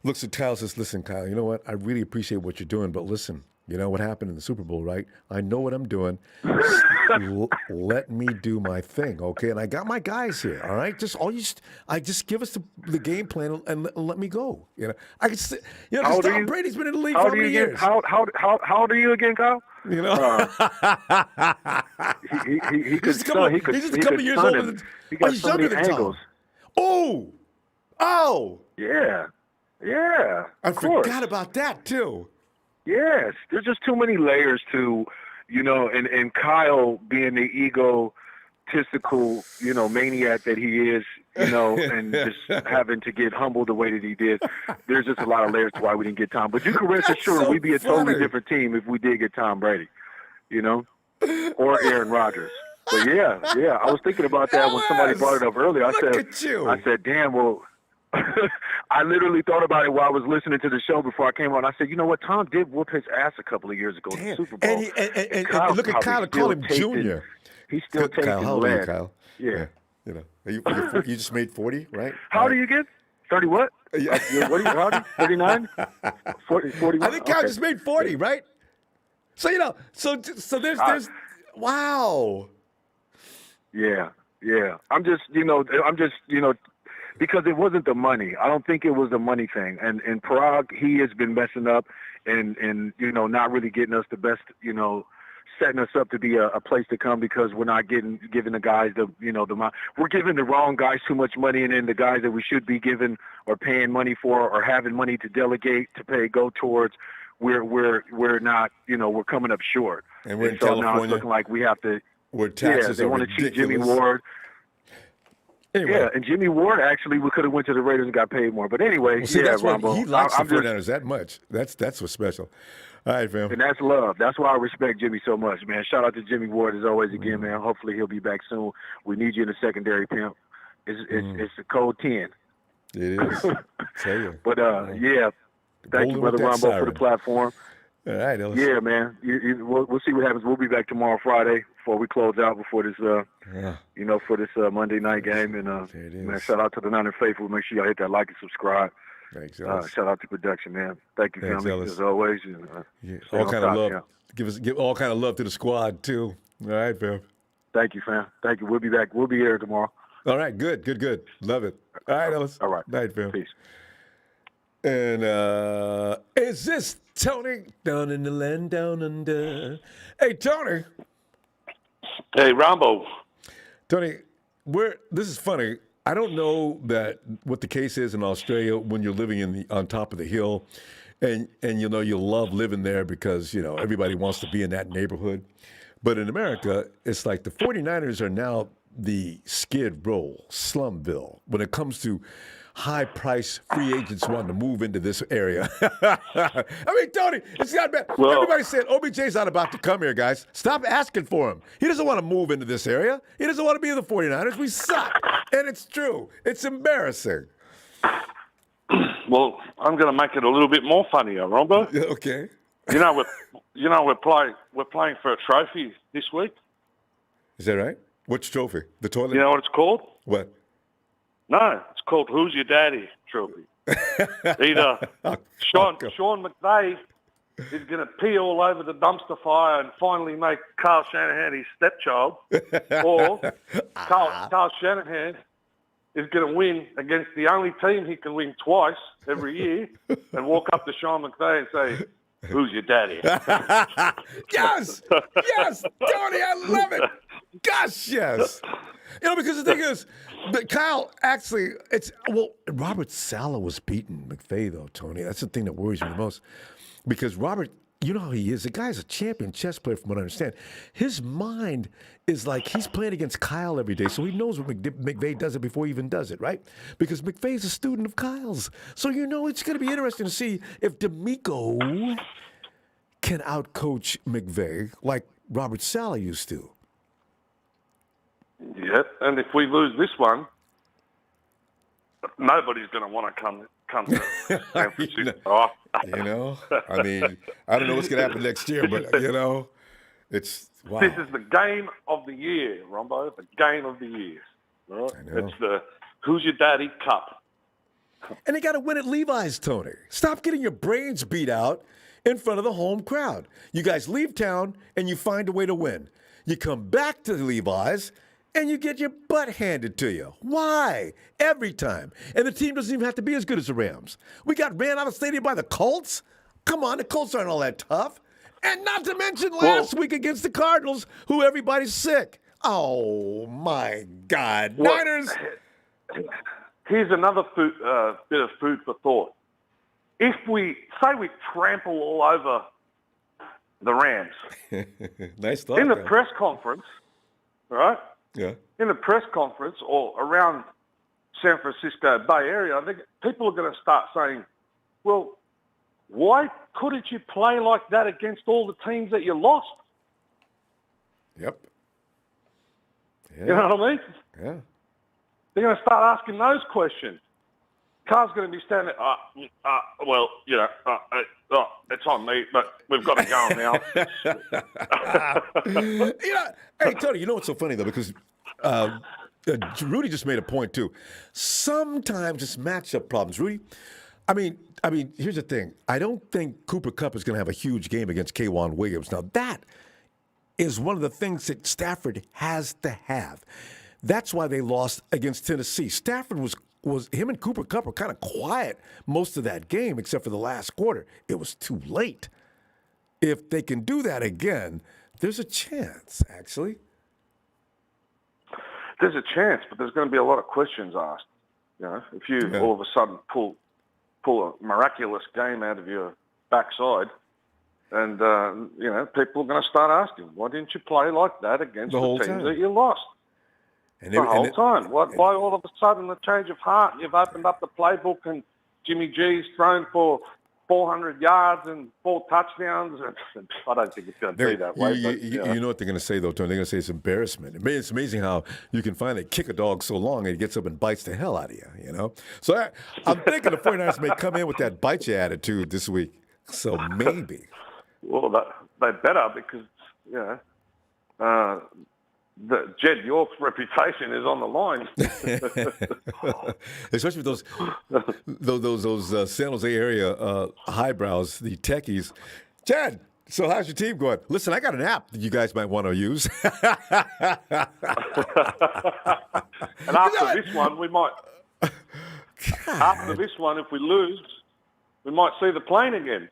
looks at Kyle and says, listen, Kyle, you know what? I really appreciate what you're doing, but listen, you know what happened in the Super Bowl, right? I know what I'm doing. Let me do my thing, okay? And I got my guys here, all right? Just give us the game plan and let me go. I can say, because Tom Brady's been in the league for how many years? How old are you again, Kyle? He he's just a couple years older than. He got he's so younger many than angles. Tom. Oh. Yeah. I forgot about that too. Yes, there's just too many layers to, and Kyle being the egotistical, maniac that he is, and just having to get humbled the way that he did. There's just a lot of layers to why we didn't get Tom. But you can rest assured we'd be a totally different team if we did get Tom Brady, or Aaron Rodgers. But yeah, I was thinking about that when somebody brought it up earlier. I said, damn, well. I literally thought about it while I was listening to the show before I came on. I said, you know what? Tom did whoop his ass a couple of years ago in the Super Bowl. And look at Kyle and call him Junior. He's still taking Kyle, how old are you, Kyle? Yeah. You just made 40, right? How old are you again? 30 what? Yeah. What are you, how old are you? 39? 41? I think Kyle just made 40, right? So, so there's, wow. Yeah. I'm just, because it wasn't the money. I don't think it was the money thing. And in Prague, he has been messing up and not really getting us the best, setting us up to be a place to come because we're not giving the guys we're giving the wrong guys too much money, and then the guys that we should be giving or paying money for or having money to delegate to pay go towards, we're not, we're coming up short. And we're in so California. Now it's looking like we have to. Where taxes they are want to cheat Jimmy ridiculous. Ward. Anyway. Yeah, and Jimmy Ward actually we could have went to the Raiders and got paid more. But anyway, that's Ronbo, why he likes the 49ers that much. That's what's special. All right, fam. And that's love. That's why I respect Jimmy so much, man. Shout out to Jimmy Ward as always again, man. Hopefully he'll be back soon. We need you in the secondary, pimp. It's the code 10. It is. Tell you. But thank you, Brother Ronbo, for the platform. All right, Ellis. Yeah, man. We'll see what happens. We'll be back tomorrow, Friday, before we close out before this, for this Monday night game. And man, shout out to the Niner Faithful. Make sure y'all hit that like and subscribe. Thanks, Ellis. Shout out to production, man. Thank you, Thanks, family, Ellis. as always. All kind of love. Give all kind of love to the squad too. All right, fam. Thank you, fam. Thank you. We'll be back. We'll be here tomorrow. All right, good. Love it. All right, Ellis. All right. Night, fam. Peace. And is this Tony down in the land down under? Hey, Tony. Hey, Ronbo. Tony, this is funny. I don't know what the case is in Australia when you're living on top of the hill, and you love living there because everybody wants to be in that neighborhood. But in America, it's like the 49ers are now the Skid Row, Slumville, when it comes to high-priced free agents wanting to move into this area. I mean, Tony, it's got bad. Well, everybody said OBJ's not about to come here, guys. Stop asking for him. He doesn't want to move into this area. He doesn't want to be in the 49ers. We suck. And it's true. It's embarrassing. Well, I'm going to make it a little bit more funnier, Ronbo. Okay. We're playing for a trophy this week. Is that right? Which trophy? The toilet? You know what it's called? What? No, it's called Who's Your Daddy Trophy. Either Sean McVay is going to pee all over the dumpster fire and finally make Carl Shanahan his stepchild, or Carl Shanahan is going to win against the only team he can win twice every year and walk up to Sean McVay and say, "Who's your daddy?" Yes, Tony, I love it. Gosh, yes. Because the thing is, Kyle, actually, Robert Saleh was beating McVay, though, Tony. That's the thing that worries me the most. Because Robert, you know how he is. The guy's a champion chess player, from what I understand. His mind is like he's playing against Kyle every day, so he knows what McVay does it before he even does it, right? Because McVay's a student of Kyle's. So it's going to be interesting to see if D'Amico can outcoach McVay like Robert Saleh used to. Yep, and if we lose this one, nobody's going to want to come to San Francisco. I mean, I don't know what's going to happen next year, but, it's, wow. This is the game of the year, Ronbo, the game of the year. Right? It's the Who's Your Daddy Cup. And they got to win at Levi's, Tony. Stop getting your brains beat out in front of the home crowd. You guys leave town, and you find a way to win. You come back to the Levi's, and you get your butt handed to you. Why? Every time. And the team doesn't even have to be as good as the Rams. We got ran out of the stadium by the Colts. Come on, the Colts aren't all that tough. And not to mention last week against the Cardinals, who everybody's sick. Oh, my God. Niners. Here's another bit of food for thought. If we trample all over the Rams. Nice thought. In the press conference, right? Yeah. In the press conference or around San Francisco Bay Area, I think people are going to start saying, well, why couldn't you play like that against all the teams that you lost? Yep. Yeah. You know what I mean? Yeah. They're going to start asking those questions. Car's going to be standing there, it's on me, but we've got to go now. Hey, Tony, you know what's so funny, though? Because Rudy just made a point, too. Sometimes it's matchup problems. Rudy, I mean, here's the thing. I don't think Cooper Kupp is going to have a huge game against K'Wan Williams. Now, that is one of the things that Stafford has to have. That's why they lost against Tennessee. Stafford was him and Cooper Kupp were kind of quiet most of that game, except for the last quarter. It was too late. If they can do that again, there's a chance, actually. There's a chance, but there's going to be a lot of questions asked. If you all of a sudden pull a miraculous game out of your backside, and people are going to start asking, why didn't you play like that against the teams that you lost? The whole time. Why all of a sudden the change of heart? You've opened up the playbook and Jimmy G's thrown for 400 yards and 4 touchdowns. And I don't think it's going to be that way. You know what they're going to say, though, Tony? They're going to say it's embarrassment. It's amazing how you can finally kick a dog so long and it gets up and bites the hell out of you, So I'm thinking the 49ers may come in with that bite you attitude this week. So maybe. Well, they better because, the Jed York's reputation is on the line. Especially with those San Jose area highbrows, the techies. Jed, so how's your team going? Listen, I got an app that you guys might want to use. And after this one, we might. After this one, if we lose, we might see the plane again.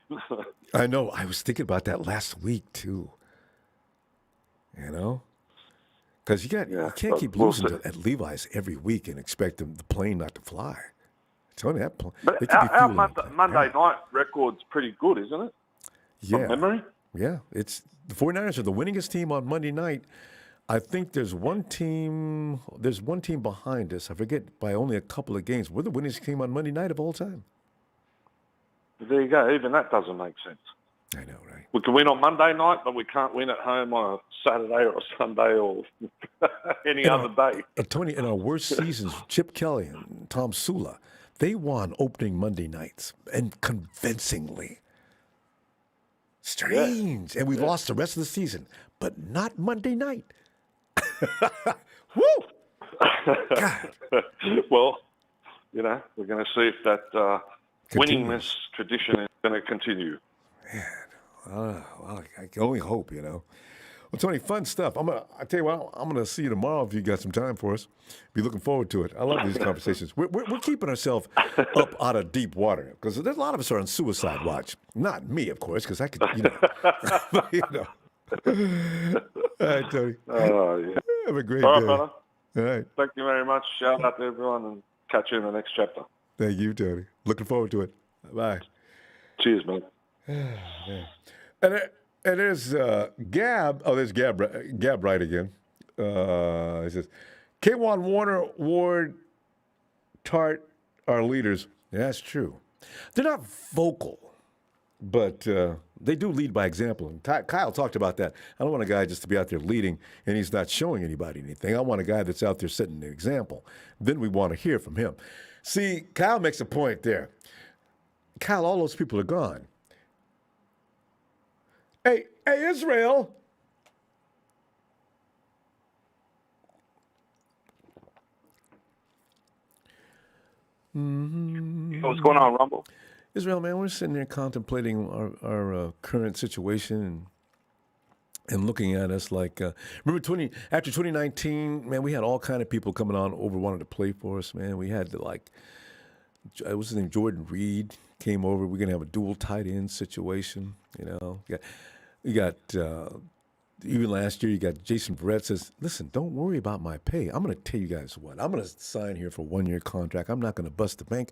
I know. I was thinking about that last week too. Because you can't keep losing at Levi's every week and expect the plane not to fly. Tony, that plane. But our Monday night record's pretty good, isn't it? Yeah. From memory? Yeah. The 49ers are the winningest team on Monday night. I think there's one team behind us. I forget, by only a couple of games. We're the winningest team on Monday night of all time. There you go. Even that doesn't make sense. I know, right? We can win on Monday night, but we can't win at home on a Saturday or a Sunday or any other day. Tony, in our worst seasons, Chip Kelly and Tom Sula, they won opening Monday nights, and convincingly. Strange. Yeah. And we lost the rest of the season, but not Monday night. Woo! God. Well, we're going to see if that winningness tradition is going to continue. Well, I can only hope, Well, Tony, fun stuff. I tell you what, I'm gonna see you tomorrow if you got some time for us. Be looking forward to it. I love these conversations. We're keeping ourselves up out of deep water because there's a lot of us are on suicide watch. Not me, of course, because I could, All right, Tony. Oh, yeah. Have a great All right, day. fella. All right. Thank you very much. Shout out to everyone and catch you in the next chapter. Thank you, Tony. Looking forward to it. Bye. Cheers, man. And there's Gab. Oh, there's Gab right again. He says, Kwan Warner, Ward, Tart are leaders. Yeah, that's true. They're not vocal, but they do lead by example. And Kyle talked about that. I don't want a guy just to be out there leading and he's not showing anybody anything. I want a guy that's out there setting an example. Then we want to hear from him. See, Kyle makes a point there. Kyle, all those people are gone. Hey, Israel. What's going on, Ronbo? Israel, man, we're sitting there contemplating our current situation and looking at us like, remember after 2019, man, we had all kind of people coming on over wanted to play for us, man. We had what's his name, Jordan Reed came over. We're gonna have a dual tight end situation, We got even last year, you got Jason Verrett says, listen, don't worry about my pay. I'm going to tell you guys what. I'm going to sign here for a 1-year contract. I'm not going to bust the bank.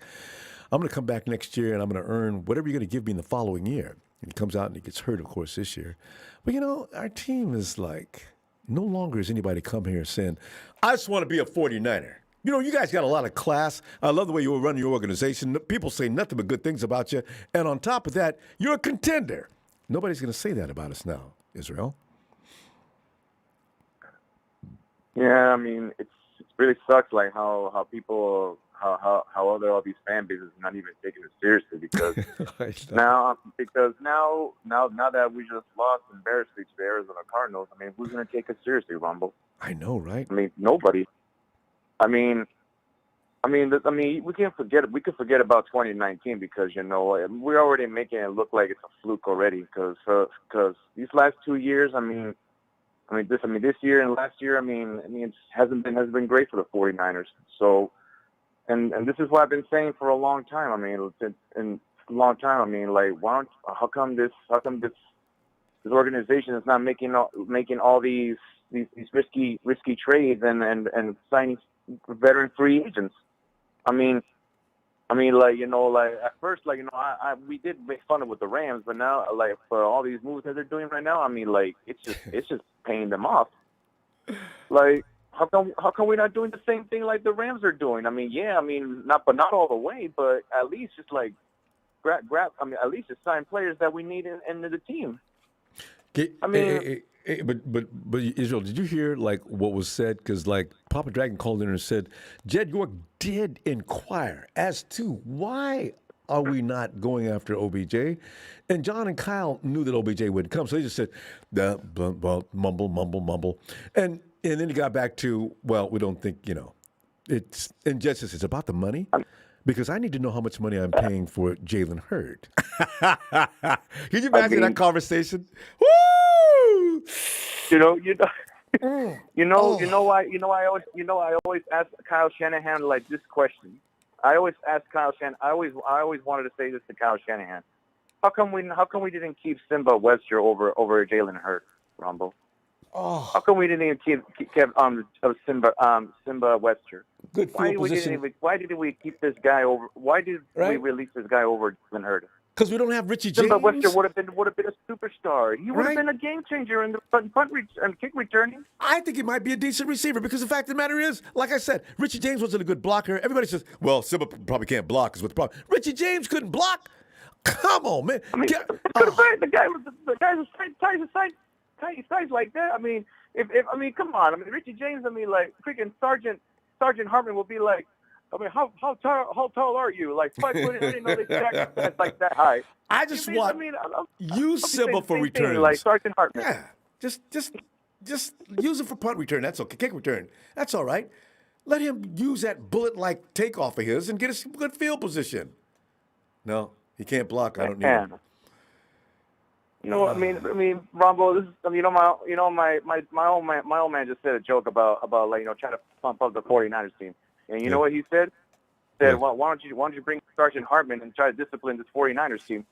I'm going to come back next year, and I'm going to earn whatever you're going to give me in the following year. And he comes out and he gets hurt, of course, this year. But, our team is like, no longer is anybody come here saying, I just want to be a 49er. You guys got a lot of class. I love the way you run your organization. People say nothing but good things about you. And on top of that, you're a contender. Nobody's going to say that about us now, Israel. Yeah, I mean, it really sucks, like how people, how other all these fan bases not even taking it seriously because now that we just lost embarrassingly to the Arizona Cardinals, I mean, who's going to take us seriously, Rumble? I know, right? I mean, nobody. I mean, we can forget about 2019 because we're already making it look like it's a fluke already because these last 2 years, this year and last year, it hasn't been great for the 49ers. So, and this is what I've been saying for a long time. How come this organization is not making all these risky trades and signing veteran free agents? At first, we did make fun of with the Rams, but now, for all these moves that they're doing right now, it's just paying them off. How come we're not doing the same thing like the Rams are doing? Not all the way, but at least just at least just sign players that we need in the team. But Israel, did you hear what was said? Because Papa Dragon called in and said, Jed York did inquire as to why are we not going after OBJ, and John and Kyle knew that OBJ wouldn't come, so they just said, mumble, and then he got back to, well, we don't think it's, and Jed says it's about the money. Because I need to know how much money I'm paying for Jalen Hurd. Can you imagine that conversation? Woo! I always ask Kyle Shanahan this question. I always wanted to say this to Kyle Shanahan. How come we didn't keep Simba Webster over Jalen Hurd, Ronbo? Oh. How come we didn't even keep Simba Webster? Good field position. Why didn't we keep this guy over? Why did we release this guy over Jalen Hurd? Because we don't have Richie James. Simba Webster would have been a superstar. He would have been a game changer in the and kick returning. I think he might be a decent receiver because the fact of the matter is, like I said, Richie James wasn't a good blocker. Everybody says, well, Simba probably can't block is what the problem. Richie James couldn't block. Come on, man. The guy was size like that. Come on. Richie James. Freaking Sergeant Hartman will be like, how tall are you? 5 foot? I didn't know they stacked like that high. I just want use Simba for returns. Like Sergeant Hartman. Yeah, just use it for punt return. That's okay. Kick return. That's all right. Let him use that bullet-like takeoff of his and get us good field position. No, he can't block. I don't need Man. him. You know, I mean, Ronbo, this is, my old man just said a joke about like, trying to pump up the 49ers team. And you know what he said? He said, well, why don't you bring Sergeant Hartman and try to discipline this 49ers team?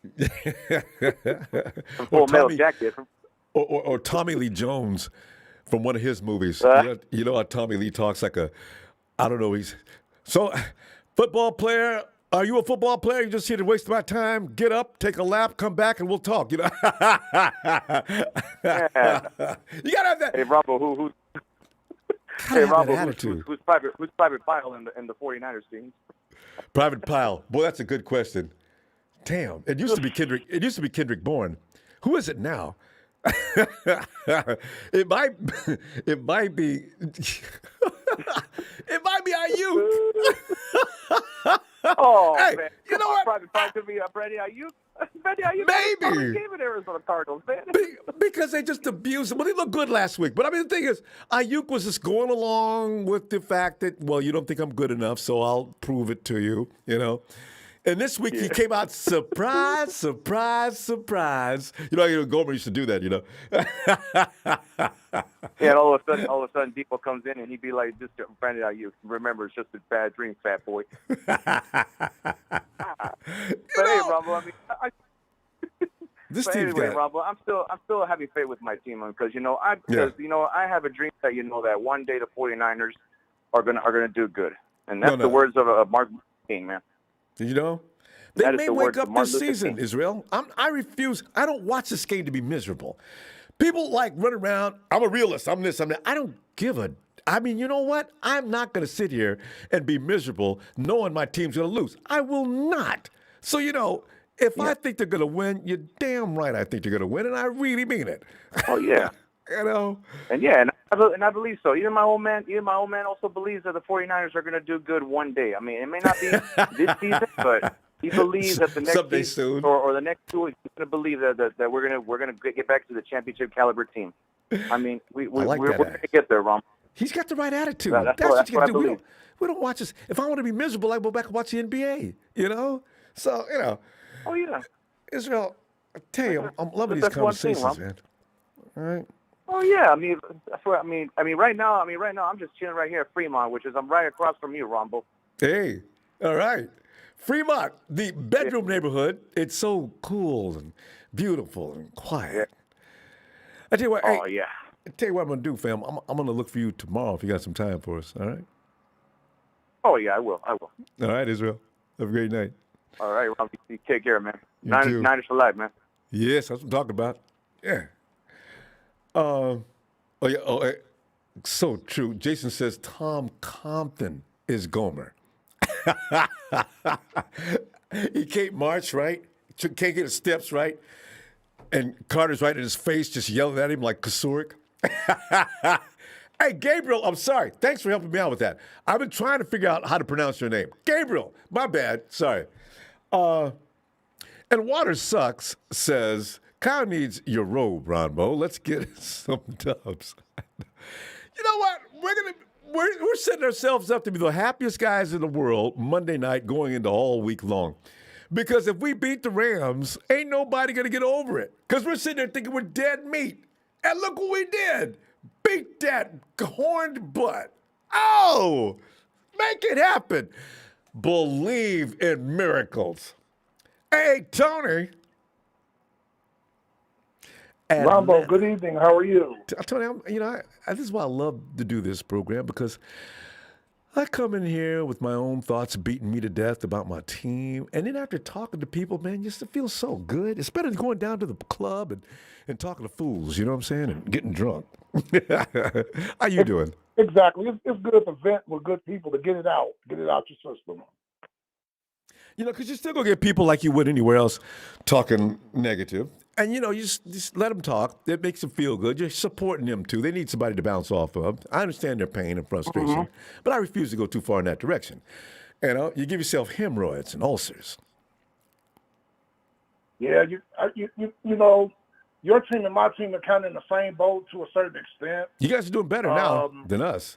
Full Metal Jacket. Or Tommy Lee Jones from one of his movies. You know how Tommy Lee talks like I don't know, so football player. Are you a football player? You just here to waste my time? Get up, take a lap, come back, and we'll talk. You know. Yeah. You gotta have that. Hey, Ronbo, who's Private Pile in the 49ers team? Private Pile. Boy, that's a good question. Damn, it used to be Kendrick. It used to be Kendrick Bourne. Who is it now? It might be. It might be Ayuk. Oh, hey, man. You know what? Private Pile could be Brady Ayuk. Maybe. Game in Arizona Cardinals, man. Because they just abused him. Well, he looked good last week. But I mean, the thing is, Ayuk was just going along with the fact that, well, you don't think I'm good enough, so I'll prove it to you, you know. And this week he came out, surprise, surprise, surprise. You know, Gomer used to do that, you know. Yeah, and all of a sudden, Depot comes in and he'd be like, "Just Brandon Ayuk. Remember, it's just a bad dream, fat boy." But hey, Rumble, Rumble, I'm still having faith with my team because I have a dream that that one day the 49ers are gonna do good, and that's the words of Mark King, man. You know, they may wake up this season, Israel. I refuse. I don't watch this game to be miserable. People like run around. I'm a realist. I'm this. I'm that. I don't give a. I mean, you know what? I'm not going to sit here and be miserable knowing my team's going to lose. I will not. So, if I think they're going to win, you're damn right I think they're going to win, and I really mean it. Oh, yeah. And I believe so. Even my old man also believes that the 49ers are going to do good one day. I mean, it may not be this season, but he believes that the next someday season soon, or the next 2 weeks, he's going to believe that we're going to get back to the championship caliber team. I mean, we're going to get there, Rom. He's got the right attitude. That's what you got to do. I We don't watch this. If I want to be miserable, I go back and watch the NBA. So Oh yeah, Israel. I tell you, I'm loving these conversations, man. All right. Oh yeah, that's what I mean. Right now, I'm just chilling right here at Fremont, which is I'm right across from you, Ronbo. Hey, all right, Fremont, the bedroom neighborhood. It's so cool and beautiful and quiet. Yeah. I tell you what. Oh hey, yeah. I tell you what I'm gonna do, fam. I'm gonna look for you tomorrow if you got some time for us. All right. Oh yeah, I will. All right, Israel. Have a great night. All right, Ron. You take care, man. You too. Niners for life, man. Yes, that's what I'm talking about. Yeah. So true. Jason says Tom Compton is Gomer. He can't march right. Can't get his steps right. And Carter's right in his face, just yelling at him like Kasurik. Hey, Gabriel, I'm sorry. Thanks for helping me out with that. I've been trying to figure out how to pronounce your name. Gabriel, my bad. Sorry. And Water Sucks says, Kyle needs your robe, Ronbo. Let's get some dubs. You know what? We're setting ourselves up to be the happiest guys in the world Monday night going into all week long. Because if we beat the Rams, ain't nobody going to get over it. Because we're sitting there thinking we're dead meat. And look what we did. Beat that horned butt. Oh, make it happen. Believe in miracles. Hey, Tony. Ronbo, good evening. How are you? Tony, this is why I love to do this program, because I come in here with my own thoughts beating me to death about my team. And then after talking to people, man, just it feels so good. It's better than going down to the club and talking to fools, you know what I'm saying, and getting drunk. How you doing? Exactly. It's good to vent with good people, to get it out your system. Because you're still going to get people like you would anywhere else talking negative. And, you just let them talk. It makes them feel good. You're supporting them, too. They need somebody to bounce off of. I understand their pain and frustration, but I refuse to go too far in that direction. You give yourself hemorrhoids and ulcers. Yeah, your team and my team are kind of in the same boat to a certain extent. You guys are doing better now than us.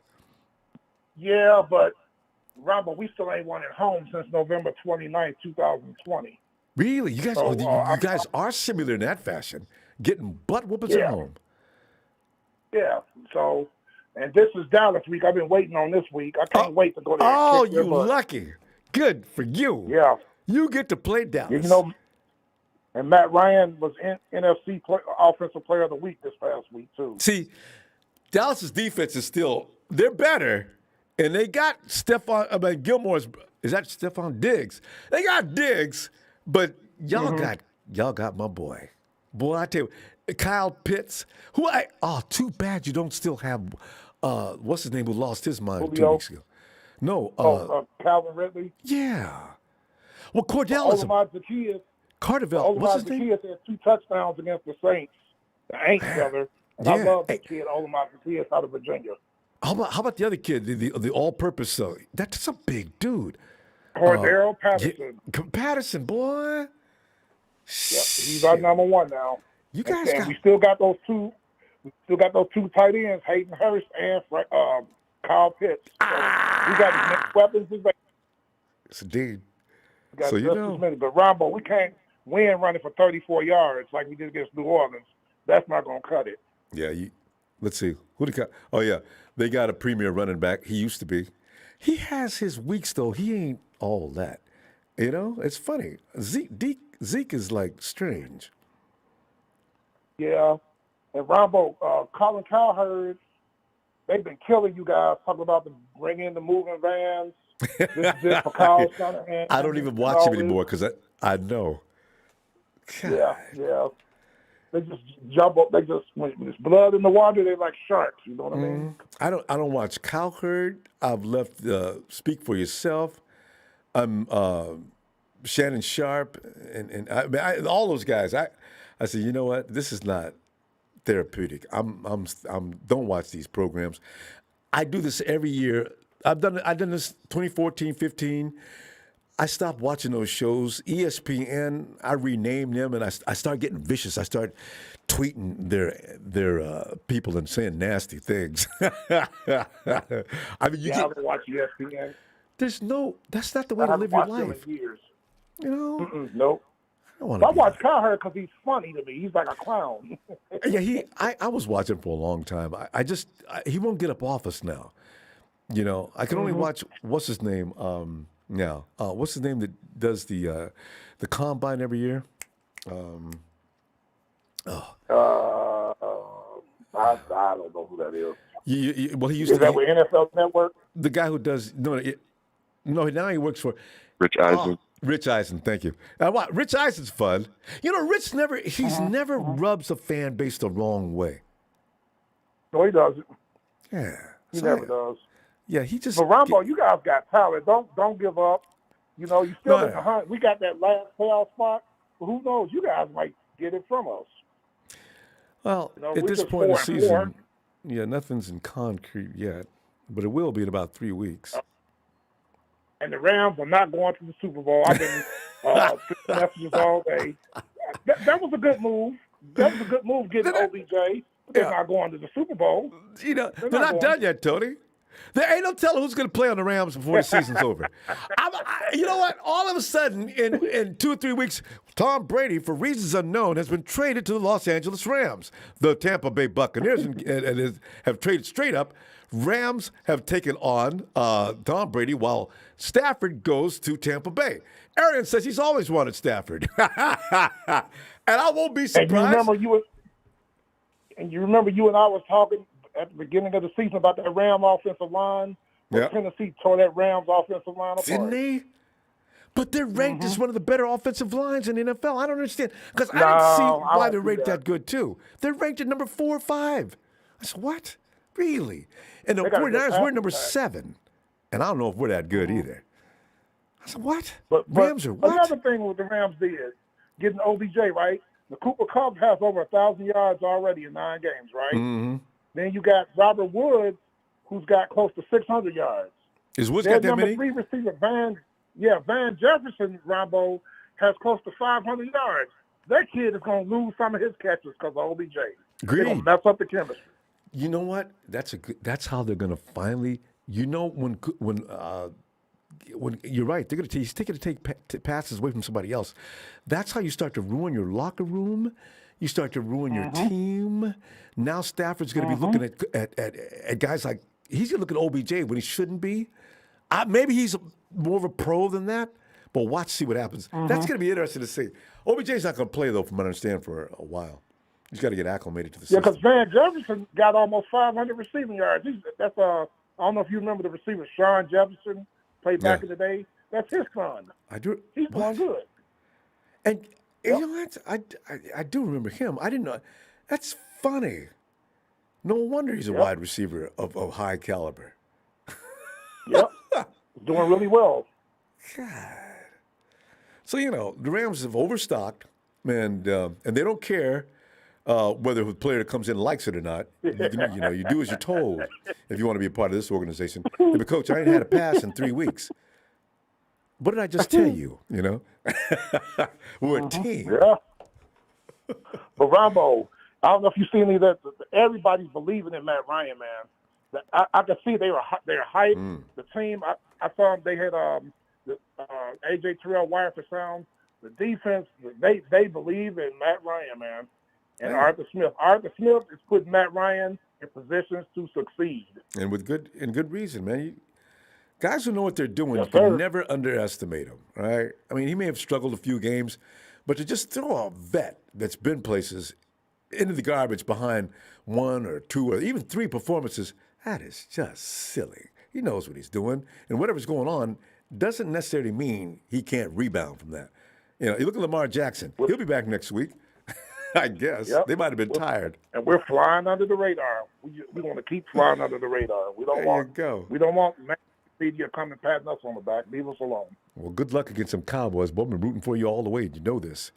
Yeah, but Ronbo, we still ain't won at home since November 29th, 2020. Really? You guys, So, you guys are similar in that fashion, getting butt whoopings at Yeah. home. Yeah. So, and this is Dallas week. I've been waiting on this week. I can't wait to go there. Oh, and kick their you butt. lucky. Good for you. Yeah. You get to play Dallas. You know, and Matt Ryan was NFC Offensive Player of the Week this past week, too. See, Dallas's defense is still, they're better. And they got Gilmore's, is that Stephon Diggs? They got Diggs, but y'all got my boy. Boy, I tell you, Kyle Pitts, too bad you don't still have, what's his name who lost his mind 2 weeks ago? No. Calvin Ridley? Yeah. Well, Cordell is Olamide Zaccheaus. Carterville, what's his name? Zaccheaus had 2 touchdowns against the Saints. The Aints brother. And I love the kid, Olamide Zaccheaus out of Virginia. How about the other kid, the all-purpose? That's a big dude. Cordell Patterson. Yeah, Patterson, boy. Yep, he's our number one now. You guys we still got those two. We still got those 2 tight ends, Hayden Hurst and Kyle Pitts. So we got as many weapons as they. It's indeed. We got So just as many. But Ronbo, we can't win running for 34 yards like we did against New Orleans. That's not going to cut it. Yeah, let's see. Who they got? Oh, yeah. They got a premier running back. He used to be. He has his weeks, though. He ain't all that. You know, it's funny. Zeke is, like, strange. Yeah. And Ronbo, Colin Cowherd, they've been killing you guys, talking about bringing in the moving vans. This is it for Kyle Shanahan. I don't even watch him anymore because I know. God. Yeah. They just jump up. They just when there's blood in the water, they're like sharks. You know what I mean? I don't watch Cowherd. I've left Speak for Yourself. I'm Shannon Sharp and all those guys. I said, you know what? This is not therapeutic. I'm don't watch these programs. I do this every year. I've done this 2014, 15. I stopped watching those shows. ESPN, I renamed them, and I started getting vicious. I started tweeting their people and saying nasty things. I mean, I haven't watched ESPN. That's not the way to live your life. In years. You know? Nope. I watch Cowherd because he's funny to me. He's like a clown. Yeah, I was watching for a long time. He won't get up off us now. You know, I can only watch, what's his name now? What's his name that does the combine every year? I don't know who that is. Well, he used to. Is that with NFL Network? The guy who does no, now he works for Rich Eisen. Rich Eisen, thank you. Rich Eisen's fun. You know, Rich never rubs a fan base the wrong way. No, he doesn't. Yeah, he never does. Yeah, he just. But Ronbo, you guys got talent. Don't give up. You know, you still in the hunt. We got that last playoff spot. But who knows? You guys might get it from us. Well, at this point in the season, nothing's in concrete yet, but it will be in about 3 weeks. And the Rams are not going to the Super Bowl. I've been messages all day. That was a good move. That was a good move getting OBJ. They're not going to the Super Bowl. You know, they're not done yet, Tony. There ain't no telling who's going to play on the Rams before the season's over. You know what? All of a sudden, in 2 or 3 weeks, Tom Brady, for reasons unknown, has been traded to the Los Angeles Rams. The Tampa Bay Buccaneers have traded straight up. Rams have taken on Tom Brady while Stafford goes to Tampa Bay. Arian says he's always wanted Stafford. And I won't be surprised. And you remember you and I was talking at the beginning of the season about that Ram offensive line? Yep. Tennessee tore that Rams offensive line apart. Didn't they? But they're ranked as one of the better offensive lines in the NFL. I don't understand. Because I don't see why they're ranked that good, too. They're ranked at number 4 or 5. I said, what? Really? And the 49ers, we're number 7. And I don't know if we're that good either. I said, what? But Rams are what? Another thing with the Rams did, getting OBJ, right? The Cooper Kupp has over 1,000 yards already in 9 games, right? Mm-hmm. Then you got Robert Woods, who's got close to 600 yards. Is Woods got that many? Number 3 receiver, Van Jefferson, Ronbo, has close to 500 yards. That kid is going to lose some of his catches because of OBJ. They're going to mess up the chemistry. You know what? That's how they're going to finally. You know when when you're right, he's taking to take passes away from somebody else. That's how you start to ruin your locker room. You start to ruin your team. Now Stafford's going to be looking at guys like he's going to look at OBJ when he shouldn't be. Maybe he's more of a pro than that, but see what happens. That's going to be interesting to see. OBJ's not going to play though, from what I understand, for a while. He's got to get acclimated to the system. Yeah, because Van Jefferson got almost 500 receiving yards. That's I don't know if you remember the receiver, Sean Jefferson, played back in the day. That's his son. I do. He's doing good. And you know what? I do remember him. I didn't know. That's funny. No wonder he's a wide receiver of high caliber. Yep. Doing really well. God. So, the Rams have overstocked, and they don't care whether the player that comes in likes it or not. You do as you're told if you want to be a part of this organization. But, Coach, I ain't had a pass in 3 weeks. What did I just tell you, We're a team. Yeah. But, Ronbo, I don't know if you've seen any of that. Everybody's believing in Matt Ryan, man. I could see they're hyped. The team, I saw them, they had A.J. Terrell wired for sound. The defense, they believe in Matt Ryan, man. And Arthur Smith. Arthur Smith is putting Matt Ryan in positions to succeed. And with good reason, man. Guys who know what they're doing, you can never underestimate them, right? I mean, he may have struggled a few games, but to just throw a vet that's been places into the garbage behind 1 or 2 or even 3 performances, that is just silly. He knows what he's doing, and whatever's going on doesn't necessarily mean he can't rebound from that. You look at Lamar Jackson. He'll be back next week, I guess. Yep. They might have been tired. And we're flying under the radar. We want to keep flying under the radar. We don't want media coming patting us on the back. Leave us alone. Well, good luck against some Cowboys, but I've been rooting for you all the way. You know this.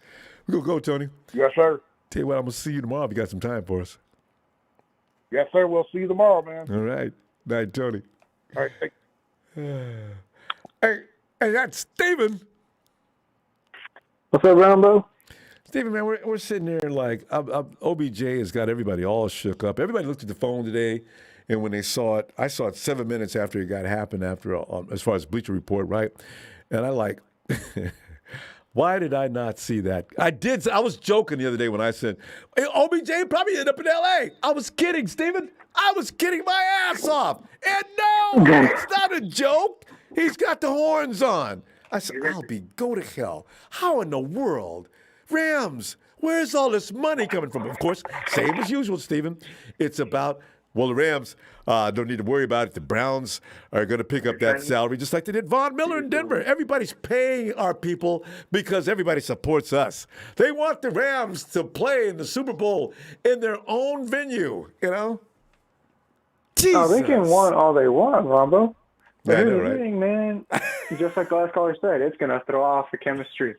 We're going to go, Tony. Yes, sir. Tell you what, I'm going to see you tomorrow if you got some time for us. Yes, sir. We'll see you tomorrow, man. All right. Night, Tony. All right. Hey, that's Steven. What's up, Ronbo? Steven, man, we're sitting there like OBJ has got everybody all shook up. Everybody looked at the phone today, and when they saw it, I saw it 7 minutes after it happened, as far as Bleacher Report, right? And I like, why did I not see that? I was joking the other day when I said, hey, OBJ probably ended up in L.A. I was kidding, Steven. I was kidding my ass off. And no, it's not a joke. He's got the horns on. I said, go to hell. How in the world? Rams, where's all this money coming from? Of course, same as usual, Steven. It's about, the Rams don't need to worry about it. The Browns are going to pick up that salary just like they did Von Miller in Denver. Everybody's paying our people because everybody supports us. They want the Rams to play in the Super Bowl in their own venue, Jesus. Oh, they can want all they want, Ronbo. But here's the thing, man. Just like the last caller said, it's going to throw off the chemistry.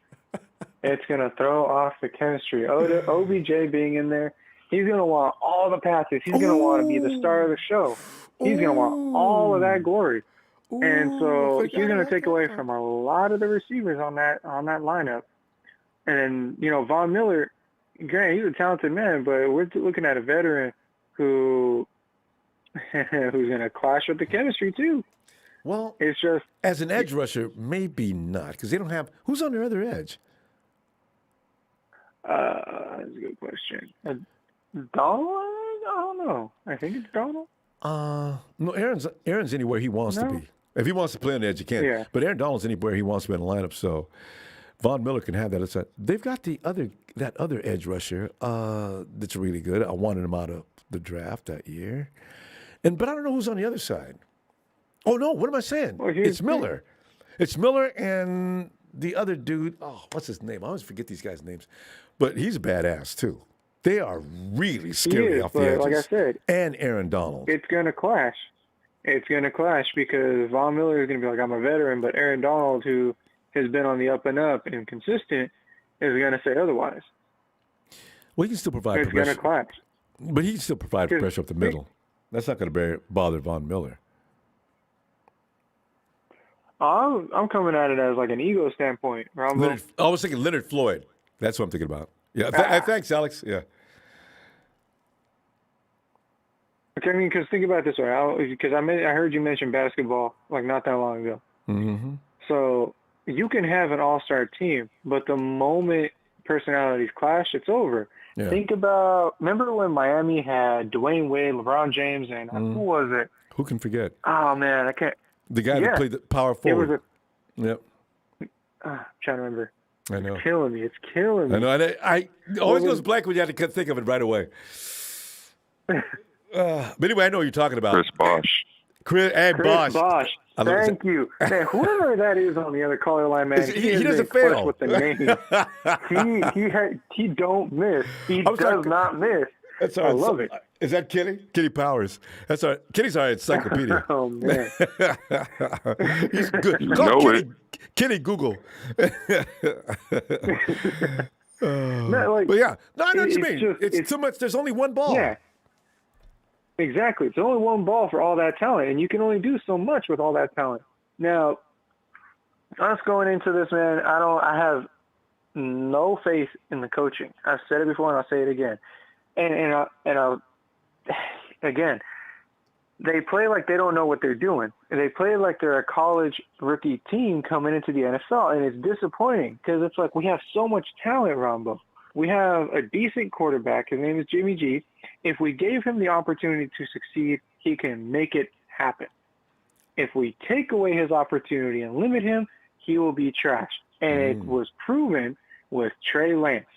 It's going to throw off the chemistry. OBJ being in there, he's going to want all the passes. He's going to want to be the star of the show. He's going to want all of that glory. And so he's going to take away from a lot of the receivers on that lineup. And, Von Miller, granted, he's a talented man, but we're looking at a veteran who's going to clash with the chemistry too. Well, it's just as an edge rusher, maybe not, because they don't have who's on their other edge. That's a good question. Donald? I don't know. I think it's Donald. No, Aaron's anywhere he wants to be. If he wants to play on the edge, he can. Yeah. But Aaron Donald's anywhere he wants to be in the lineup. So Von Miller can have that. They've got that other edge rusher that's really good. I wanted him out of the draft that year, but I don't know who's on the other side. Oh, no, what am I saying? It's Miller. It's Miller and the other dude. Oh, what's his name? I always forget these guys' names. But he's a badass, too. They are really scary off the edges. Like I said. And Aaron Donald. It's going to clash. It's going to clash because Von Miller is going to be like, I'm a veteran, but Aaron Donald, who has been on the up and up and consistent, is going to say otherwise. Well, he can still provide pressure. It's going to clash. But he can still provide pressure up the middle. That's not going to bother Von Miller. I'm coming at it as like an ego standpoint. I was thinking Leonard Floyd. That's what I'm thinking about. Yeah, thanks, Alex. Yeah. Okay, because think about it this way. Because I heard you mention basketball like not that long ago. Mm-hmm. So you can have an all-star team, but the moment personalities clash, it's over. Yeah. Think about, remember when Miami had Dwayne Wade, LeBron James, and who was it? Who can forget? Oh, man, I can't. The guy that played the power It forward. was Yep. I'm trying to remember. I know. It's killing me. It's killing me. I know. I always goes blank when you have to think of it right away. But anyway, I know what you're talking about. Chris Bosh. Chris Bosh. Thank you. Man, whoever that is on the other color line, man, He is doesn't a clutch fail. with the name. he don't miss. He does not miss. That's I love it. Is that Kenny? Kenny Powers. That's our Kenny's our encyclopedia. Oh man, he's good. You Call know Kenny, Kenny Google. No, but yeah, no, I know what you it's mean. just- It's too much. There's only one ball. Yeah. Exactly. It's only one ball for all that talent, and you can only do so much with all that talent. Now, us going into this, man, I have no faith in the coaching. I've said it before, and I'll say it again. And again, they play like they don't know what they're doing. They play like they're a college rookie team coming into the NFL, and it's disappointing because it's like we have so much talent, Ronbo. We have a decent quarterback. His name is Jimmy G. If we gave him the opportunity to succeed, he can make it happen. If we take away his opportunity and limit him, he will be trash. And it was proven with Trey Lance.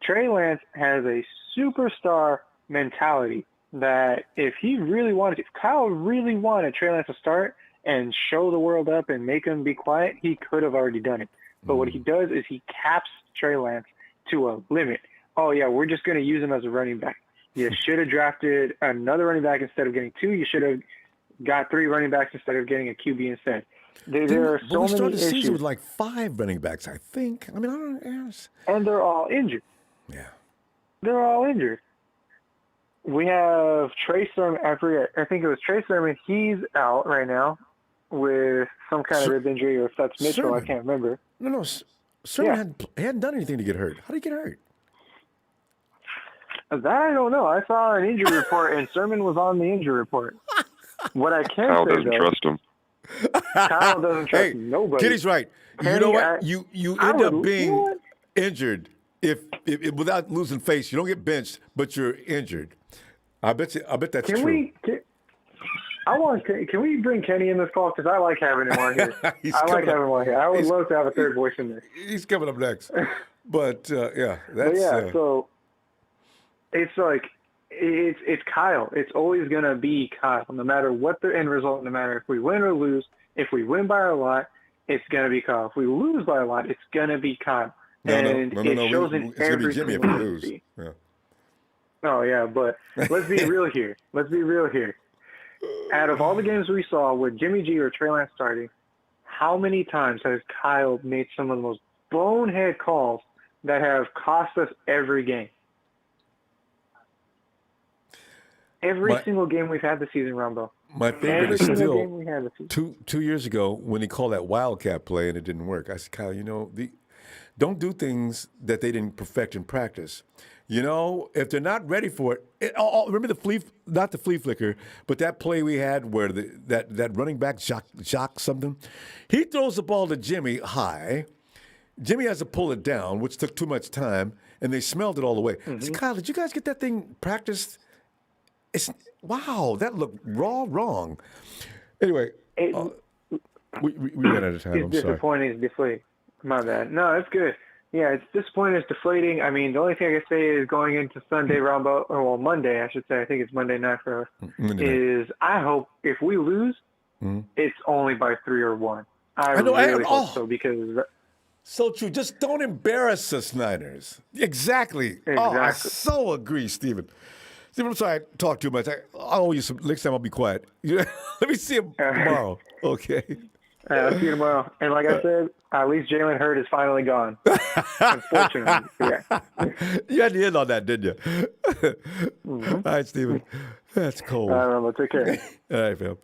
Trey Lance has a superstar mentality that if Kyle really wanted Trey Lance to start and show the world up and make him be quiet, he could have already done it. But what he does is he caps Trey Lance to a limit. Oh, yeah, we're just going to use him as a running back. You should have drafted another running back instead of getting two. You should have got 3 running backs instead of getting a QB instead. There are so we many started the season issues. with like 5 running backs, I think. I mean, I don't know. And they're all injured. Yeah. They're all injured. We have Trey Sermon. I forget. I think it was Trey Sermon. He's out right now with some kind of rib injury, or if that's Mitchell, I can't remember. No. Sermon hadn't done anything to get hurt. How did he get hurt? That I don't know. I saw an injury report, and Sermon was on the injury report. What I can Kyle say, doesn't though, trust him. Kyle doesn't trust nobody. Kenny's right. You know what? You end up being injured if without losing face. You don't get benched, but you're injured. I bet that's true. Can we bring Kenny in this call? Because I like having him on here. I like having him on here. I would love to have a third voice in there. He's coming up next. But yeah, But yeah, so it's like it's Kyle. It's always gonna be Kyle, no matter what the end result. No matter if we win or lose. If we win by a lot, it's gonna be Kyle. If we lose by a lot, it's gonna be Kyle. No, It shows in it's gonna be every Jimmy if we single lose. movie. Yeah. Oh yeah, but let's be real here. Out of all the games we saw with Jimmy G or Trey Lance starting, how many times has Kyle made some of the most bonehead calls that have cost us every game? Every single game we've had this season, Ronbo. My favorite Every is single still game we had this season. 2 years ago when he called that wildcat play and it didn't work. I said, Kyle, don't do things that they didn't perfect in practice. If they're not ready for it, remember not the flea flicker, but that play we had where that running back, Jacques something, he throws the ball to Jimmy high. Jimmy has to pull it down, which took too much time, and they smelled it all the way. I said, Kyle, did you guys get that thing practiced? Wow, that looked wrong. Anyway, we ran out of time. I'm It's sorry. disappointing. It's deflating. My bad. No, it's good. Yeah, it's disappointing. It's deflating. I mean, the only thing I can say is going into Sunday Monday, I should say. I think it's Monday night for us. Is I hope if we lose, it's only by 3 or 1. I really hope so because. So true. Just don't embarrass us, Niners. Exactly. Oh, I so agree, Stephen. Stephen, I'm sorry I talk too much. I'll owe you some. Next time I'll be quiet. Let me see him tomorrow. Okay. I'll see you tomorrow. And like I said, at least Jalen Hurd is finally gone. Unfortunately. Yeah. You had the end on that, didn't you? All right, Stephen. That's cold. All right, Ronbo. Take care. All right, Phil.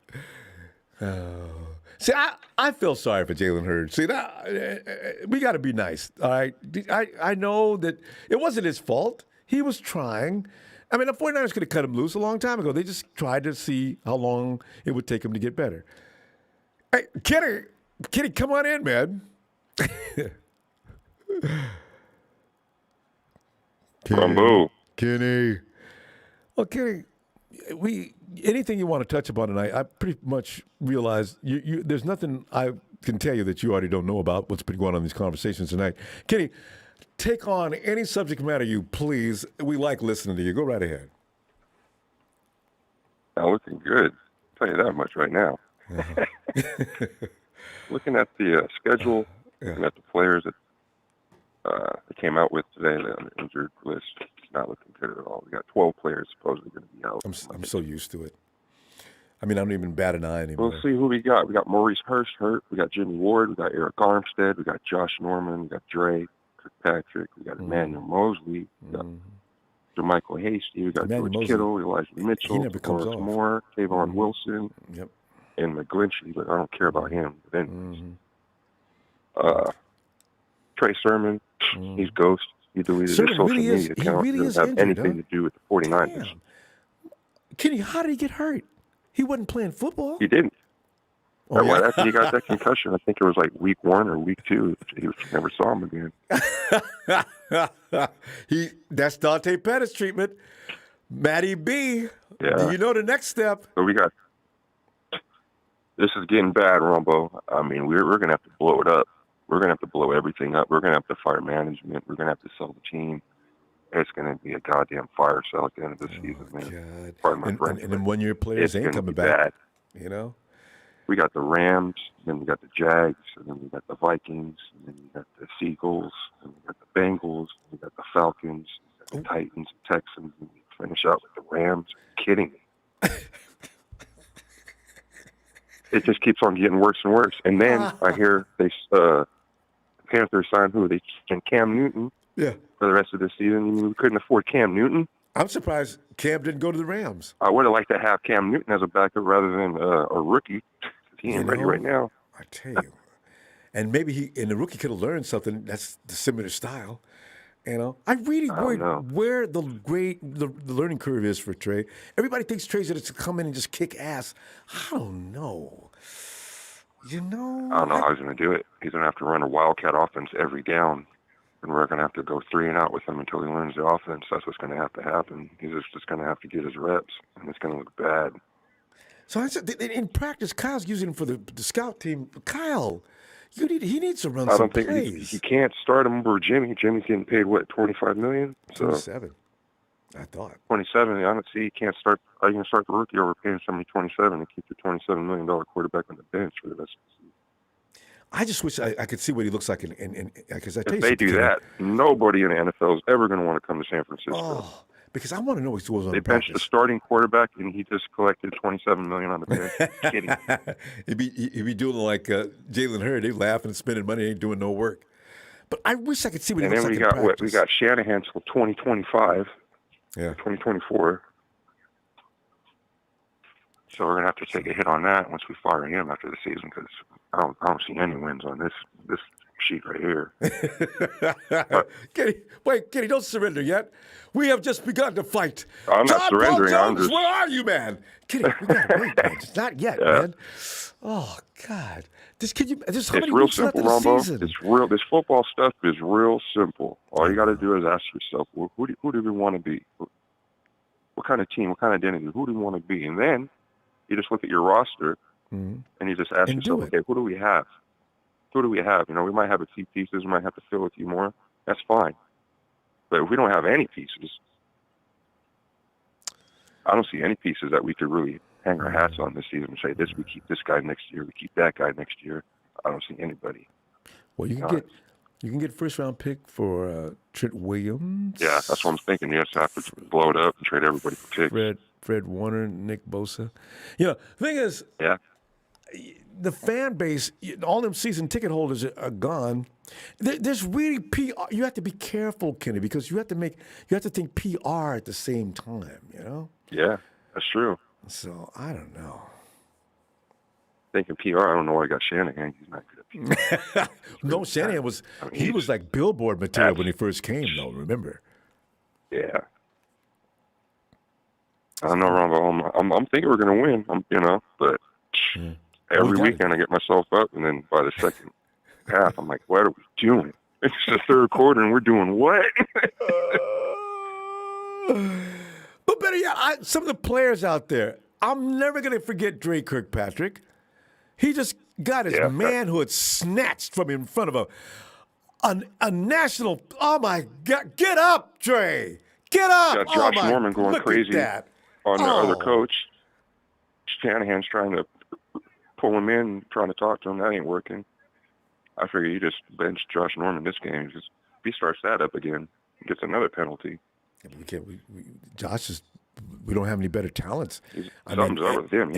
See, I feel sorry for Jalen Hurd. See, we got to be nice, all right? I know that it wasn't his fault. He was trying. I mean, the 49ers could have cut him loose a long time ago. They just tried to see how long it would take him to get better. Hey, Kenny, Kenny, come on in, man. Ronbo. Kenny. Well, Kenny, anything you want to touch upon tonight, I pretty much realize there's nothing I can tell you that you already don't know about what's been going on in these conversations tonight. Kenny, take on any subject matter you please. We like listening to you. Go right ahead. Now looking good. I'll tell you that much right now. Looking at the schedule, looking at the players that they came out with today on the injured list, it's not looking good at all. We got 12 players supposedly going to be out. I'm so used to it. I mean, I don't even bat an eye anymore. We'll see who we got. We got Maurice Hurst hurt. We got Jimmy Ward. We got Eric Armstead. We got Josh Norman. We got Dre Kirkpatrick. We got Emmanuel Mosley. We got Jermichael Hasty. We got George Kittle. Elijah Mitchell. Lawrence Moore. Kayvon Wilson. Yep. And McGlinchey, but I don't care about him. But anyways. Trey Sermon, he's ghost. He deleted his social media account. He doesn't have anything to do with the 49ers. Damn. Kenny, how did he get hurt? He wasn't playing football. He didn't. Oh, yeah? After he got that concussion, I think it was like week 1 or week 2. He never saw him again. That's Dante Pettis treatment. Matty B. Yeah. Do you know the next step? So we got. This is getting bad, Ronbo. I mean, we're going to have to blow it up. We're going to have to blow everything up. We're going to have to fire management. We're going to have to sell the team. It's going to be a goddamn fire sale at the end of the season, man. Pardon my French, and then one-year players ain't coming back. Bad. You know? We got the Rams, then we got the Jags, and then we got the Vikings, and then we got the Seagulls, and we got the Bengals, and we got the Falcons, we got the Titans, and Texans, and we finish out with the Rams. Kidding me. It just keeps on getting worse and worse. And then I hear the Panthers signed who? They signed Cam Newton for the rest of the season. We couldn't afford Cam Newton. I'm surprised Cam didn't go to the Rams. I would have liked to have Cam Newton as a backup rather than a rookie. He ain't ready right now. I tell you. And maybe the rookie could have learned something that's the similar style. You know, I really worry where the learning curve is for Trey. Everybody thinks Trey's going to come in and just kick ass. I don't know. You know? I don't know how he's going to do it. He's going to have to run a wildcat offense every down, and we're going to have to go 3 and out with him until he learns the offense. That's what's going to have to happen. He's just going to have to get his reps, and it's going to look bad. So I said, in practice, Kyle's using him for the scout team. Kyle, he needs to run some plays. I don't think he can't start him over Jimmy. Jimmy's getting paid, what, $25 million? 27, I thought. 27. I don't see you can't start. How you can start the rookie over paying somebody 27 and keep your $27 million quarterback on the bench for the rest of the season. I just wish I could see what he looks like because I tell if you they do that, nobody in the NFL is ever going to want to come to San Francisco. Oh, because I want to know what he was on the practice. They benched the starting quarterback, and he just collected $27 million on the bench. Kidding. He'd be doing like Jalen Hurd. They laughing and spending money, ain't doing no work. But I wish I could see what he looks like in practice. And then we got Shanahan till 2025, 2024. So we're gonna have to take a hit on that once we fire him after the season, because I don't see any wins on this sheet right here. Kenny, don't surrender yet. We have just begun to fight. I'm not surrendering. Paul Jones, where are you, man? Kenny, we gotta wait, man. It's not yet, man. Oh God, it's real simple, Ronbo. It's real. This football stuff is real simple. All you got to do is ask yourself, who do we want to be? What kind of team? What kind of identity? Who do we want to be? And then you just look at your roster and you just ask yourself, okay, who do we have? Who do we have? You know, we might have a few pieces. We might have to fill a few more. That's fine. But if we don't have any pieces, I don't see any pieces that we could really hang our hats on this season and say, we keep this guy next year, we keep that guy next year. I don't see anybody. Well, you can get first-round pick for Trent Williams. Yeah, that's what I'm thinking. You just have to blow it up and trade everybody for picks. Fred Warner, Nick Bosa. You know, the thing is, the fan base, all them season ticket holders are gone. There's really PR. You have to be careful, Kenny, because you have to think PR at the same time. You know. Yeah, that's true. So I don't know. Thinking PR, I don't know why I got Shanahan. He's not good at PR. No, Shanahan was he was like billboard material when he first came, though. Remember? Yeah. I don't know, Ronbo. I'm thinking we're gonna win. But Every weekend I get myself up, and then by the second half, I'm like, what are we doing? It's the third quarter, and we're doing what? But better yet, some of the players out there, I'm never going to forget Dre Kirkpatrick. He just got his manhood snatched from in front of a national. Oh my God! Get up, Dre! Get up! Got Josh Norman going crazy on the other coach. Shanahan's trying to pull him in, trying to talk to him. That ain't working. I figure you just bench Josh Norman this game. Just if he starts that up again, he gets another penalty. Yeah, we can't. Josh is. We don't have any better talents. Something's up with him.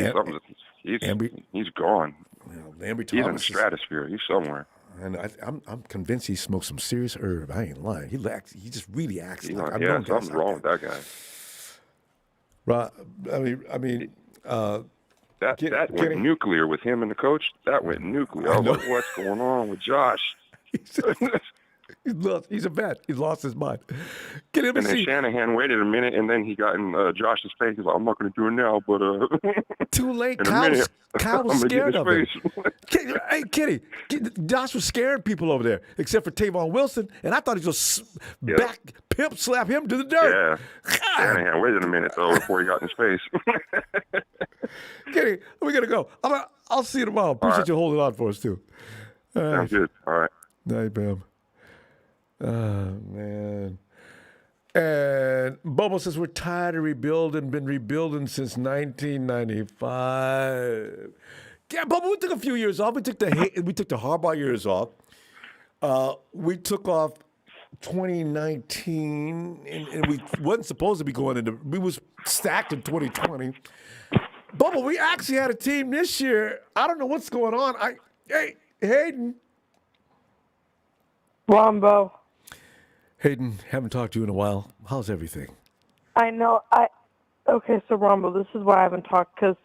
He's gone. Ambry he's in the stratosphere. He's somewhere. And I'm convinced he smoked some serious herb. I ain't lying. He just really acts like something's wrong with that guy. Right. That went nuclear with him and the coach. That went nuclear. I was like, what's going on with Josh? He's a vet. He's lost his mind. And then Shanahan waited a minute, and then he got in Josh's face. He's like, I'm not going to do it now, but too late. Kyle was scared of him. Hey, Kitty, Josh was scaring people over there, except for Tavon Wilson, and I thought he was back pimp slap him to the dirt. Yeah. Shanahan waited a minute though before he got in his face. Kitty, we gotta go. I'll see you tomorrow. Appreciate you holding on for us too. Sounds good. All right. Night, Bam. Oh, man. And Bobo says we're tired of rebuilding, been rebuilding since 1995. Yeah, Bobo, we took a few years off. We took the Harbaugh years off. We took off 2019, and we wasn't supposed to be going into. We was stacked in 2020. Bobo, we actually had a team this year. I don't know what's going on. Hey, Hayden. Ronbo. Hayden, haven't talked to you in a while. How's everything? I know. Okay, so Ronbo, this is why I haven't talked, because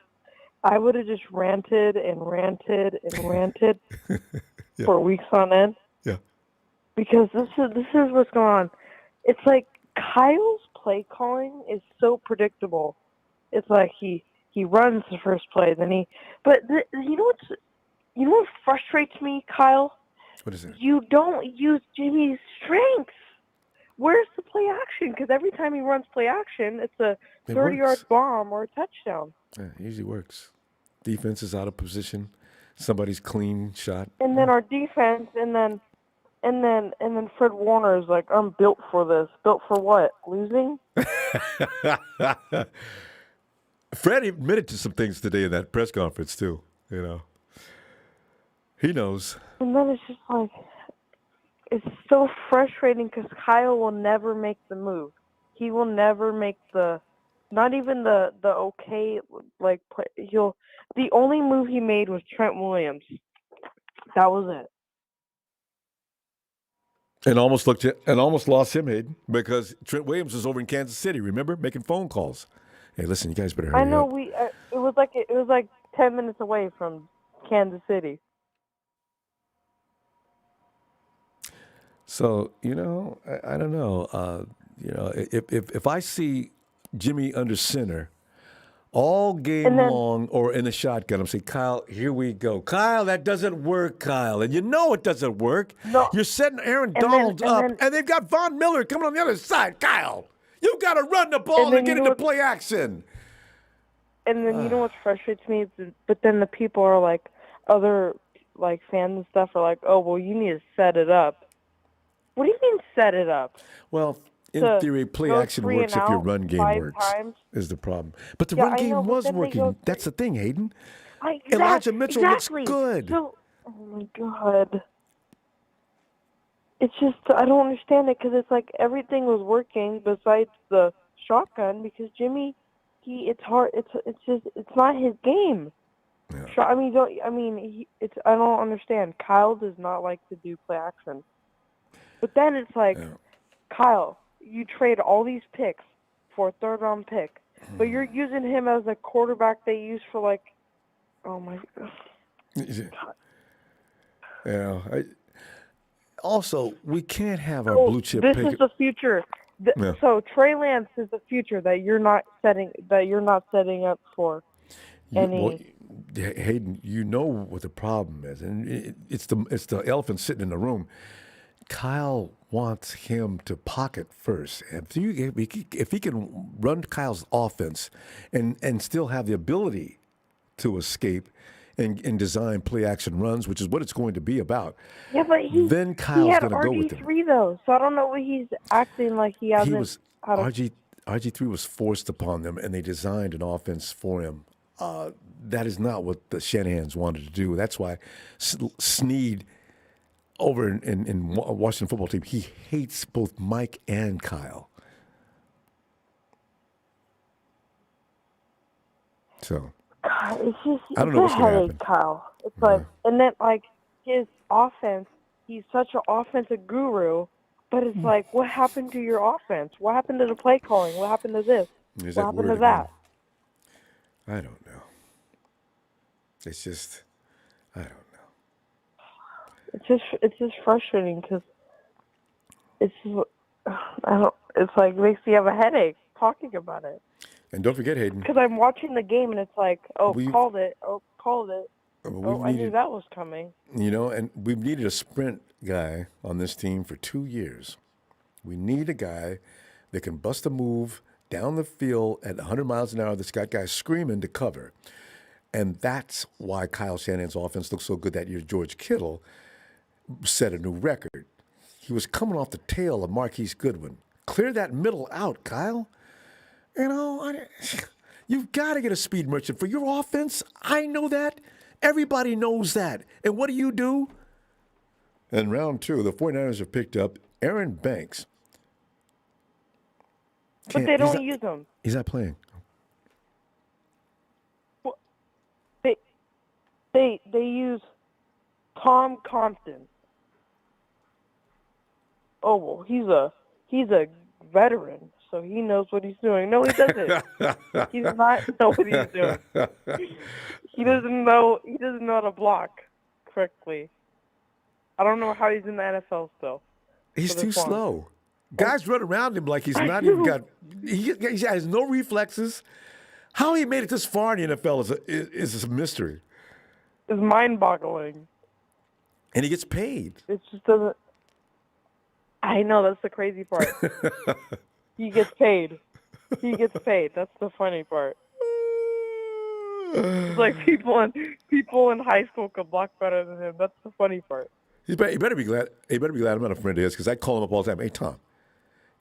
I would have just ranted and ranted and ranted for weeks on end. Yeah. Because this is what's going on. It's like Kyle's play calling is so predictable. It's like he runs the first play, then you know what frustrates me, Kyle? What is it? You don't use Jimmy's strengths. Where's the play action? Because every time he runs play action, it's a 30-yard bomb or a touchdown. Yeah, it usually works. Defense is out of position. Somebody's clean shot. And then our defense, and then Fred Warner is like, I'm built for this. Built for what? Losing? Fred admitted to some things today in that press conference too. You know, he knows. And then it's just like, it's so frustrating because Kyle will never make the move. He will never make not even the okay, like, play. The only move he made was Trent Williams. That was it. And almost lost him, Hayden, because Trent Williams was over in Kansas City, remember? Making phone calls. Hey, listen, you guys better hurry up. I know it was like 10 minutes away from Kansas City. So, I don't know. If I see Jimmy under center all game long or in the shotgun, I'm saying, Kyle, here we go. Kyle, that doesn't work, Kyle. And you know it doesn't work. No. You're setting Aaron Donald up, and they've got Von Miller coming on the other side. Kyle, you got to run the ball and get into play action. And then you know what frustrates me? But then the people are like, other like fans and stuff are like, oh, well, you need to set it up. What do you mean set it up? Well, in theory, play action works if your run game works, is the problem. But the run game was working. That's the thing, Hayden. Elijah Mitchell looks good. So, oh, my God. It's just, I don't understand it because it's like everything was working besides the shotgun because Jimmy, it's hard. It's not his game. Yeah. I don't understand. Kyle does not like to do play action. But then it's like, Kyle, you trade all these picks for a third-round pick, but you're using him as a quarterback they use for, like, oh, my God. Yeah. Also, we can't have our blue chip pick. This is the future. So Trey Lance is the future that you're not setting up for any. Hayden, you know what the problem is, and it's the elephant sitting in the room. Kyle wants him to pocket first. If he can run Kyle's offense and still have the ability to escape and design play action runs, which is what it's going to be about. Yeah, but then Kyle's going to go with him. RG3 though, so I don't know what he's acting like he hasn't. RG3 was forced upon them, and they designed an offense for him. That is not what the Shanahans wanted to do. That's why Snead over in Washington football team, he hates both Mike and Kyle. So God, it's just I don't know what's going to happen. Kyle. It's like, and then like his offense, he's such an offensive guru, but it's like, what happened to your offense? What happened to the play calling? What happened to this? What happened to that? I don't know. It's just, I don't know. It's just frustrating because it's like it makes me have a headache talking about it. And don't forget, Hayden. Because I'm watching the game and it's like, called it. I knew that was coming. You know, and we've needed a sprint guy on this team for 2 years. We need a guy that can bust a move down the field at 100 miles an hour that's got guys screaming to cover. And that's why Kyle Shanahan's offense looked so good that year. George Kittle set a new record. He was coming off the tail of Marquise Goodwin. Clear that middle out, Kyle. You know, you've got to get a speed merchant for your offense. I know that. Everybody knows that. And what do? In round 2, the 49ers have picked up Aaron Banks. But they don't use him. He's not playing. Well, they use Tom Compton. Oh well, he's a veteran, so he knows what he's doing. No, he doesn't. He does not know what he's doing. He doesn't know how to block correctly. I don't know how he's in the NFL still. He's too slow. Guys run around him like he's not even got. He has no reflexes. How he made it this far in the NFL is a mystery. It's mind-boggling. And he gets paid. It just doesn't. I know, that's the crazy part. He gets paid. That's the funny part. It's like people in high school could block better than him. That's the funny part. He better be glad. He better be glad I'm not a friend of his, because I call him up all the time. Hey, Tom,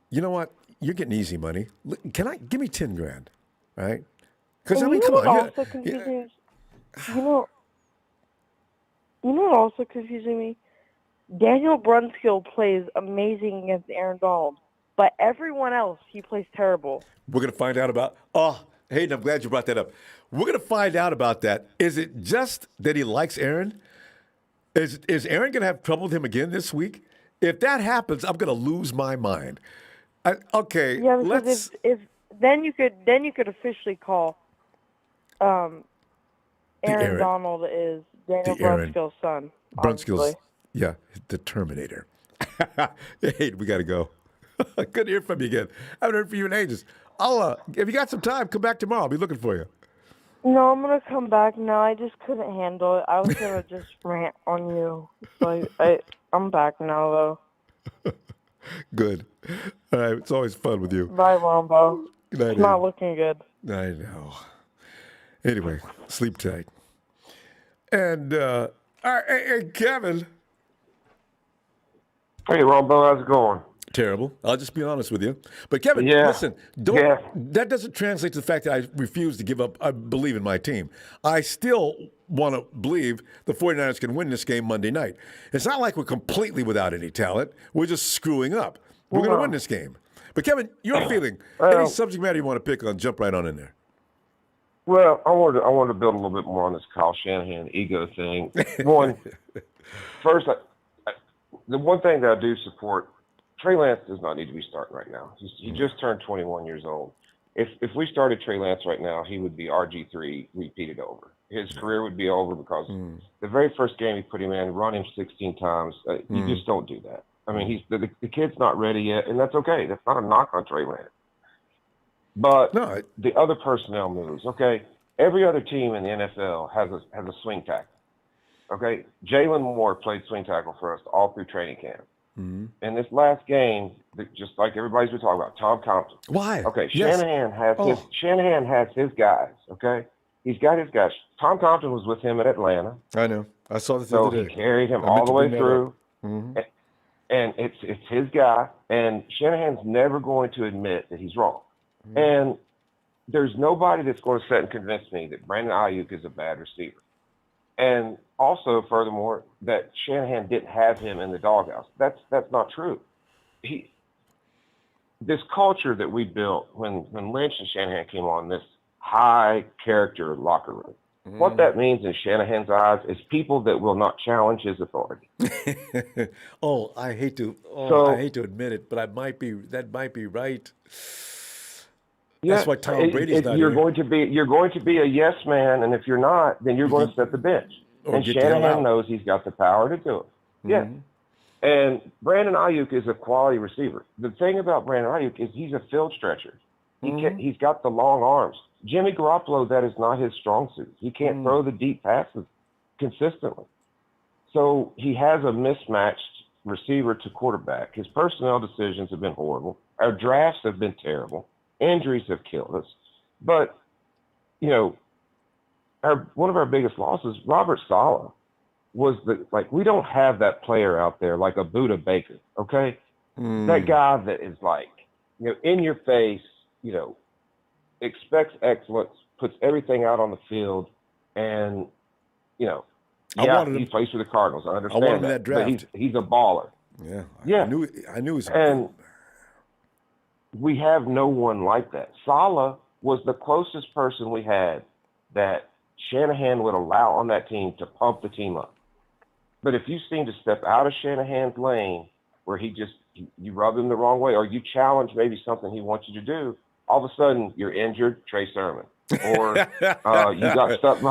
you know what? You're getting easy money. Give me $10,000, right? Because I mean, come on. You know what also confusing me? Daniel Brunskill plays amazing against Aaron Donald, but everyone else he plays terrible. We're gonna find out about. Oh, Hayden, I'm glad you brought that up. We're gonna find out about that. Is it just that he likes Aaron? Is Aaron gonna have trouble with him again this week? If that happens, I'm gonna lose my mind. Okay. Yeah, because if then you could officially call Aaron Donald is Daniel Brunskill's son. Brunskill's, yeah, the Terminator. Hey, we got to go. Good to hear from you again. I haven't heard from you in ages. I'll, if you got some time, come back tomorrow. I'll be looking for you. No, I'm going to come back now. I just couldn't handle it. I was going to just rant on you. So I'm back now, though. Good. All right. It's always fun with you. Bye, Ronbo. Good night. It's not looking good. I know. Anyway, sleep tight. And, hey, Kevin. Hey, Ronbo, how's it going? Terrible. I'll just be honest with you. But, Kevin, listen, that doesn't translate to the fact that I refuse to give up. I believe in my team. I still want to believe the 49ers can win this game Monday night. It's not like we're completely without any talent. We're just screwing up. We're going to win this game. But, Kevin, your feeling, any subject matter you want to pick on, jump right on in there. Well, I wanted to build a little bit more on this Kyle Shanahan ego thing. First, the one thing that I do support, Trey Lance does not need to be starting right now. He just turned 21 years old. If we started Trey Lance right now, he would be RG3 repeated over. His career would be over because the very first game he put him in, run him 16 times. You just don't do that. I mean, the kid's not ready yet, and that's okay. That's not a knock on Trey Lance. But the other personnel moves, okay, every other team in the NFL has a swing tackle. Okay, Jalen Moore played swing tackle for us all through training camp. Mm-hmm. In this last game, just like everybody's been talking about, Tom Compton. Why? Okay, Yes. Shanahan has his guys. Okay, he's got his guys. Tom Compton was with him at Atlanta. I know. I saw this the So other he day. carried him I all meant the to way bring that through. up. Mm-hmm. And it's his guy, and Shanahan's never going to admit that he's wrong. Mm-hmm. And there's nobody that's going to sit and convince me that Brandon Ayuk is a bad receiver. And also, furthermore, that Shanahan didn't have him in the doghouse. That's not true. This culture that we built when Lynch and Shanahan came on, this high character locker room. Mm-hmm. What that means in Shanahan's eyes is people that will not challenge his authority. I hate to admit it, but that might be right. That's why Tom Brady's not you're here. going to be a yes man, and if you're not, then you're going to set the bench. And Shanahan knows he's got the power to do it. Mm-hmm. Yeah. And Brandon Ayuk is a quality receiver. The thing about Brandon Ayuk is he's a field stretcher. He's got the long arms. Jimmy Garoppolo, that is not his strong suit. He can't throw the deep passes consistently. So he has a mismatched receiver to quarterback. His personnel decisions have been horrible. Our drafts have been terrible. Injuries have killed us. But, one of our biggest losses, Robert Saleh, was we don't have that player out there like a Buda Baker, okay? That guy that is in your face, expects excellence, puts everything out on the field, and, he plays for the Cardinals. I understand I want him in that draft. But he's a baller. Yeah. Yeah. I knew he was. And we have no one like that. Saleh was the closest person we had that Shanahan would allow on that team to pump the team up. But if you seem to step out of Shanahan's lane where you rub him the wrong way, or you challenge maybe something he wants you to do, all of a sudden you're injured, Trey Sermon. Or you got stuck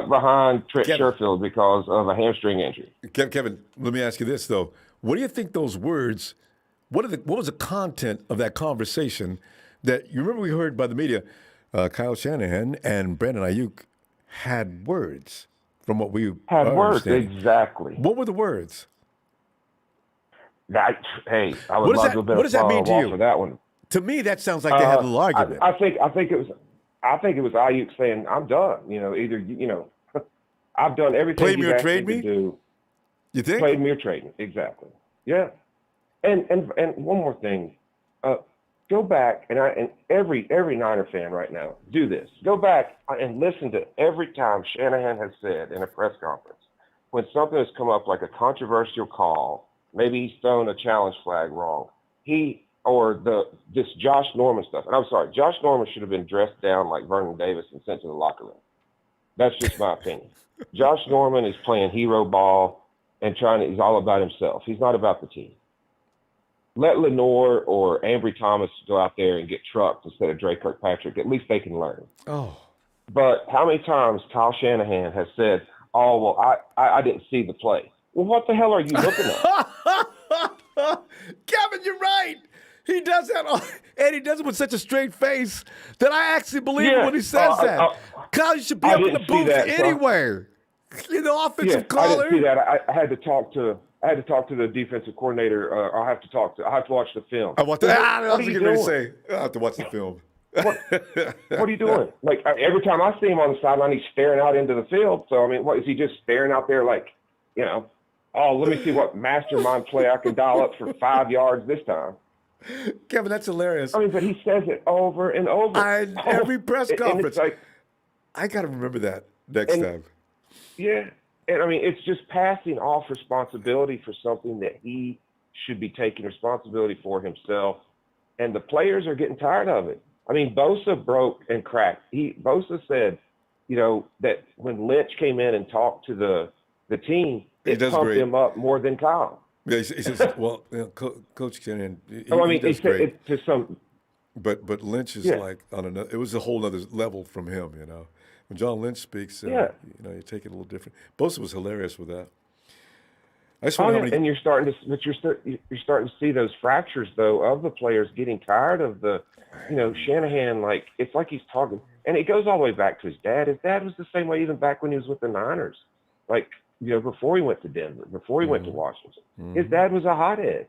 behind Trent Sherfield because of a hamstring injury. Kevin, let me ask you this though: what do you think those words? What was the content of that conversation that you remember we heard by the media? Kyle Shanahan and Brandon Ayuk had words from what we had words understanding. Exactly. What were the words? I would love to have been what does that mean to you? For that one. To me, that sounds like they had a little argument. I think it was Ayuk saying, "I'm done." I've done everything. Play me or trade me. Do. You think? Play me or trade me. Exactly. Yeah. And one more thing. Go back and every Niner fan right now, do this. Go back and listen to every time Shanahan has said in a press conference when something has come up like a controversial call, maybe he's thrown a challenge flag wrong. This Josh Norman stuff. And I'm sorry, Josh Norman should have been dressed down like Vernon Davis and sent to the locker room. That's just my opinion. Josh Norman is playing hero ball and he's all about himself. He's not about the team. Let Lenore or Ambry Thomas go out there and get trucked instead of Dre Kirkpatrick. At least they can learn. Oh. But how many times Kyle Shanahan has said, "Oh, well, I didn't see the play." Well, what the hell are you looking at? Kevin, you're right. He does that, and he does it with such a straight face that I actually believe him when he says that. Kyle, you should be up in the booth anywhere. The offensive caller. I didn't see that. I had to talk to the defensive coordinator. I have to watch the film. I want to. I was getting ready to say. I have to watch the film. What are you doing? Every time I see him on the sideline, he's staring out into the field. So what is he just staring out there oh, let me see what mastermind play I can dial up for 5 yards this time. Kevin, that's hilarious. But he says it over and over. Every press conference. And I got to remember that next time. Yeah. And it's just passing off responsibility for something that he should be taking responsibility for himself. And the players are getting tired of it. Bosa broke and cracked. Bosa said, that when Lynch came in and talked to the team, it pumped him up more than Kyle. Yeah, he says, well, Coach Shanahan, he does great. But Lynch is on another. It was a whole other level from him, When John Lynch speaks, you take it a little different. Bosa was hilarious with that. I just wonder how many. And you're starting to see those fractures though of the players getting tired of the, Shanahan. It's like he's talking. And it goes all the way back to his dad. His dad was the same way even back when he was with the Niners. Like, before he went to Denver, before he went to Washington. His dad was a hothead,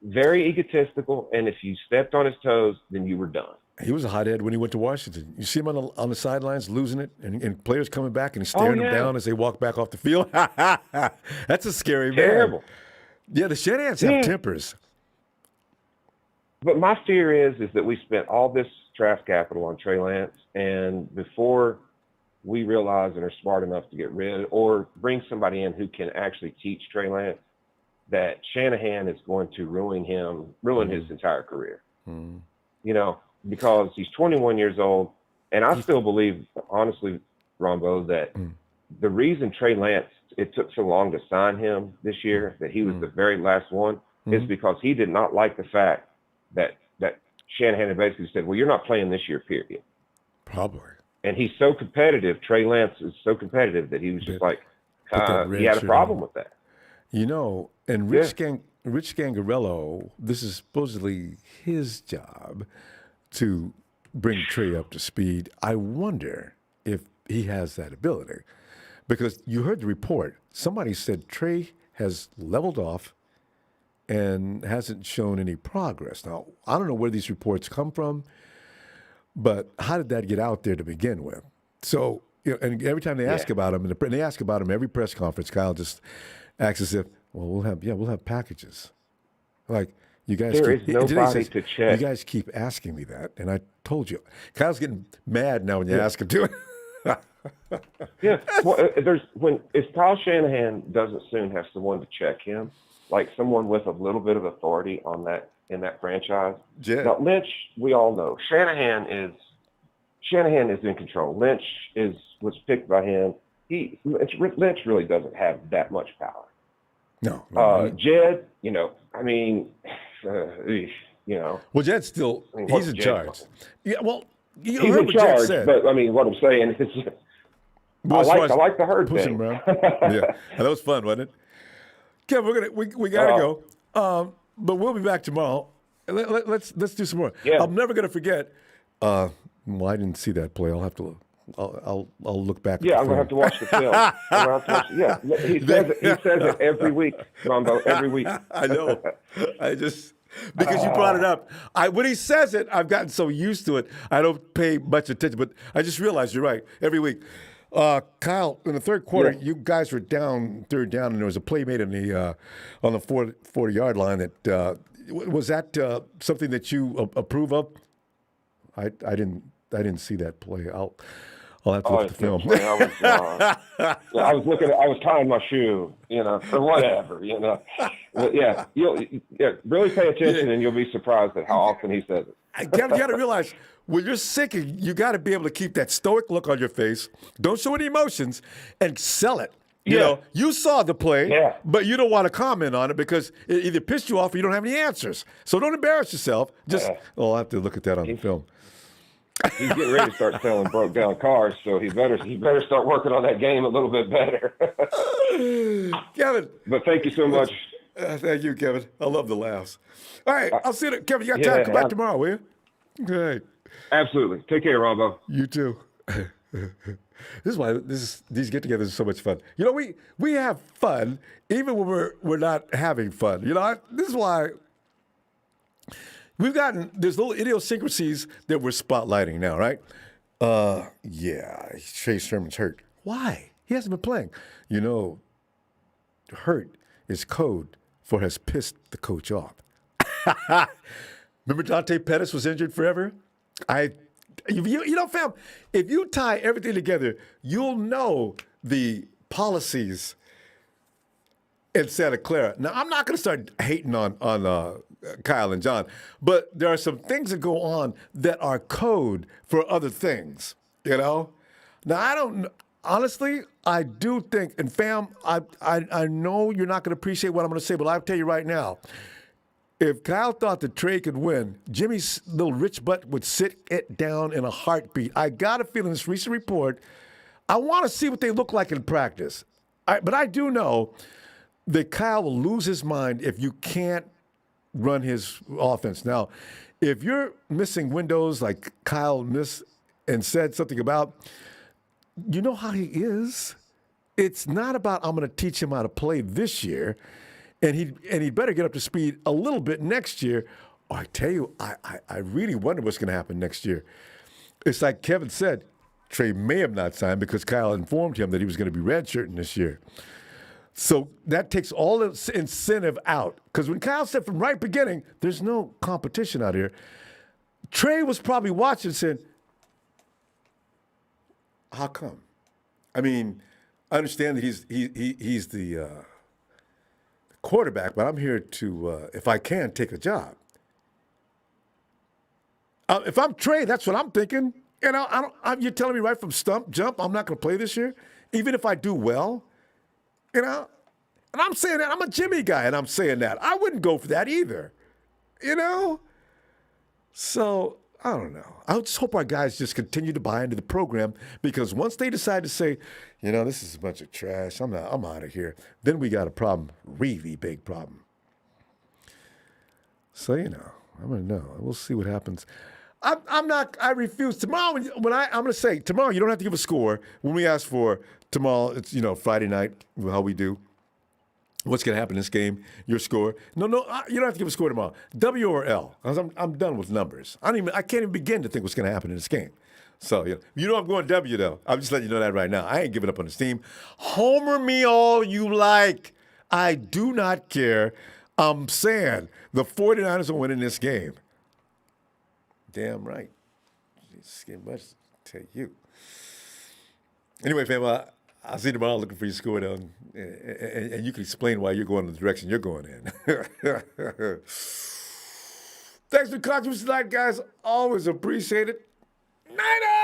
very egotistical, and if you stepped on his toes, then you were done. He was a hothead when he went to Washington. You see him on the sidelines losing it, and players coming back and he's staring them down as they walk back off the field. That's a scary Terrible. man. Yeah, the Shanahans have tempers. But my fear is that we spent all this draft capital on Trey Lance, and before we realize and are smart enough to get rid or bring somebody in who can actually teach Trey Lance, that Shanahan is going to ruin his entire career. Because he's 21 years old, and I still believe, honestly, Ronbo, that the reason Trey Lance, it took so long to sign him this year, that he was the very last one, is because he did not like the fact that Shanahan had basically said, well, you're not playing this year, period. Probably. And he's so competitive, Trey Lance is so competitive that he was just like, he had a problem with that. And Rich Gangarello, this is supposedly his job to bring Trey up to speed. I wonder if he has that ability. Because you heard the report. Somebody said Trey has leveled off and hasn't shown any progress. Now, I don't know where these reports come from, but how did that get out there to begin with? So, and every time they ask about him, and they ask about him every press conference, Kyle just acts as if, well, we'll have packages. Like, you guys there is nobody to check. You guys keep asking me that, and I told you. Kyle's getting mad now when you ask him to. If Kyle Shanahan doesn't soon have someone to check him, like someone with a little bit of authority in that franchise. Yeah. Now, Lynch, we all know Shanahan is in control. Lynch was picked by him. Lynch really doesn't have that much power. No. Jed, Well, Jed's still, he's in charge. Yeah, well, you he's heard in what charge, Jed said. but what I'm saying is, I like the herd pushing thing. Around. Yeah, that was fun, wasn't it? Kevin, we gotta go, but we'll be back tomorrow. Let's do some more. Yeah. I'm never gonna forget. I didn't see that play. I'll have to. I'll look back. Yeah, I'm gonna have to watch the film. He says it every week, Ronbo, every week. I know. Because you brought it up. When he says it, I've gotten so used to it, I don't pay much attention. But I just realized you're right. Every week. Kyle, in the third quarter, you guys were down third down, and there was a play made on the 40-yard line. That was that something that you approve of? I didn't see that play. I'll have to look at the film. I was tying my shoe, or whatever, But really pay attention, and you'll be surprised at how often he says it. You got to realize, when you're sick, you got to be able to keep that stoic look on your face. Don't show any emotions and sell it. You know, you saw the play, but you don't want to comment on it because it either pissed you off or you don't have any answers. So don't embarrass yourself. I'll have to look at that on the film. He's getting ready to start selling broke down cars, so he better start working on that game a little bit better. Kevin. But thank you so much. Thank you, Kevin. I love the laughs. All right, I'll see you. Kevin, you got time? Come back tomorrow, will you? All right. Absolutely. Take care, Ronbo. You too. This is why these get-togethers are so much fun. We have fun even when we're not having fun. This is why there's little idiosyncrasies that we're spotlighting now, right? Trey Sermon's hurt. Why? He hasn't been playing. Hurt is code for has pissed the coach off. Remember Dante Pettis was injured forever? Fam, if you tie everything together, you'll know the policies in Santa Clara. Now, I'm not going to start hating on Kyle and John, but there are some things that go on that are code for other things, Now, honestly, I do think, and fam, I know you're not going to appreciate what I'm going to say, but I'll tell you right now, if Kyle thought that Trey could win, Jimmy's little rich butt would sit it down in a heartbeat. I got a feeling this recent report, I want to see what they look like in practice. But I do know that Kyle will lose his mind if you can't run his offense. Now, if you're missing windows like Kyle missed and said something about, you know how he is. It's not about I'm going to teach him how to play this year, and he'd better get up to speed a little bit next year. Oh, I tell you, I really wonder what's going to happen next year. It's like Kevin said, Trey may have not signed because Kyle informed him that he was going to be redshirting this year. So that takes all the incentive out. Because when Kyle said from right beginning, there's no competition out here, Trey was probably watching saying, how come? I mean, I understand that he's the quarterback, but I'm here to, if I can, take a job. If I'm Trey, that's what I'm thinking. You know, you're telling me right from jump, I'm not going to play this year, even if I do well. You know, and I'm saying that. I'm a Jimmy guy, and I'm saying that. I wouldn't go for that either. You know? So, I don't know. I just hope our guys just continue to buy into the program, because once they decide to say, you know, this is a bunch of trash, I'm out of here, then we got a problem, really big problem. So, you know, I'm going to know. We'll see what happens. I refuse. Tomorrow, I'm going to say, tomorrow you don't have to give a score. When we ask for tomorrow, it's, you know, Friday night, how we do. What's going to happen in this game, your score. No, you don't have to give a score tomorrow. W or L. I'm done with numbers. I can't even begin to think what's going to happen in this game. So, you know I'm going W, though. I'm just letting you know that right now. I ain't giving up on this team. Homer me all you like. I do not care. I'm saying the 49ers are winning this game. Damn right. This game must tell you. Anyway, fam, I'll see you tomorrow looking for your score down, and you can explain why you're going in the direction you're going in. Thanks for contributing tonight, guys. Always appreciate it. Niners!